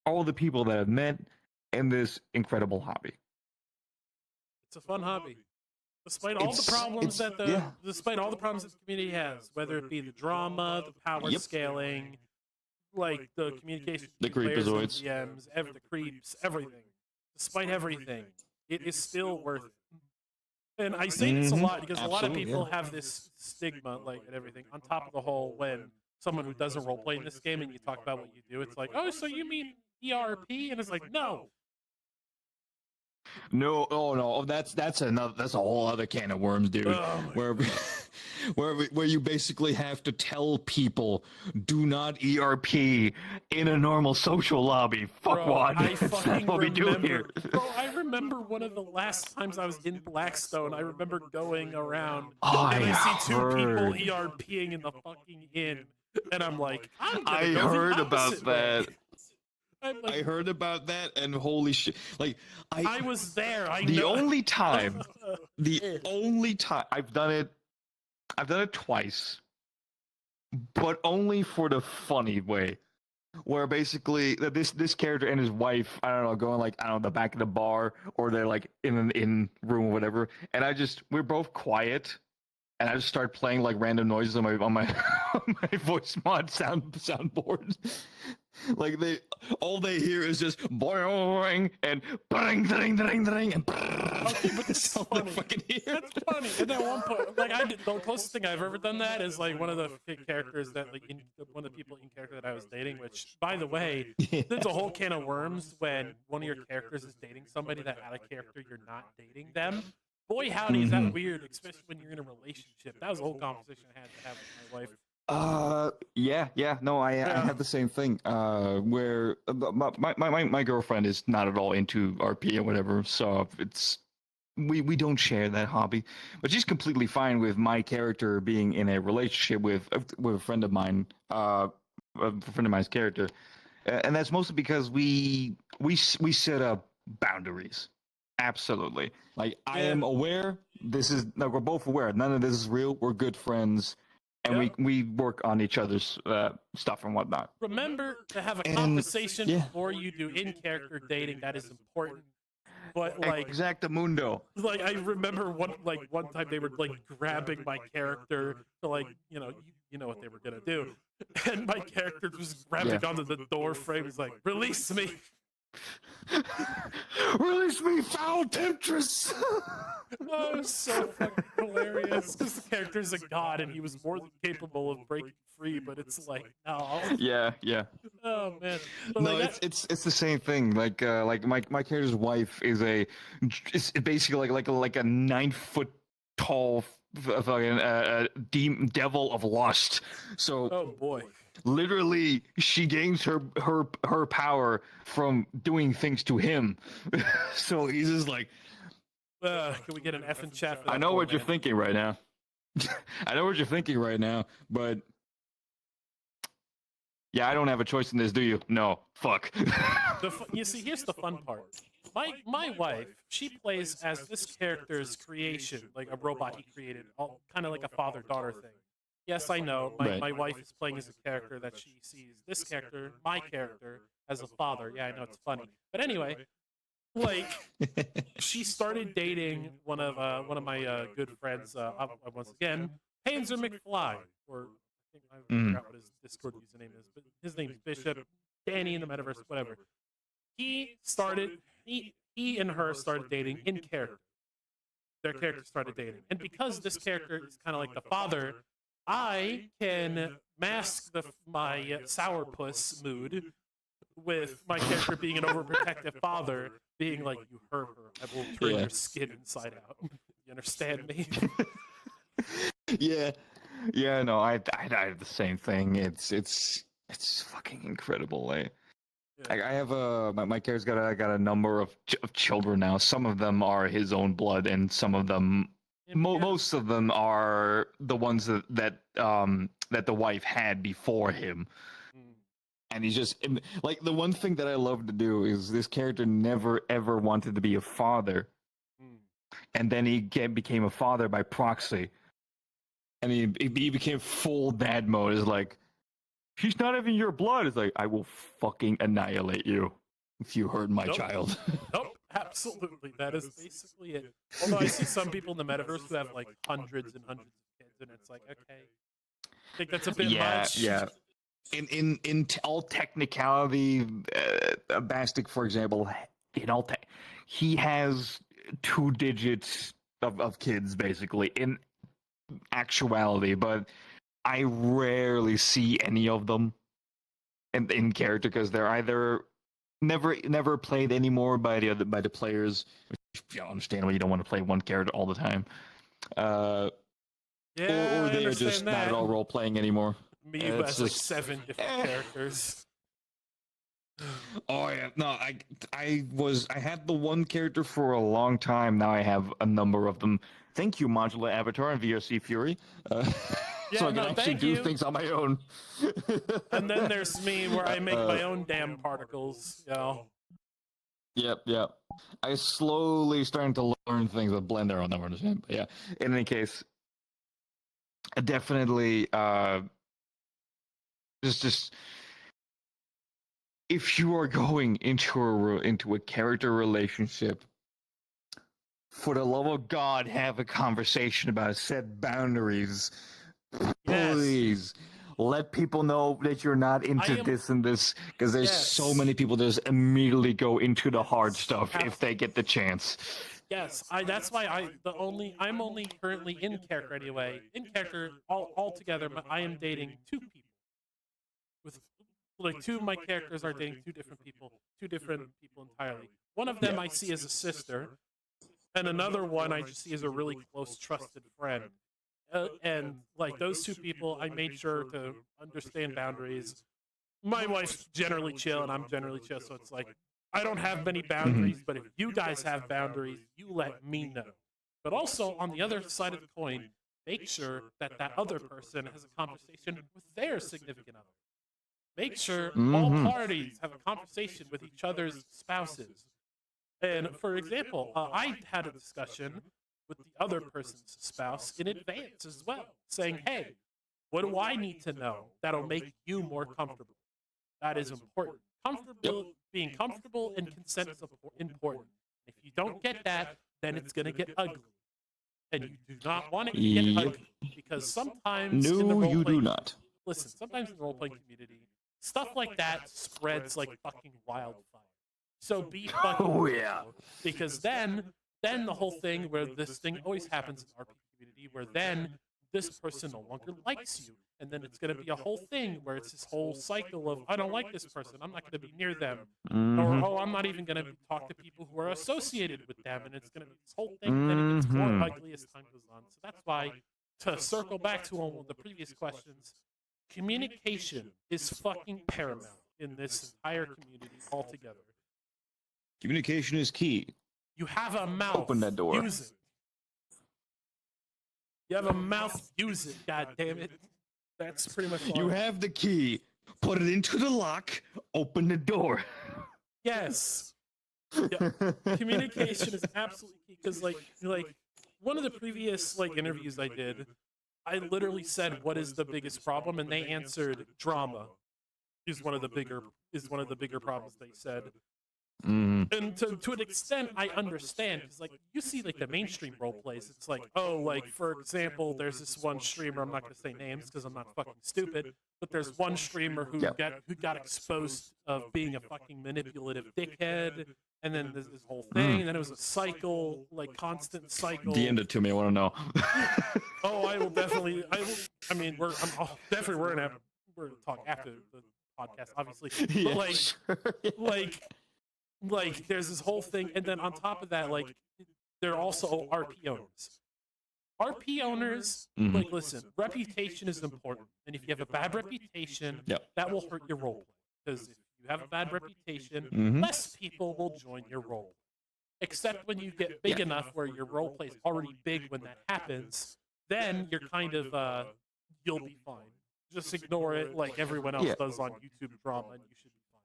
all the people that I've met in this incredible hobby. It's a fun hobby. Despite all the problems that the community has, whether it be the drama, the power scaling, like the communication, the creepazoids, DMs, the creeps, everything. Despite everything, it is still worth it. And I say this a lot because a lot of people have this stigma, like, and everything, on top of the whole when someone who doesn't roleplay in this game and you talk about what you do, it's like, oh, so you mean ERP? And it's like, no. No, oh no, that's a whole other can of worms, dude. Where you basically have to tell people, do not ERP in a normal social lobby. Fuck one. That's not what we do here. Bro, I remember one of the last times I was in Blackstone. I remember going around and I see two people ERPing in the fucking inn, and I'm like, I heard about that. Like, I heard about that, and holy shit! Like I was there. The only time I've done it twice, but only for the funny way, where basically this character and his wife, I don't know, going like the back of the bar, or they're like in an in room or whatever, and we're both quiet. And I just start playing like random noises on my my voice mod soundboard. Like all they hear is just boing and bang, ding, ding, ding, and Okay, but that's all they fucking hear. That's funny. And then at one point, like the closest thing I've ever done that is like one of the characters that one of the people in character that I was dating. Which, by the way, there's a whole can of worms when one of your characters is dating somebody that out of character you're not dating them. Boy, howdy, is that weird, especially when you're in a relationship. That was a whole conversation I had to have with my wife. Yeah, no, I have the same thing. Where my girlfriend is not at all into RP or whatever, so we don't share that hobby. But she's completely fine with my character being in a relationship with a friend of mine, a friend of mine's character, and that's mostly because we set up boundaries. Absolutely, like I am aware. We're both aware. None of this is real. We're good friends. And we work on each other's stuff and whatnot. Remember to have a conversation before you do in-character dating. That is important. But like exactamundo. Like I remember one time they were like grabbing my character to like you know what they were gonna do, and my character was grabbing onto the door frame. He's like, "Release me." Release me, foul temptress! Oh, it was so fucking hilarious. Because the character's a god and he was more than capable of breaking free, but it's like, no. Yeah. Oh man. But no, like it's the same thing. Like my character's wife is it's basically like a 9-foot tall fucking devil of lust. So oh boy. Literally, she gains her power from doing things to him. So he's just like, can we get an F in chat for that? I know what you're thinking right now. I know what you're thinking right now, but yeah, I don't have a choice in this, do you? No, fuck. You see, here's the fun part. My wife, she plays as this character's creation, like a robot he created, kind of like a father-daughter thing. Yes, I know. My wife is playing as a character that she sees this character, my character, as a father. Yeah, I know it's funny, but anyway, like she started dating one of my good friends. Once again, Panzer McFly, or I think I forgot what his Discord username is, but his name's Bishop, Danny in the Metaverse, whatever. He and her started dating in character. Their characters started dating, and because this character is kind of like the father. I can mask my sourpuss mood with my character being an overprotective father, being like, "You hurt her, I will turn your skin inside out." You understand me? Yeah. No, I have the same thing. It's fucking incredible. I have my character's got a number of children now. Some of them are his own blood, and some of them. Most of them are the ones that the wife had before him, and he's just like the one thing that I love to do is this character never ever wanted to be a father, and then he became a father by proxy, and he became full dad mode. Is like, she's not even your blood. It's like, I will fucking annihilate you if you hurt my child. Nope. Absolutely, that is basically it. Although I see some people in the metaverse who have like hundreds and hundreds of kids, and it's like, okay, I think that's a bit much. Yeah. In all technicality, Bastic, for example, he has 2 digits of kids basically in actuality, but I rarely see any of them in character because they're either never played anymore by the players. Which, understandably, you don't want to play one character all the time. Or they are just not at all role playing anymore. Me who has like 7 different characters. Oh yeah, no, I had the one character for a long time. Now I have a number of them. Thank you, Modular Avatar and VRC Fury. So I can actually do things on my own. And then there's me, where I make my own damn particles. Yep. I slowly starting to learn things with Blender. I'll never understand. But yeah. In any case, definitely. Just if you are going into a character relationship, for the love of God, have a conversation about set boundaries. Please. let people know that you're not into this and this, because there's so many people that just immediately go into the hard stuff if they get the chance. Yes, that's why I'm only currently in character anyway. In character all together, but I am dating 2 people. With like 2 of my characters are dating 2 different people entirely. One of them I see as a sister, and another one I just see as a really close, trusted friend. And like those 2 people, I made sure to understand boundaries. My wife's generally chill, and I'm generally chill, so it's like I don't have many boundaries, but if you guys have boundaries, you let me know. But also, on the other side of the coin, make sure that that other person has a conversation with their significant other. Make sure all parties have a conversation with each other's spouses. And for example, I had a discussion with the other person's spouse in advance as well, saying, hey, what do I need to know that'll make you more comfortable? That is important. Being comfortable and consent is important. If you don't get that, then it's going to get ugly. And you do not want it to get ugly. Because sometimes in the role-playing... you do not. Listen, sometimes in the role-playing community, stuff like that spreads like fucking wildfire. So be fucking careful. Because then the whole thing where this thing always happens in RP community, where then this person no longer likes you. And then it's going to be a whole thing where it's this whole cycle of, I don't like this person, I'm not going to be near them. Or, oh, I'm not even going to talk to people who are associated with them. And it's going to be this whole thing, and then it gets more ugly as time goes on. So that's why, to circle back to one of the previous questions, communication is fucking paramount in this entire community altogether. Communication is key. You have a mouth. Open that door. Use it. You have a mouth. Use it. God damn it. That's pretty much all. You have the key. Put it into the lock. Open the door. Yes. Yeah. Communication is absolutely key, because like one of the previous interviews I did, I literally said, "What is the biggest problem?" and they answered, "Drama is one of the bigger problems." They said. And to an extent, I understand, because like you see like the mainstream role plays, it's like, oh, like for example, there's this one streamer, I'm not going to say names because I'm not fucking stupid, but there's one streamer who got exposed of being a fucking manipulative dickhead, and then there's this whole thing, and then it was a cycle, like constant cycle. DM it to me. I want to know. Oh, I will definitely. I mean, we're gonna talk after the podcast, obviously, but like there's this whole thing, and then on top of that, like they're also RP owners. RP owners, like, listen, reputation is important, and if you have a bad reputation, that will hurt your role. Because if you have a bad reputation, less people will join your role. Except when you get big enough where your role play is already big when that happens, then you're kind of you'll be fine. Just ignore it like everyone else does on YouTube drama, and you should be fine.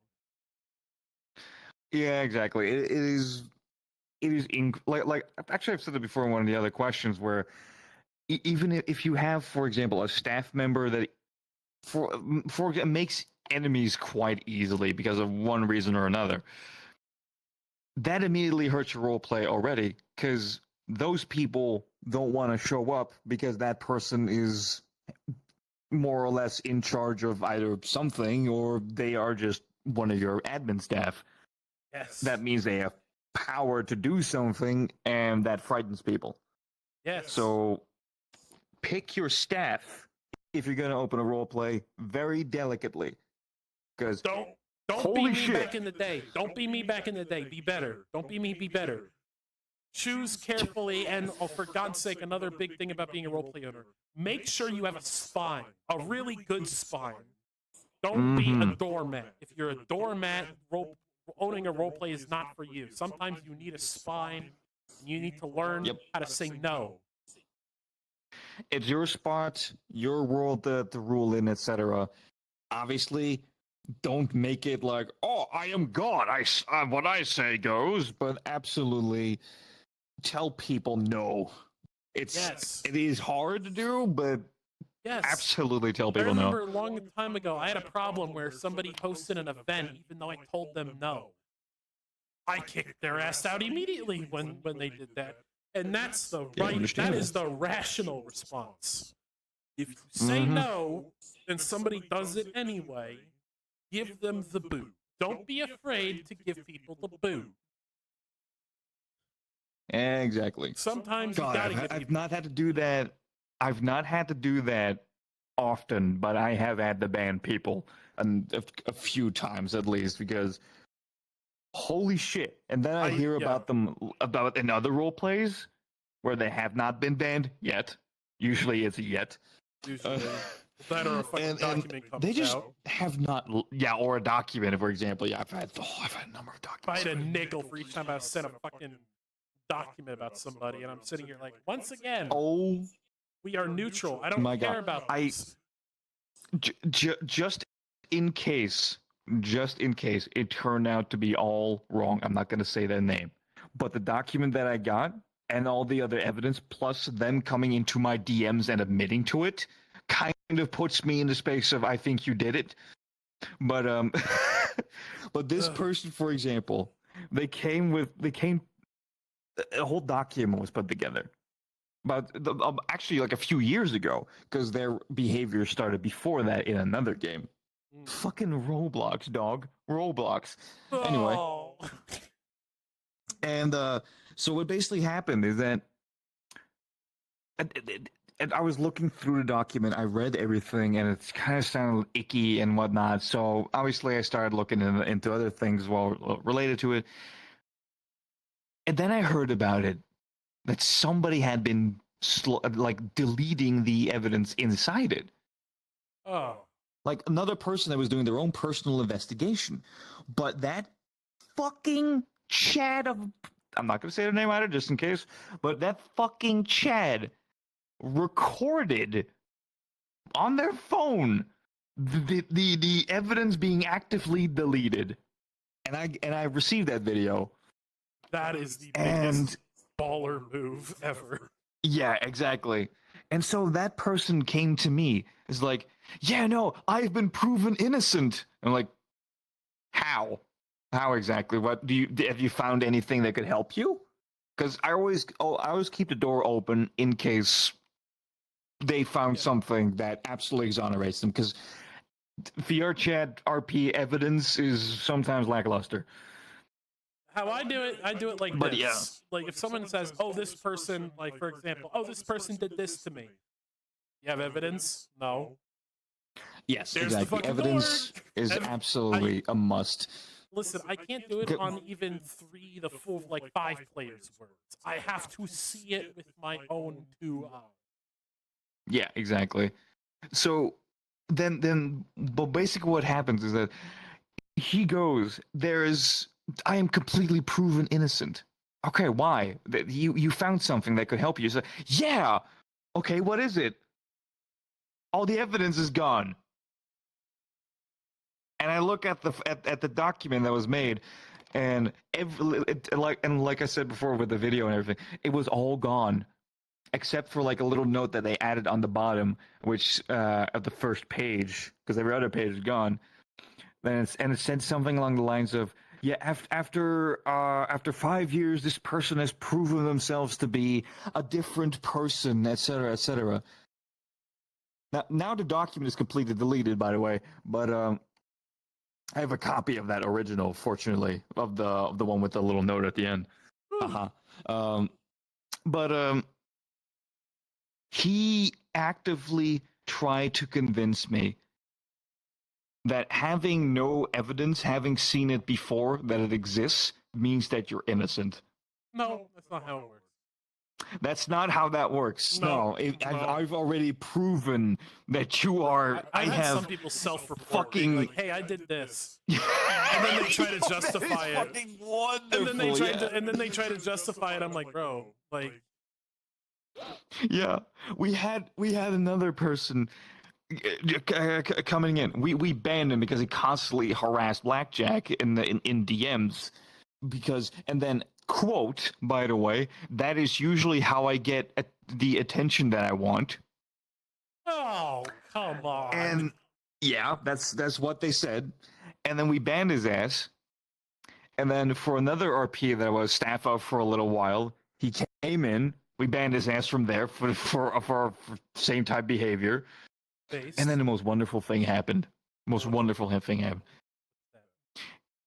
Yeah, exactly. It is like actually I've said it before in one of the other questions, where even if you have, for example, a staff member that for makes enemies quite easily because of one reason or another, that immediately hurts your role play already, because those people don't want to show up because that person is more or less in charge of either something, or they are just one of your admin staff. Yes. That means they have power to do something, and that frightens people. Yes. So pick your staff if you're going to open a role play very delicately. Because don't be me back in the day. Don't be me back in the day. Be better. Don't be me. Be better. Choose carefully, and for God's sake, another big thing about being a roleplay owner: make sure you have a spine, a really good spine. Don't be a doormat. If you're a doormat, owning a roleplay is not for you. Sometimes you need a spine. You need to learn how to say no. It's your spot, your world to rule in, etc. Obviously, don't make it like, oh, I am God. What I say goes. But absolutely, tell people no. It is hard to do, but absolutely tell people no. I remember a long time ago, I had a problem where somebody hosted an event, even though I told them no. I kicked their ass out immediately when they did that. And that's that is the rational response. If you say Mhm. no, and somebody does it anyway, give them the boot. Don't be afraid to give people the boot. Exactly. Sometimes you God, gotta give I've people. not had to do that. I've not had to do that often, but I have had to ban people a few times at least because holy shit! And then I hear yeah. about them about in other role plays where they have not been banned yet. Usually it's a yet. Usually, that or a fucking and document comes they just out. have not. Yeah, or a document, for example. Yeah, I've had a number of If I documents. had a nickel for each time I sent a fucking document about somebody, and I'm sitting here like, once again, Oh we are neutral. I don't my care God. about I- this. just in case, it turned out to be all wrong. I'm not going to say their name, but the document that I got and all the other evidence, plus them coming into my DMs and admitting to it, kind of puts me in the space of I think you did it. But but this Ugh. person, for example, they came. A whole document was put together. But actually, like a few years ago, because their behavior started before that in another game. Fucking Roblox, dog. Roblox. Anyway, Oh. and so what basically happened is that, and I was looking through the document. I read everything, and it kind of sounded icky and whatnot. So obviously, I started looking into other things related to it. And then I heard about it that somebody had been deleting the evidence inside it. Oh. Like another person that was doing their own personal investigation. But that fucking Chad of, I'm not going to say their name either just in case, but that fucking Chad recorded on their phone the evidence being actively deleted. And I received that video. That is the And biggest baller move ever. yeah, exactly. And so that person came to me. Is like, yeah, no, I've been proven innocent. I'm like, how? How exactly? What have you found anything that could help you? Because I always keep the door open in case they found something that absolutely exonerates them. Because VRChat RP evidence is sometimes lackluster. How I do it like But this. yeah. Like if someone says, "Oh, this person," like for example, "Oh, this person did this to me." You have evidence? No. Yes, There's the exactly. fucking Evidence door. is And absolutely a must. Listen, I can't do it on even the full, like 5 players' words. I have to see it with my own 2 eyes. Yeah, exactly. So but basically what happens is that he goes, I am completely proven innocent. Okay, why? That you found something that could help you. So, yeah. Okay, what is it? All the evidence is gone. And I look at the document that was made, and like I said before with the video and everything, it was all gone, except for like a little note that they added on the bottom, which of the first page, because every other page is gone. And it said something along the lines of, yeah, after 5 years, this person has proven themselves to be a different person, etc., etc. Now the document is completely deleted, by the way, but I have a copy of that original, fortunately, of the one with the little note at the end. But he actively tried to convince me that having no evidence, having seen it before, that it exists, means that you're innocent. No, that's not how it works. That's not how that works. No, I've already proven that you are. I had have some people self-report, fucking like, "Hey, I did this," and then they try to justify it. Fucking wonderful. And then they try to justify it. I'm like, bro, like, yeah, we had another person coming in. We banned him because he constantly harassed Blackjack in DMs. And then quote, by the way, that is usually how I get the attention that I want. oh, come on. And yeah, that's what they said. And then we banned his ass. And then for another RP that I was staff of for a little while, he came in We banned his ass from there for same type behavior. Based. And then the most wonderful thing happened. Most wonderful thing happened.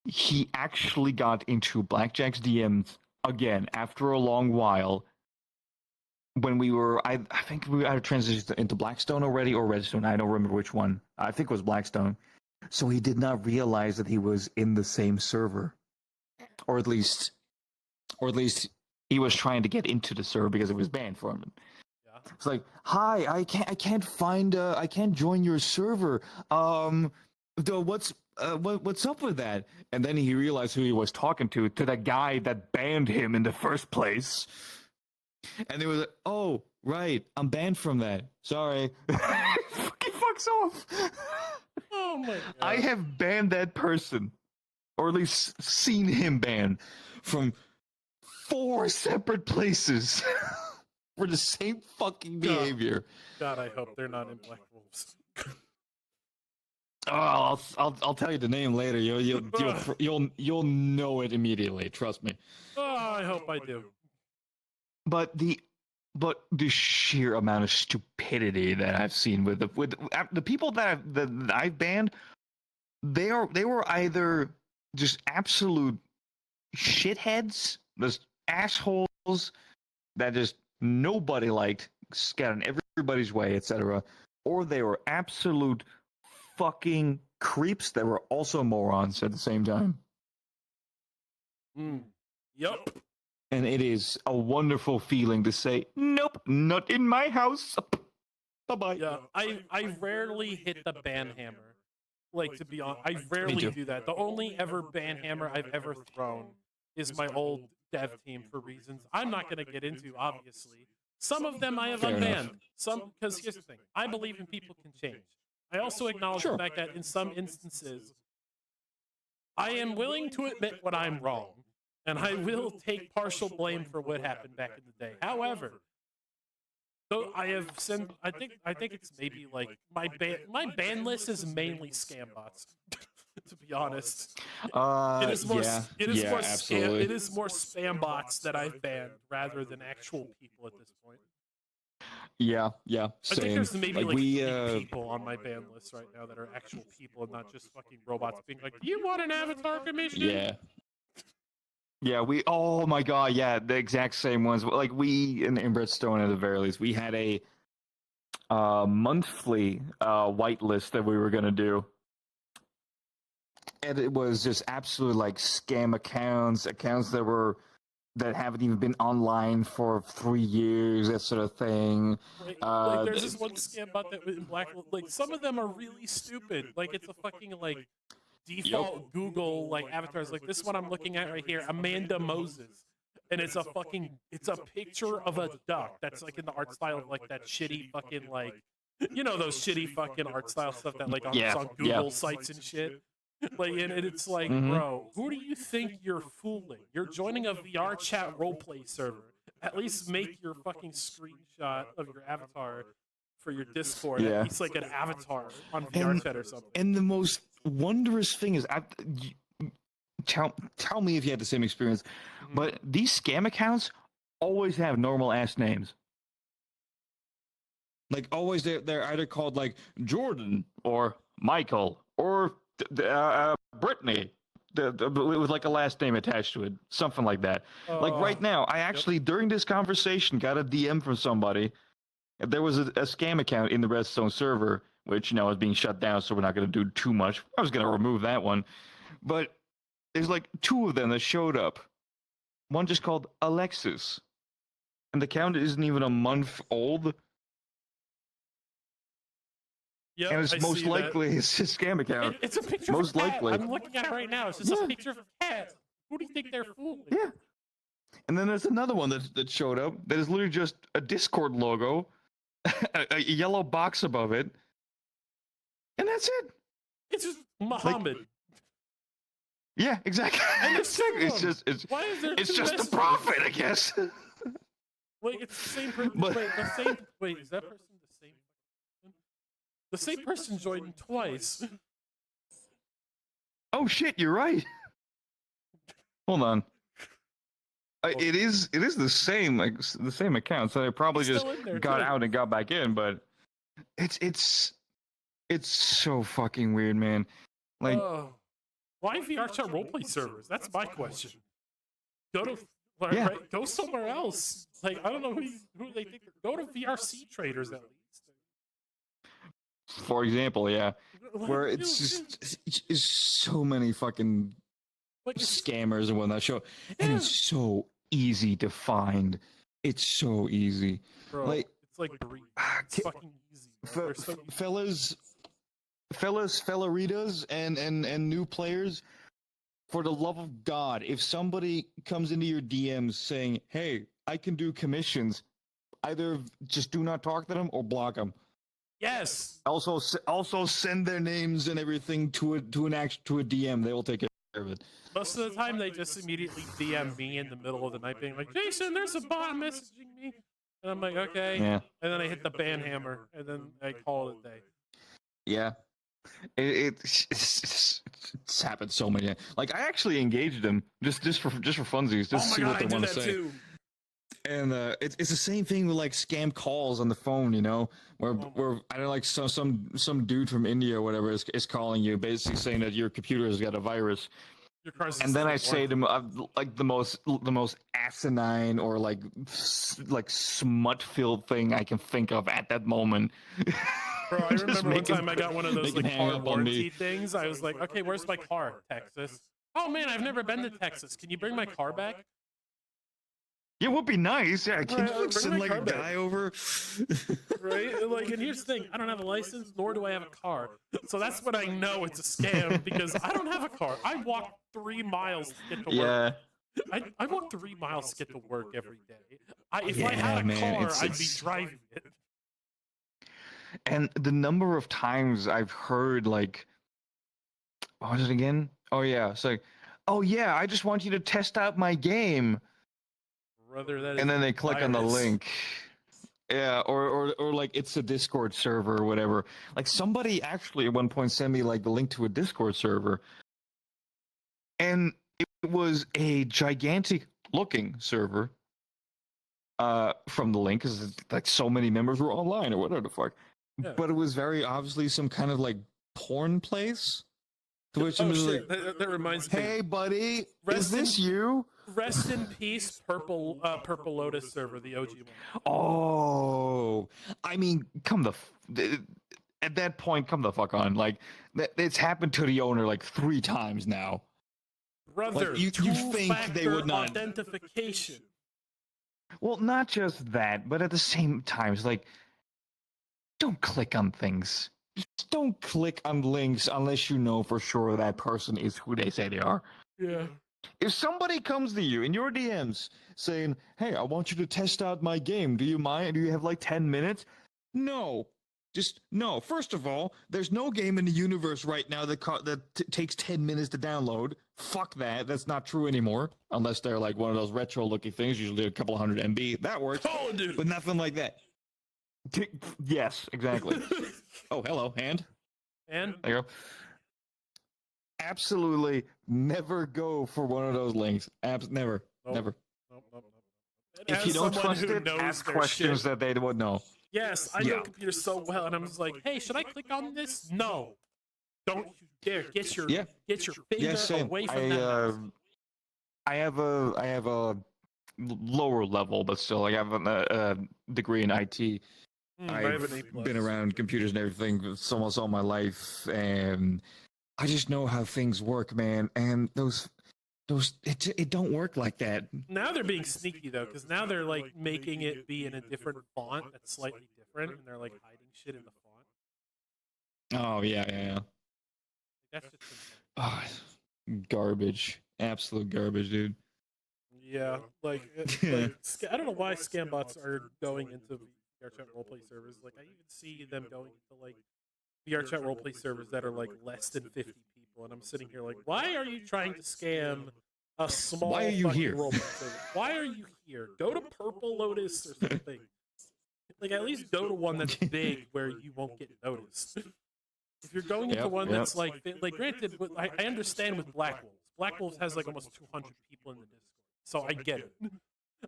He actually got into Blackjack's DMs again after a long while. When we were, I think we had transitioned into Blackstone already or Redstone. I don't remember which one. I think it was Blackstone. So he did not realize that he was in the same server, or at least he was trying to get into the server because it was banned for him. Yeah. It's like, hi, I can't join your server. What's up with that? And then he realized who he was talking to the guy that banned him in the first place. And he was like, oh, right, I'm banned from that. Sorry. Fucking fucks off. Oh my god. I have banned that person, or at least seen him banned, from 4 separate places for the same fucking behavior. God, I hope they're not in Black Wolves. Oh, I'll tell you the name later. You'll know it immediately. Trust me. Oh, I hope I do. But the sheer amount of stupidity that I've seen with the people that I've banned, they were either just absolute shitheads, just assholes that just nobody liked, got in everybody's way, etc., or they were absolute fucking creeps that were also morons at the same time. Yup. And it is a wonderful feeling to say, nope, not in my house. Bye-bye. Yeah, I rarely hit the ban hammer. Like, to be honest, I rarely do that. The only ever ban hammer I've ever thrown is my old dev team for reasons I'm not going to get into, obviously. Some of them I have Fair unbanned. enough. Some, because here's the thing. I believe in people can change. I also acknowledge the fact that in some instances, I am willing to admit when I'm wrong. And I will take partial blame for what happened back in the day. However, so I have sent. I think it's maybe like my ban list is mainly scam bots. To be honest, it is more. It is more absolutely. It is more spam bots that I've banned rather than actual people at this point. Yeah, I think same. there's maybe like we 3 people on my ban list right now that are actual people and not just fucking robots being like, "Do you want an avatar commission?" Yeah, oh my god, yeah, the exact same ones. Like, we, in Redstone at the very least, we had a monthly whitelist that we were going to do. And it was just absolutely, like, scam accounts that haven't even been online for 3 years, that sort of thing. Like there's this one scam bot that in Black, like, some of them are really stupid. Like, it's a fucking, like, default Google like avatars, like this one I'm looking at right here, Amanda Moses, and it's a picture of a duck that's like in the art style of like that shitty fucking, like, you know, those shitty fucking art style stuff that like on Google sites and shit. Like, and it's like, bro, who do you think you're fooling? You're joining a VRChat roleplay server. At least make your fucking screenshot of your avatar for your Discord. Yeah. At least like an avatar on VRChat or something. And the most wondrous thing is, tell me if you had the same experience, but these scam accounts always have normal ass names. Like, always they're either called like Jordan or Michael or Brittany, with like a last name attached to it, something like that. Like right now, I actually during this conversation got a DM from somebody. There was a scam account in the Redstone server, which, you know, is being shut down, so we're not going to do too much. I was going to remove that one. But there's like 2 of them that showed up. One just called Alexis. And the account isn't even a month old. Yeah, and it's most likely it's a scam account. It's a picture most of a cat. likely. I'm looking at it right now. It's just a picture of a cat. Who do you think they're fooling? Yeah. And then there's another one that showed up that is literally just a Discord logo, a yellow box above it, and that's it. It's just Muhammad. Like, yeah, exactly. And it's just why is there it's two just messages? a prophet, I guess. Wait, it's the same person. But- Wait, is that person the same? The same person joined twice. Oh shit, you're right. Hold on. It is the same, like the same account. So they probably It's just still in there, got too. out and got back in. But it's so fucking weird, man. Like, Why VRChat roleplay servers? That's my question. Go to Yeah. right, go somewhere else. Like I don't know who they think. Go to VRC traders at least. for example, yeah, Like, where it's just so many fucking like it's, scammers and whatnot show, and it's so easy to find. It's so easy. bro, Like, it's like breed. It's fucking easy. Bro. They're so easy. fellaritas, and new players. For the love of God, if somebody comes into your DMs saying, "Hey, I can do commissions," either just do not talk to them or block them. Yes. Also send their names and everything to a DM. They will take care of it. Most of the time, they just immediately DM me in the middle of the night, being like, "Jason, there's a bot messaging me," and I'm like, "Okay." Yeah. And then I hit the ban hammer, and then I call it a day. Yeah. It's happened so many. Like, I actually engaged them just for funsies, just to see what they want to say. Too. And it's the same thing with like scam calls on the phone, you know, where I don't know, like some dude from India or whatever is calling you, basically saying that your computer has got a virus. Your car's And then I say to him, like the most asinine or like smut filled thing I can think of at that moment. Bro, I Just remember one make him- time I got one of those make him like hang car up on me. warranty things. I was like, "Okay, where's my car? Texas." "Oh man, I've never been to Texas. Can you bring my car back?" It would be nice. Yeah, Can you Bring like send my like car a back. guy over? Right? And, like, and here's the thing: I don't have a license, nor do I have a car. So that's when I know it's a scam because I don't have a car. I walk 3 miles to get to work. Yeah. I walk 3 miles to get to work every day. If Yeah, I had a man, car, it's- I'd be it's- driving it. And the number of times I've heard like, what was it again? Oh yeah, it's like, oh yeah, I just want you to test out my game, Brother, that is and then they click on the virus. link. Yeah, or like it's a Discord server or whatever. Like somebody actually at one point sent me like the link to a Discord server, and it was a gigantic looking server. From the link, because like so many members were online or whatever the fuck. Yeah. But it was very obviously some kind of like porn place. To which Oh I'm just shit! like, That reminds me. "Hey, buddy, is Rest in- this you?" Rest in peace, Purple Lotus server, the OG one. Oh, I mean, at that point, come the fuck on. Like, it's happened to the owner like 3 times now. Brother, Like, you think they would not- identification. Well, not just that, but at the same time, it's like, don't click on things. Just don't click on links unless you know for sure that person is who they say they are. Yeah. If somebody comes to you in your DMs saying, "Hey, I want you to test out my game. Do you mind? Do you have like 10 minutes?" No. Just no. First of all, there's no game in the universe right now that takes 10 minutes to download. Fuck that. That's not true anymore. Unless they're like one of those retro looking things, usually a couple hundred MB. That works. Call of Duty. But nothing like that. Yes, exactly. Oh, hello, hand. And There you go. Absolutely never go for one of those links. Never. Nope. Never. Nope. And If as you don't someone trust who it, knows ask their questions shit, that they would know. yes, I know computers so well, and I'm just like, "Hey, should I click on this?" No. Don't you dare get your Yeah. finger Same. away from that. I have a lower level, but still, like, I have a degree in IT. I have an I've A+. been around computers and everything almost all my life, and I just know how things work, man. And it don't work like that. Now they're being sneaky though, because now they're like making it be in a different font that's slightly different, and they're like hiding shit in the font. Oh yeah. That's just Oh, garbage, absolute garbage, dude. yeah. Like I don't know why scam bots are going into VRChat roleplay servers. Like I even see them going into like VRChat roleplay servers that are like less than 50 people, and I'm sitting here like, why are you trying to scam a small Why are you fucking here? roleplay server? Why are you here? Go to Purple Lotus or something. Like at least go to one that's big where you won't get noticed. If you're going into one that's like granted, I understand with Black Wolves. Black Wolves has like almost 200 people in the Discord. so I get it.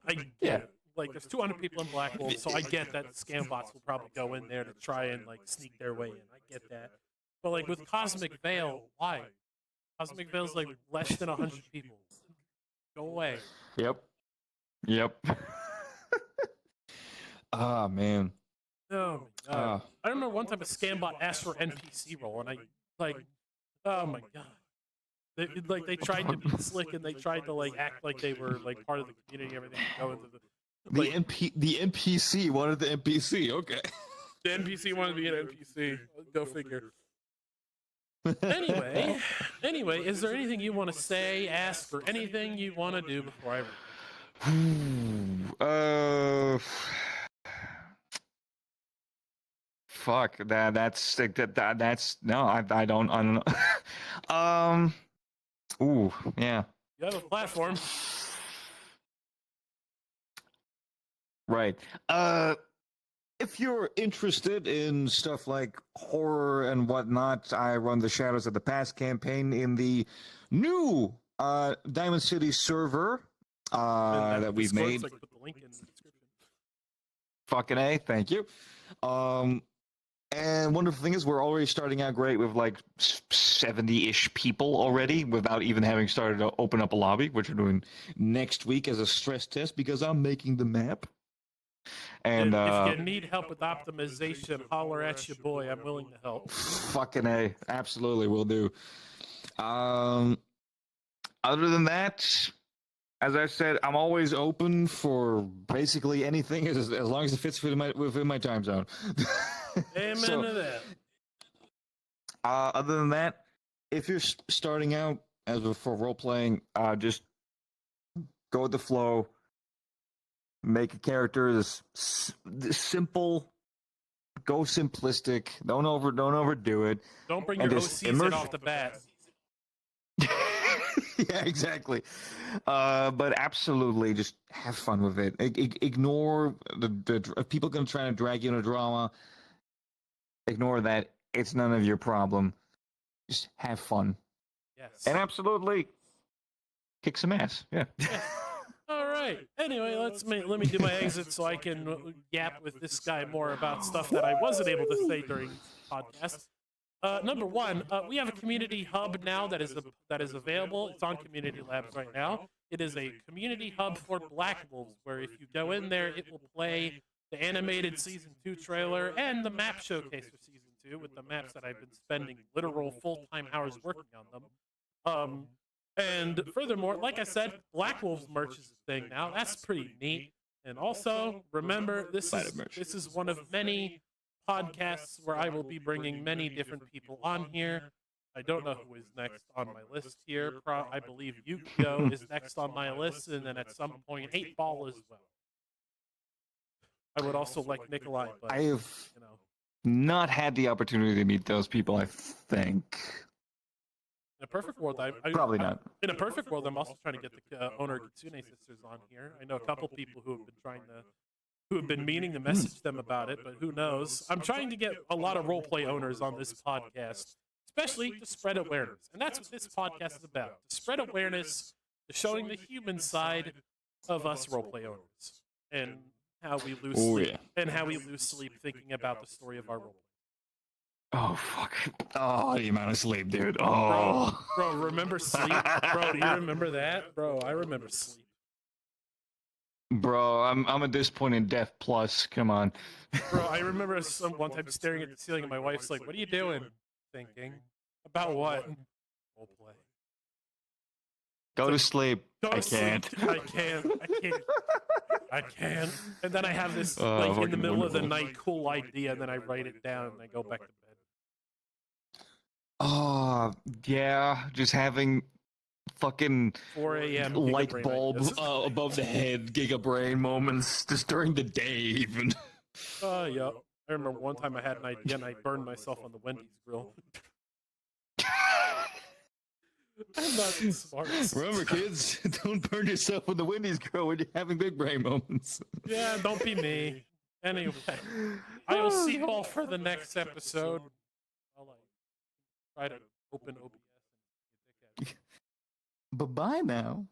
I get it. Like, there's 200 people in Black Wolf, so I get that scam bots will probably go in there to try and, like, sneak their way in. I get that. But, like, with Cosmic Veil, why? Cosmic Veil's, like, less than 100 people. Go away. Yep. Ah, man. Oh, my God. I remember one time a scam bot asked for NPC role, and I, like, oh, my God. They tried to be slick, and they tried to, like, act like they were, like, part of the community and everything. Go into The NPC wanted the NPC. Okay. The NPC wanted to be an NPC. Go figure. Anyway, is there anything you want to say, ask, or anything you want to do before I read? Fuck that's no, I don't know. Ooh, yeah. You have a platform. Right. If you're interested in stuff like horror and whatnot, I run the Shadows of the Past campaign in the new Diamond City server that we've made. Like, put the link in the description. Fucking A, thank you. And wonderful thing is we're already starting out great with like 70-ish people already without even having started to open up a lobby, which we're doing next week as a stress test because I'm making the map. And if you need help with optimization, holler at your boy. I'm willing to help. Fucking A, absolutely will do. Other than that, as I said, I'm always open for basically anything as long as it fits within my time zone. Amen to that. Other than that, if you're starting out for role playing, just go with the flow. Make a character as simple. Go simplistic. Don't overdo it. Don't bring your OCs in off the bat. Yeah, exactly. But absolutely, just have fun with it. Ignore the people going to try to drag you into drama. Ignore that. It's none of your problem. Just have fun. Yes. And absolutely, kick some ass. Yeah. All right. Anyway, let me do my exit so I can yap with this guy more about stuff that I wasn't able to say during the podcast. Number one, we have a community hub now that is available. It's on Community Labs right now. It is a community hub for Black Wolves, where if you go in there, it will play the animated Season 2 trailer and the map showcase for Season 2 with the maps that I've been spending literal full-time hours working on them. And furthermore, like I said, Black Wolves merch is a thing now. That's pretty neat. And also, remember, this is one of many podcasts where I will be bringing many different people on here. I don't know who is next on my list here. I believe Yu-Gi-Oh! Is next on my list, and then at some point, 8-Ball as well. I would also like Nikolai, but I have not had the opportunity to meet those people, I think. In a perfect world, probably not. In a perfect world, I'm also trying to get the owner Kitsune sisters on here. I know a couple people who have been meaning to message them about it, but who knows? I'm trying to get a lot of roleplay owners on this podcast, especially to spread awareness, and that's what this podcast is about: to spread awareness, to showing the human side of us roleplay owners, and how we lose sleep, and how we lose sleep thinking about the story of our roleplay. Oh, fuck. Oh, the amount of sleep, dude. Oh. Bro, remember sleep? Bro, do you remember that? Bro, I remember sleep. Bro, I'm at this point in Death Plus. Come on. Bro, I remember one time staring at the ceiling and my wife's like, what are you doing? Thinking. About what? Roleplay. Go to sleep. I can't. I can't. And then I have this, like, in the middle of the night, cool idea, and then I write it down and I go back to bed. Oh, yeah. Just having fucking 4 a.m. light bulb above the head, gigabrain moments just during the day, even. Yeah. I remember one time I had an idea and I burned myself on the Wendy's grill. I'm not smart. Remember, kids, don't burn yourself on the Wendy's grill when you're having big brain moments. Yeah, don't be me. Anyway, I will see you all for the next episode. I'll try to open OBS. Bye-bye now.